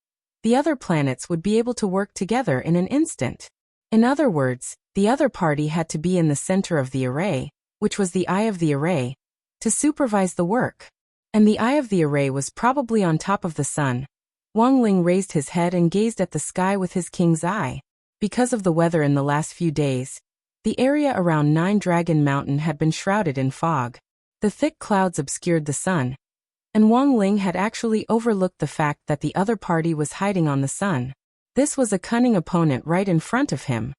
the other planets would be able to work together in an instant. In other words, the other party had to be in the center of the array, which was the eye of the array, to supervise the work. And the eye of the array was probably on top of the sun. Wang Ling raised his head and gazed at the sky with his king's eye. Because of the weather in the last few days, the area around Nine Dragon Mountain had been shrouded in fog. The thick clouds obscured the sun, and Wang Ling had actually overlooked the fact that the other party was hiding on the sun. This was a cunning opponent right in front of him,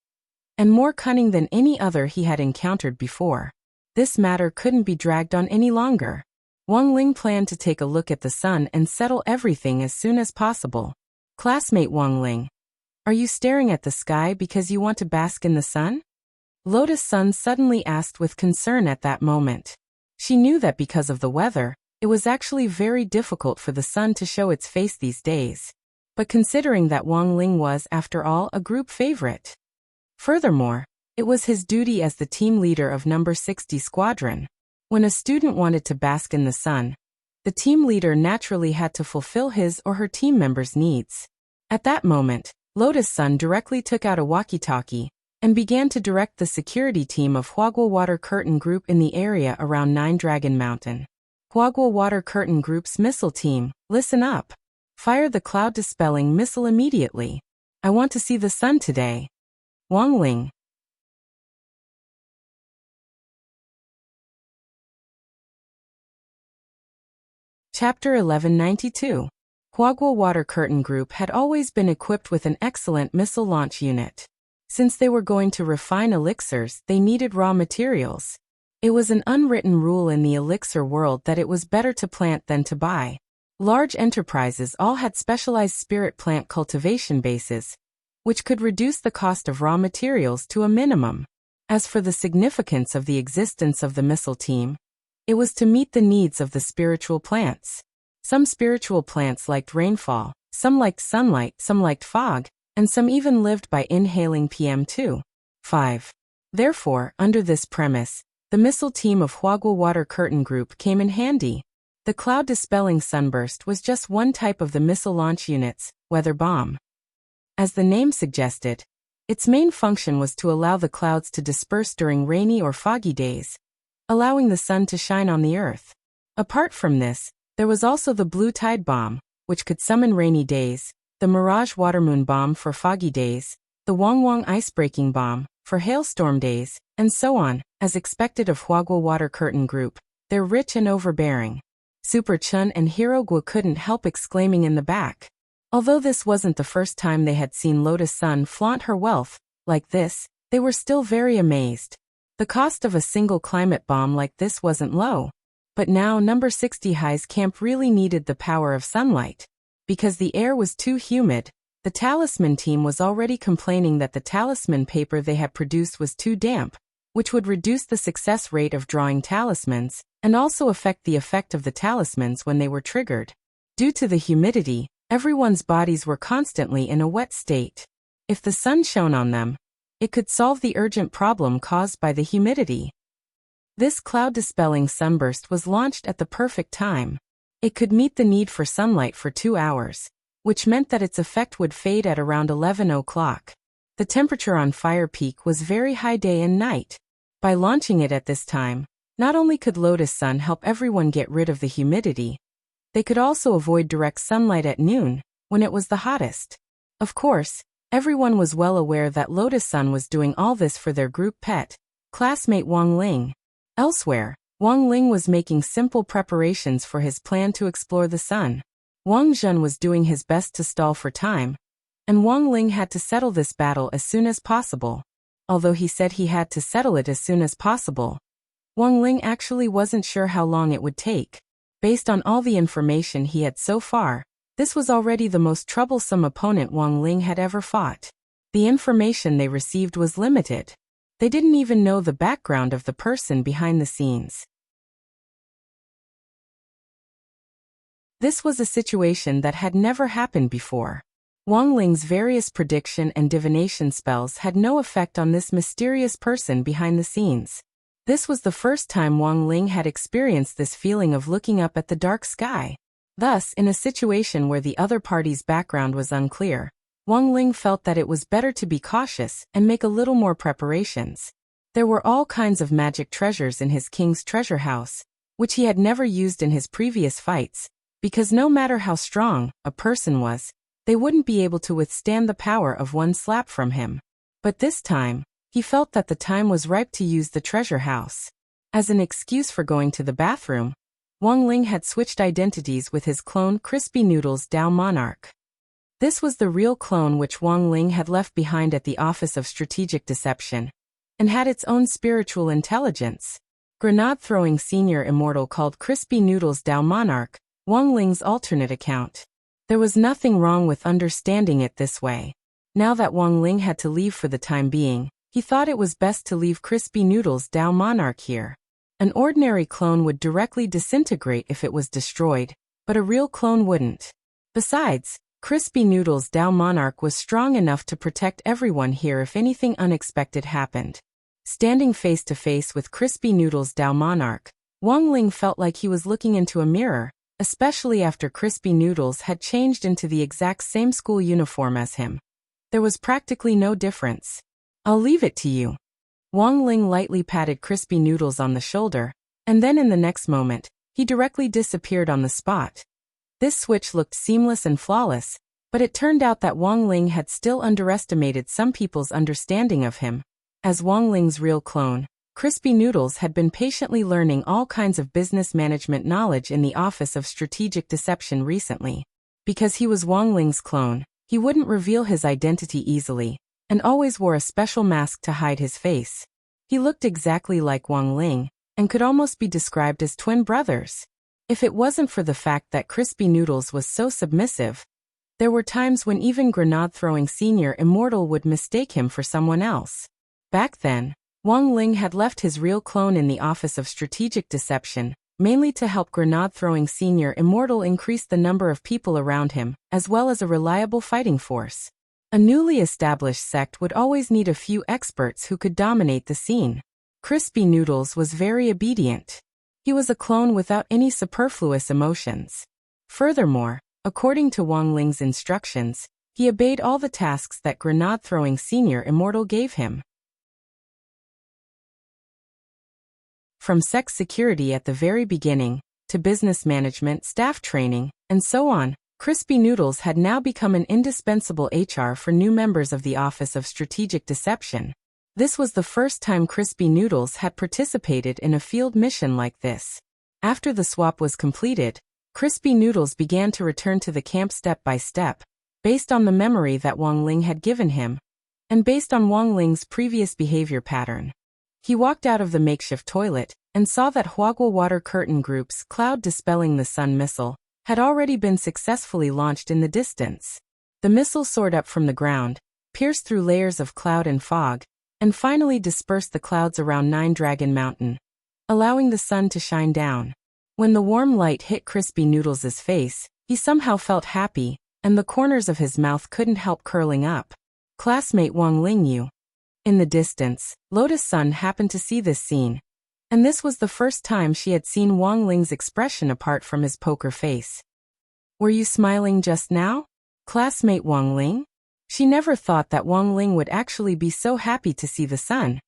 and more cunning than any other he had encountered before. This matter couldn't be dragged on any longer. Wang Ling planned to take a look at the sun and settle everything as soon as possible. Classmate Wang Ling, are you staring at the sky because you want to bask in the sun? Lotus Sun suddenly asked with concern at that moment. She knew that because of the weather, it was actually very difficult for the sun to show its face these days. But considering that Wang Ling was, after all, a group favorite. Furthermore, it was his duty as the team leader of number 60 squadron. When a student wanted to bask in the sun, the team leader naturally had to fulfill his or her team members' needs. At that moment, Lotus Sun directly took out a walkie-talkie and began to direct the security team of Huaguo Water Curtain Group in the area around Nine Dragon Mountain. Huaguo Water Curtain Group's missile team, listen up. Fire the cloud-dispelling missile immediately. I want to see the sun today. Wang Ling. Chapter 1192. Huaguo Water Curtain Group had always been equipped with an excellent missile launch unit. Since they were going to refine elixirs, they needed raw materials. It was an unwritten rule in the elixir world that it was better to plant than to buy. Large enterprises all had specialized spirit plant cultivation bases, which could reduce the cost of raw materials to a minimum. As for the significance of the existence of the missile team, it was to meet the needs of the spiritual plants. Some spiritual plants liked rainfall, some liked sunlight, some liked fog, and some even lived by inhaling PM2.5. Therefore, under this premise, the missile team of Huaguo Water Curtain Group came in handy. The cloud-dispelling sunburst was just one type of the missile launch unit's weather bomb. As the name suggested, its main function was to allow the clouds to disperse during rainy or foggy days, allowing the sun to shine on the earth. Apart from this, there was also the blue tide bomb, which could summon rainy days, the mirage watermoon bomb for foggy days, the Wang Wang ice-breaking bomb for hailstorm days, and so on. As expected of Huaguo Water Curtain Group, they're rich and overbearing. Super Chun and Hero Guo couldn't help exclaiming in the back. Although this wasn't the first time they had seen Lotus Sun flaunt her wealth like this, they were still very amazed. The cost of a single climate bomb like this wasn't low. But now number 60 High's camp really needed the power of sunlight. Because the air was too humid, the talisman team was already complaining that the talisman paper they had produced was too damp, which would reduce the success rate of drawing talismans, and also affect the effect of the talismans when they were triggered. Due to the humidity, everyone's bodies were constantly in a wet state. If the sun shone on them, it could solve the urgent problem caused by the humidity. This cloud-dispelling sunburst was launched at the perfect time. It could meet the need for sunlight for 2 hours, which meant that its effect would fade at around 11 o'clock. The temperature on Fire Peak was very high day and night. By launching it at this time, not only could Lotus Sun help everyone get rid of the humidity, they could also avoid direct sunlight at noon, when it was the hottest. Of course, everyone was well aware that Lotus Sun was doing all this for their group pet, classmate Wang Ling. Elsewhere, Wang Ling was making simple preparations for his plan to explore the sun. Wang Zhen was doing his best to stall for time, and Wang Ling had to settle this battle as soon as possible. Although he said he had to settle it as soon as possible, Wang Ling actually wasn't sure how long it would take. Based on all the information he had so far, this was already the most troublesome opponent Wang Ling had ever fought. The information they received was limited. They didn't even know the background of the person behind the scenes. This was a situation that had never happened before. Wang Ling's various prediction and divination spells had no effect on this mysterious person behind the scenes. This was the first time Wang Ling had experienced this feeling of looking up at the dark sky. Thus, in a situation where the other party's background was unclear, Wang Ling felt that it was better to be cautious and make a little more preparations. There were all kinds of magic treasures in his king's treasure house, which he had never used in his previous fights, because no matter how strong a person was, they wouldn't be able to withstand the power of one slap from him. But this time, he felt that the time was ripe to use the treasure house. As an excuse for going to the bathroom, Wang Ling had switched identities with his clone Crispy Noodles Dao Monarch. This was the real clone which Wang Ling had left behind at the Office of Strategic Deception, and had its own spiritual intelligence. Grenade-throwing senior immortal called Crispy Noodles Dao Monarch, Wang Ling's alternate account. There was nothing wrong with understanding it this way. Now that Wang Ling had to leave for the time being, he thought it was best to leave Crispy Noodles Dao Monarch here. An ordinary clone would directly disintegrate if it was destroyed, but a real clone wouldn't. Besides, Crispy Noodles Dao Monarch was strong enough to protect everyone here if anything unexpected happened. Standing face to face with Crispy Noodles Dao Monarch, Wang Ling felt like he was looking into a mirror, especially after Crispy Noodles had changed into the exact same school uniform as him. There was practically no difference. "I'll leave it to you." Wang Ling lightly patted Crispy Noodles on the shoulder, and then in the next moment, he directly disappeared on the spot. This switch looked seamless and flawless, but it turned out that Wang Ling had still underestimated some people's understanding of him. As Wang Ling's real clone, Crispy Noodles had been patiently learning all kinds of business management knowledge in the Office of Strategic Deception recently. Because he was Wang Ling's clone, he wouldn't reveal his identity easily, and always wore a special mask to hide his face. He looked exactly like Wang Ling, and could almost be described as twin brothers. If it wasn't for the fact that Crispy Noodles was so submissive, there were times when even Grenade-throwing senior immortal would mistake him for someone else. Back then, Wang Ling had left his real clone in the Office of Strategic Deception, mainly to help Grenade-throwing senior immortal increase the number of people around him, as well as a reliable fighting force. A newly established sect would always need a few experts who could dominate the scene. Crispy Noodles was very obedient. He was a clone without any superfluous emotions. Furthermore, according to Wang Ling's instructions, he obeyed all the tasks that Grenade-throwing senior immortal gave him. From sex security at the very beginning, to business management, staff training, and so on, Crispy Noodles had now become an indispensable HR for new members of the Office of Strategic Deception. This was the first time Crispy Noodles had participated in a field mission like this. After the swap was completed, Crispy Noodles began to return to the camp step by step, based on the memory that Wang Ling had given him, and based on Wang Ling's previous behavior pattern. He walked out of the makeshift toilet, and saw that Huagua Water Curtain Group's Cloud Dispelling the Sun missile had already been successfully launched in the distance. The missile soared up from the ground, pierced through layers of cloud and fog, and finally dispersed the clouds around Nine Dragon Mountain, allowing the sun to shine down. When the warm light hit Crispy Noodles' face, he somehow felt happy, and the corners of his mouth couldn't help curling up. "Classmate Wang Ling, you." In the distance, Lotus Sun happened to see this scene, and this was the first time she had seen Wang Ling's expression apart from his poker face. "Were you smiling just now, classmate Wang Ling?" She never thought that Wang Ling would actually be so happy to see the sun,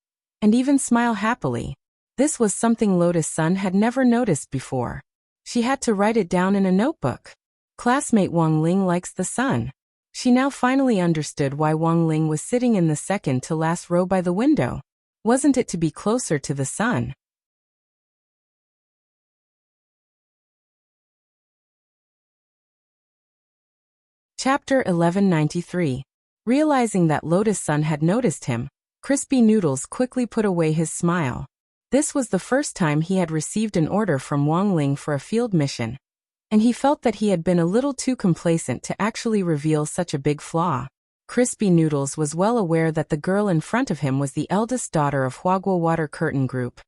and even smile happily. This was something Lotus Sun had never noticed before. She had to write it down in a notebook. Classmate Wang Ling likes the sun. She now finally understood why Wang Ling was sitting in the second to last row by the window. Wasn't it to be closer to the sun? Chapter 1193. Realizing that Lotus Sun had noticed him, Crispy Noodles quickly put away his smile. This was the first time he had received an order from Wang Ling for a field mission, and he felt that he had been a little too complacent to actually reveal such a big flaw. Crispy Noodles was well aware that the girl in front of him was the eldest daughter of Huagua Water Curtain Group,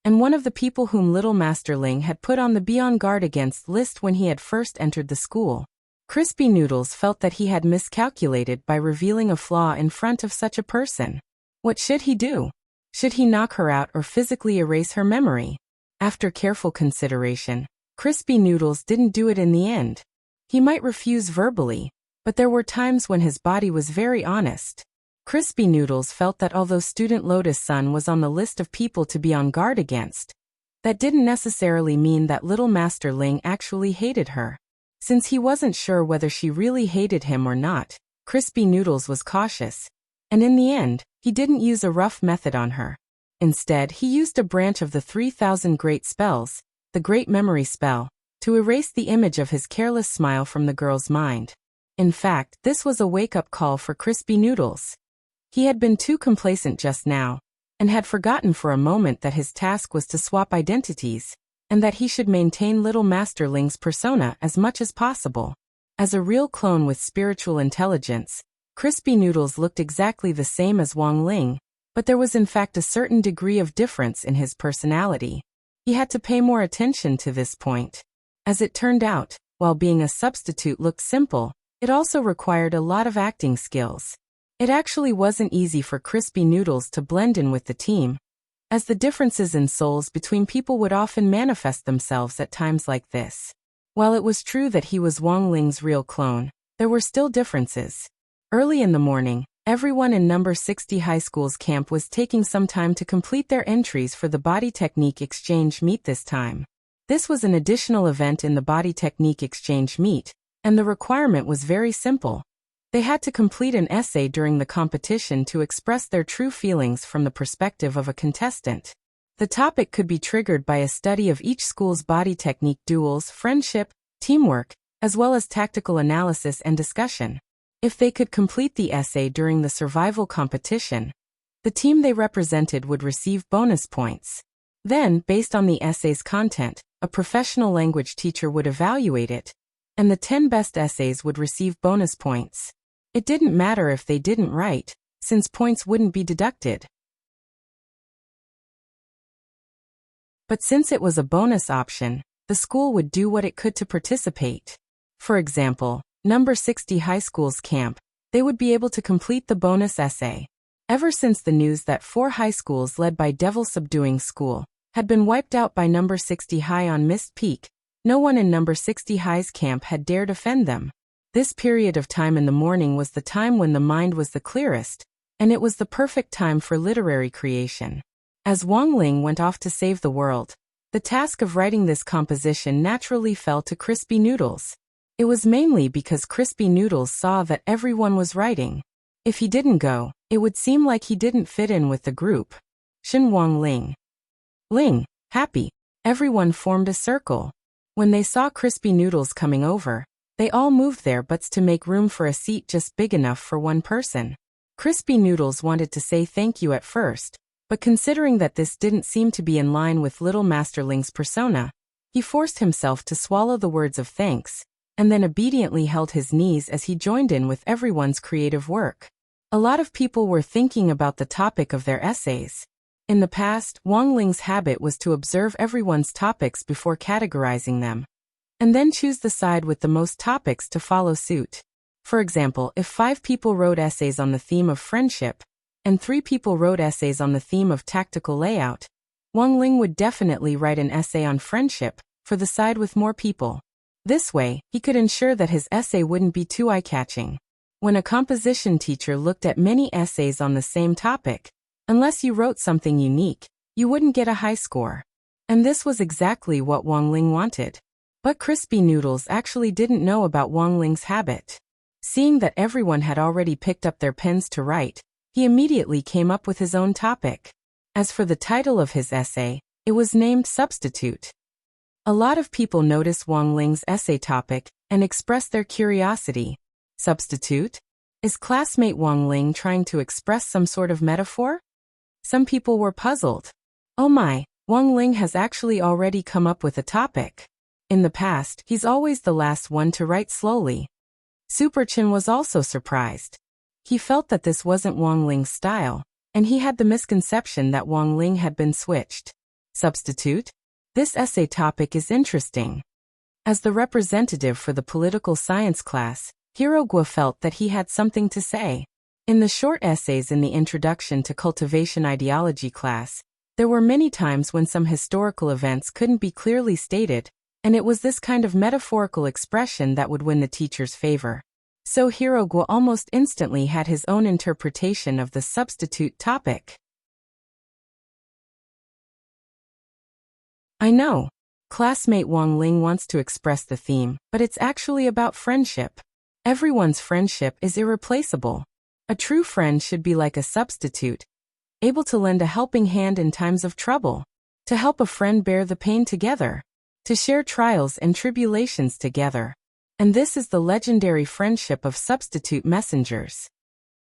and one of the people whom Little Master Ling had put on the be on guard against list when he had first entered the school. Crispy Noodles felt that he had miscalculated by revealing a flaw in front of such a person. What should he do? Should he knock her out or physically erase her memory? After careful consideration, Crispy Noodles didn't do it in the end. He might refuse verbally, but there were times when his body was very honest. Crispy Noodles felt that although student Lotus Sun was on the list of people to be on guard against, that didn't necessarily mean that Little Master Ling actually hated her. Since he wasn't sure whether she really hated him or not, Crispy Noodles was cautious, and in the end, he didn't use a rough method on her. Instead, he used a branch of the 3,000 great spells, the Great Memory Spell, to erase the image of his careless smile from the girl's mind. In fact, this was a wake-up call for Crispy Noodles. He had been too complacent just now, and had forgotten for a moment that his task was to swap identities, and that he should maintain Little Master Ling's persona as much as possible. As a real clone with spiritual intelligence, Crispy Noodles looked exactly the same as Wong Ling, but there was in fact a certain degree of difference in his personality. He had to pay more attention to this point. As it turned out, while being a substitute looked simple, it also required a lot of acting skills. It actually wasn't easy for Crispy Noodles to blend in with the team, as the differences in souls between people would often manifest themselves at times like this. While it was true that he was Wong Ling's real clone, there were still differences. Early in the morning, everyone in number 60 high school's camp was taking some time to complete their entries for the Body Technique Exchange Meet this time. This was an additional event in the Body Technique Exchange Meet, and the requirement was very simple. They had to complete an essay during the competition to express their true feelings from the perspective of a contestant. The topic could be triggered by a study of each school's body technique duels, friendship, teamwork, as well as tactical analysis and discussion. If they could complete the essay during the survival competition, the team they represented would receive bonus points. Then, based on the essay's content, a professional language teacher would evaluate it, and the 10 best essays would receive bonus points. It didn't matter if they didn't write, since points wouldn't be deducted. But since it was a bonus option, the school would do what it could to participate. For example, number 60 high school's camp, they would be able to complete the bonus essay. Ever since the news that 4 high schools led by Devil Subduing School had been wiped out by number 60 high on Mist Peak, no one in number 60 high's camp had dared offend them. This period of time in the morning was the time when the mind was the clearest, and it was the perfect time for literary creation. As Wong Ling went off to save the world, the task of writing this composition naturally fell to Crispy Noodles. It was mainly because Crispy Noodles saw that everyone was writing. If he didn't go, it would seem like he didn't fit in with the group. Shin Wong Ling. Ling, happy. Everyone formed a circle. When they saw Crispy Noodles coming over, they all moved their butts to make room for a seat just big enough for one person. Crispy Noodles wanted to say thank you at first, but considering that this didn't seem to be in line with Little Master Ling's persona, he forced himself to swallow the words of thanks, and then obediently held his knees as he joined in with everyone's creative work. A lot of people were thinking about the topic of their essays. In the past, Wong Ling's habit was to observe everyone's topics before categorizing them, and then choose the side with the most topics to follow suit. For example, if 5 people wrote essays on the theme of friendship, and 3 people wrote essays on the theme of tactical layout, Wong Ling would definitely write an essay on friendship, for the side with more people. This way, he could ensure that his essay wouldn't be too eye-catching. When a composition teacher looked at many essays on the same topic, unless you wrote something unique, you wouldn't get a high score. And this was exactly what Wong Ling wanted. But Crispy Noodles actually didn't know about Wong Ling's habit. Seeing that everyone had already picked up their pens to write, he immediately came up with his own topic. As for the title of his essay, it was named Substitute. A lot of people noticed Wong Ling's essay topic and expressed their curiosity. Substitute? Is classmate Wong Ling trying to express some sort of metaphor? Some people were puzzled. Oh my, Wong Ling has actually already come up with a topic. In the past, he's always the last one to write slowly. Super Chin was also surprised. He felt that this wasn't Wong Ling's style, and he had the misconception that Wong Ling had been switched. Substitute? This essay topic is interesting. As the representative for the political science class, Hirogwa felt that he had something to say. In the short essays in the Introduction to Cultivation Ideology class, there were many times when some historical events couldn't be clearly stated, and it was this kind of metaphorical expression that would win the teacher's favor. So Hirogwa almost instantly had his own interpretation of the substitute topic. I know. Classmate Wong Ling wants to express the theme, but it's actually about friendship. Everyone's friendship is irreplaceable. A true friend should be like a substitute. able to lend a helping hand in times of trouble, to help a friend bear the pain together, to share trials and tribulations together. And this is the legendary friendship of substitute messengers.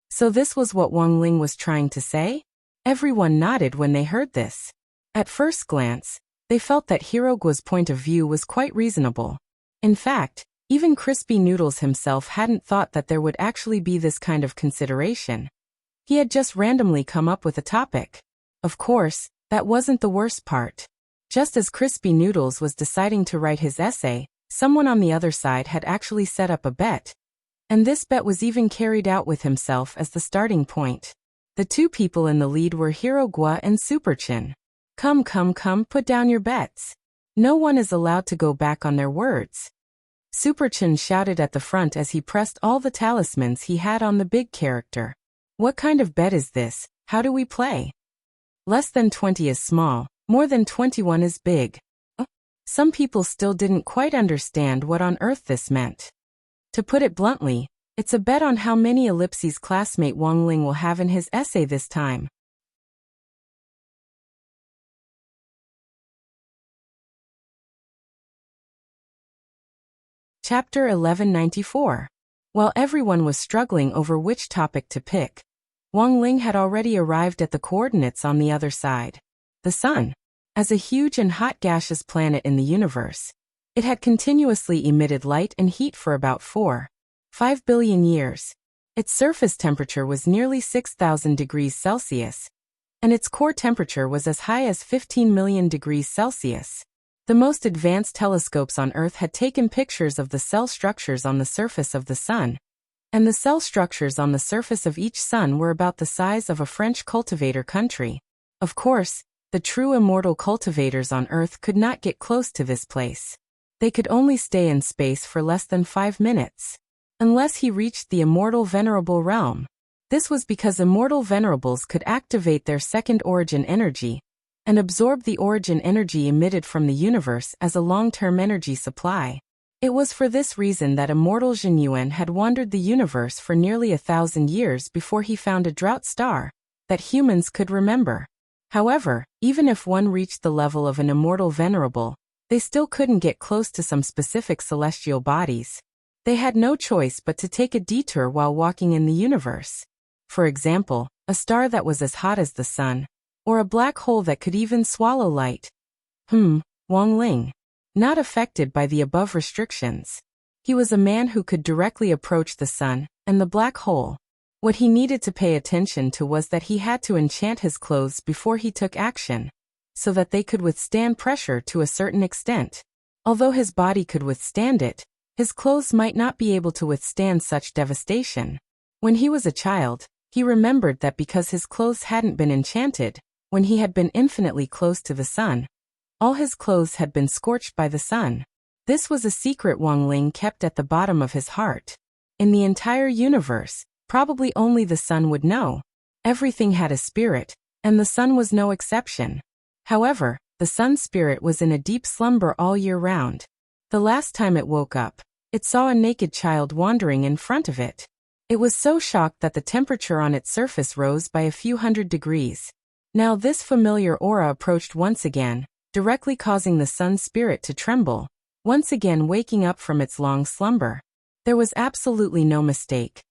So this was what Wang Ling was trying to say? Everyone nodded when they heard this. At first glance, they felt that Hirogua's point of view was quite reasonable. In fact, even Crispy Noodles himself hadn't thought that there would actually be this kind of consideration. He had just randomly come up with a topic. Of course, that wasn't the worst part. Just as Crispy Noodles was deciding to write his essay, someone on the other side had actually set up a bet. And this bet was even carried out with himself as the starting point. The two people in the lead were Hirogua and Superchin. Come, put down your bets. No one is allowed to go back on their words. Superchin shouted at the front as he pressed all the talismans he had on the big character. What kind of bet is this? How do we play? Less than 20 is small, more than 21 is big. Some people still didn't quite understand what on earth this meant. To put it bluntly, it's a bet on how many ellipses classmate Wang Ling will have in his essay this time. Chapter 1194. While everyone was struggling over which topic to pick, Wang Ling had already arrived at the coordinates on the other side. The Sun, as a huge and hot gaseous planet in the universe, it had continuously emitted light and heat for about 4.5 billion years. Its surface temperature was nearly 6,000 degrees Celsius, and its core temperature was as high as 15 million degrees Celsius. The most advanced telescopes on Earth had taken pictures of the cell structures on the surface of the Sun, and the cell structures on the surface of each sun were about the size of a French cultivator country. Of course, the true immortal cultivators on Earth could not get close to this place. They could only stay in space for less than 5 minutes. Unless he reached the immortal venerable realm. This was because immortal venerables could activate their second origin energy and absorb the origin energy emitted from the universe as a long-term energy supply. It was for this reason that immortal Zhenyuan had wandered the universe for nearly 1,000 years before he found a drought star that humans could remember. However, even if one reached the level of an immortal venerable, they still couldn't get close to some specific celestial bodies. They had no choice but to take a detour while walking in the universe. For example, a star that was as hot as the sun, or a black hole that could even swallow light. Wang Ling. Not affected by the above restrictions. He was a man who could directly approach the sun and the black hole. What he needed to pay attention to was that he had to enchant his clothes before he took action, so that they could withstand pressure to a certain extent. Although his body could withstand it, his clothes might not be able to withstand such devastation. When he was a child, he remembered that because his clothes hadn't been enchanted, when he had been infinitely close to the sun, all his clothes had been scorched by the sun. This was a secret Wang Ling kept at the bottom of his heart. In the entire universe, probably only the sun would know. Everything had a spirit, and the sun was no exception. However, the sun's spirit was in a deep slumber all year round. The last time it woke up, it saw a naked child wandering in front of it. It was so shocked that the temperature on its surface rose by a few hundred degrees. Now this familiar aura approached once again, directly causing the sun's spirit to tremble, once again waking up from its long slumber. There was absolutely no mistake.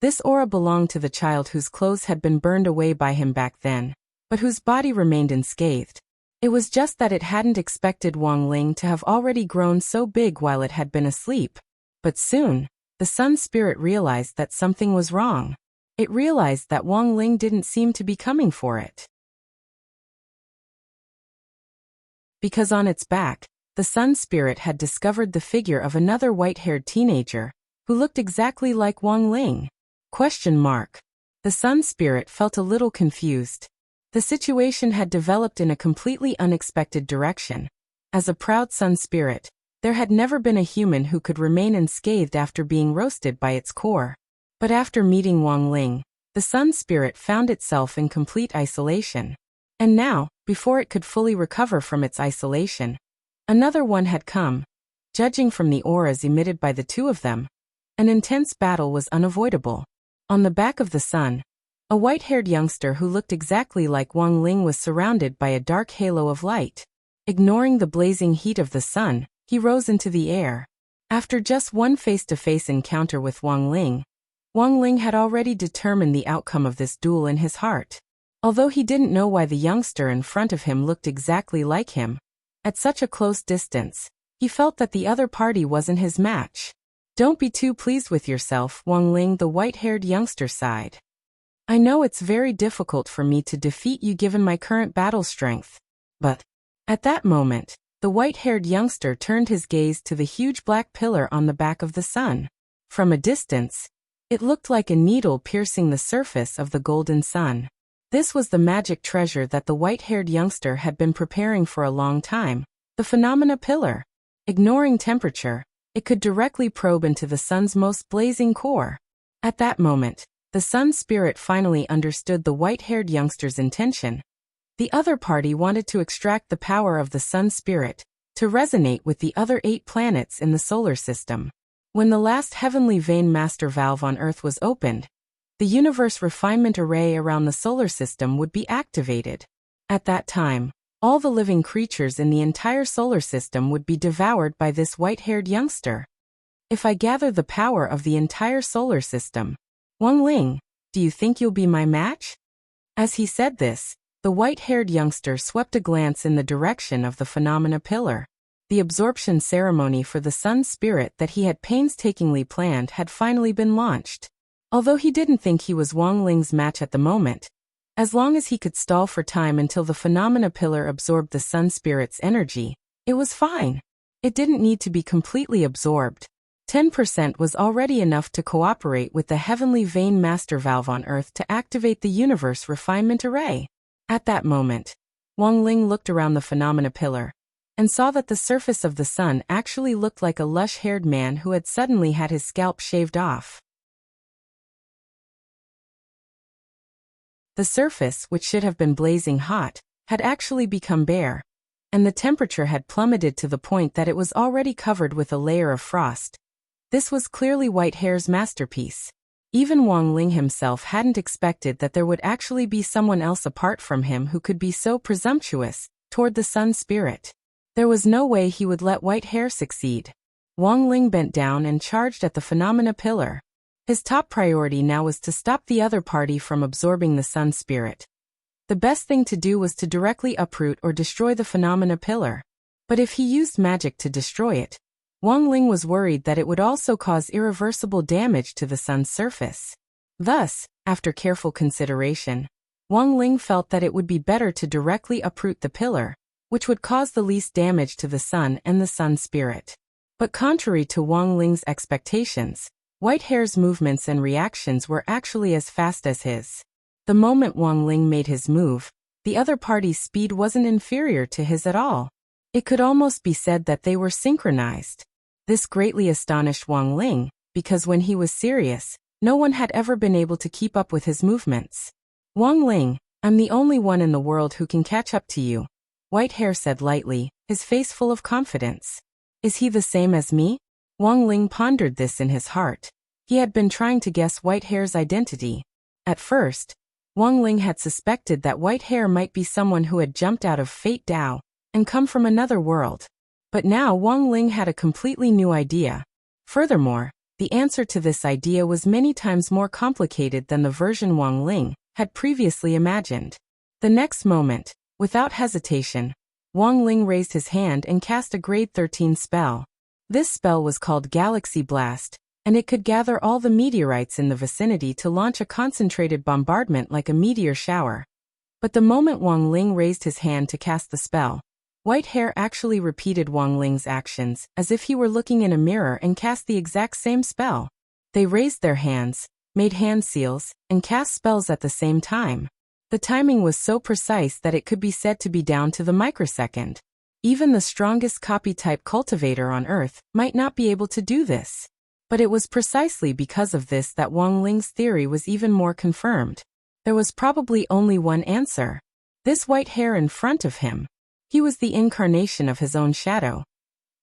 This aura belonged to the child whose clothes had been burned away by him back then, but whose body remained unscathed. It was just that it hadn't expected Wang Ling to have already grown so big while it had been asleep. But soon, the sun's spirit realized that something was wrong. It realized that Wang Ling didn't seem to be coming for it. Because on its back, the sun spirit had discovered the figure of another white-haired teenager, who looked exactly like Wang Ling. The sun spirit felt a little confused. The situation had developed in a completely unexpected direction. As a proud sun spirit, there had never been a human who could remain unscathed after being roasted by its core. But after meeting Wang Ling, the sun spirit found itself in complete isolation. And now, before it could fully recover from its isolation, another one had come. Judging from the auras emitted by the two of them, an intense battle was unavoidable. On the back of the sun, A white-haired youngster who looked exactly like Wang Ling was surrounded by a dark halo of light. Ignoring the blazing heat of the sun, he rose into the air. After just one face-to-face encounter with Wang Ling had already determined the outcome of this duel in his heart. Although he didn't know why the youngster in front of him looked exactly like him, at such a close distance, he felt that the other party wasn't his match. Don't be too pleased with yourself, Wang Ling, the white-haired youngster sighed. I know it's very difficult for me to defeat you given my current battle strength. But, at that moment, the white-haired youngster turned his gaze to the huge black pillar on the back of the sun. From a distance, it looked like a needle piercing the surface of the golden sun. This was the magic treasure that the white-haired youngster had been preparing for a long time, the phenomena pillar. Ignoring temperature, it could directly probe into the sun's most blazing core. At that moment, the sun spirit finally understood the white-haired youngster's intention. The other party wanted to extract the power of the sun spirit to resonate with the other 8 planets in the solar system. When the last heavenly vein master valve on Earth was opened, the universe refinement array around the solar system would be activated. At that time, all the living creatures in the entire solar system would be devoured by this white-haired youngster. If I gather the power of the entire solar system, Wang Ling, do you think you'll be my match? As he said this, the white-haired youngster swept a glance in the direction of the phenomena pillar. The absorption ceremony for the sun spirit that he had painstakingly planned had finally been launched. Although he didn't think he was Wang Ling's match at the moment, as long as he could stall for time until the phenomena pillar absorbed the sun spirit's energy, it was fine. It didn't need to be completely absorbed. 10% was already enough to cooperate with the heavenly vein master valve on Earth to activate the universe refinement array. At that moment, Wang Ling looked around the phenomena pillar and saw that the surface of the sun actually looked like a lush-haired man who had suddenly had his scalp shaved off. The surface, which should have been blazing hot, had actually become bare, and the temperature had plummeted to the point that it was already covered with a layer of frost. This was clearly Whitehair's masterpiece. Even Wang Ling himself hadn't expected that there would actually be someone else apart from him who could be so presumptuous toward the sun spirit. There was no way he would let Whitehair succeed. Wang Ling bent down and charged at the phenomena pillar. His top priority now was to stop the other party from absorbing the sun spirit. The best thing to do was to directly uproot or destroy the phenomena pillar. But if he used magic to destroy it, Wang Ling was worried that it would also cause irreversible damage to the sun's surface. Thus, after careful consideration, Wang Ling felt that it would be better to directly uproot the pillar, which would cause the least damage to the sun and the sun spirit. But contrary to Wang Ling's expectations, Whitehair's movements and reactions were actually as fast as his. The moment Wang Ling made his move, the other party's speed wasn't inferior to his at all. It could almost be said that they were synchronized. This greatly astonished Wang Ling, because when he was serious, no one had ever been able to keep up with his movements. Wang Ling, I'm the only one in the world who can catch up to you, Whitehair said lightly, his face full of confidence. Is he the same as me? Wang Ling pondered this in his heart. He had been trying to guess Whitehair's identity. At first, Wang Ling had suspected that Whitehair might be someone who had jumped out of Fate Dao and come from another world. But now Wang Ling had a completely new idea. Furthermore, the answer to this idea was many times more complicated than the version Wang Ling had previously imagined. The next moment, without hesitation, Wang Ling raised his hand and cast a grade 13 spell. This spell was called Galaxy Blast, and it could gather all the meteorites in the vicinity to launch a concentrated bombardment like a meteor shower. But the moment Wang Ling raised his hand to cast the spell, Whitehair actually repeated Wang Ling's actions as if he were looking in a mirror and cast the exact same spell. They raised their hands, made hand seals, and cast spells at the same time. The timing was so precise that it could be said to be down to the microsecond. Even the strongest copy-type cultivator on Earth might not be able to do this. But it was precisely because of this that Wang Ling's theory was even more confirmed. There was probably only one answer. This Whitehair in front of him. He was the incarnation of his own shadow.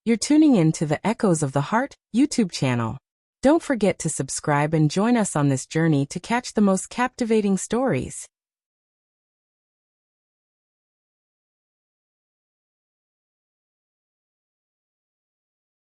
You're tuning in to the Echoes of the Heart YouTube channel. Don't forget to subscribe and join us on this journey to catch the most captivating stories.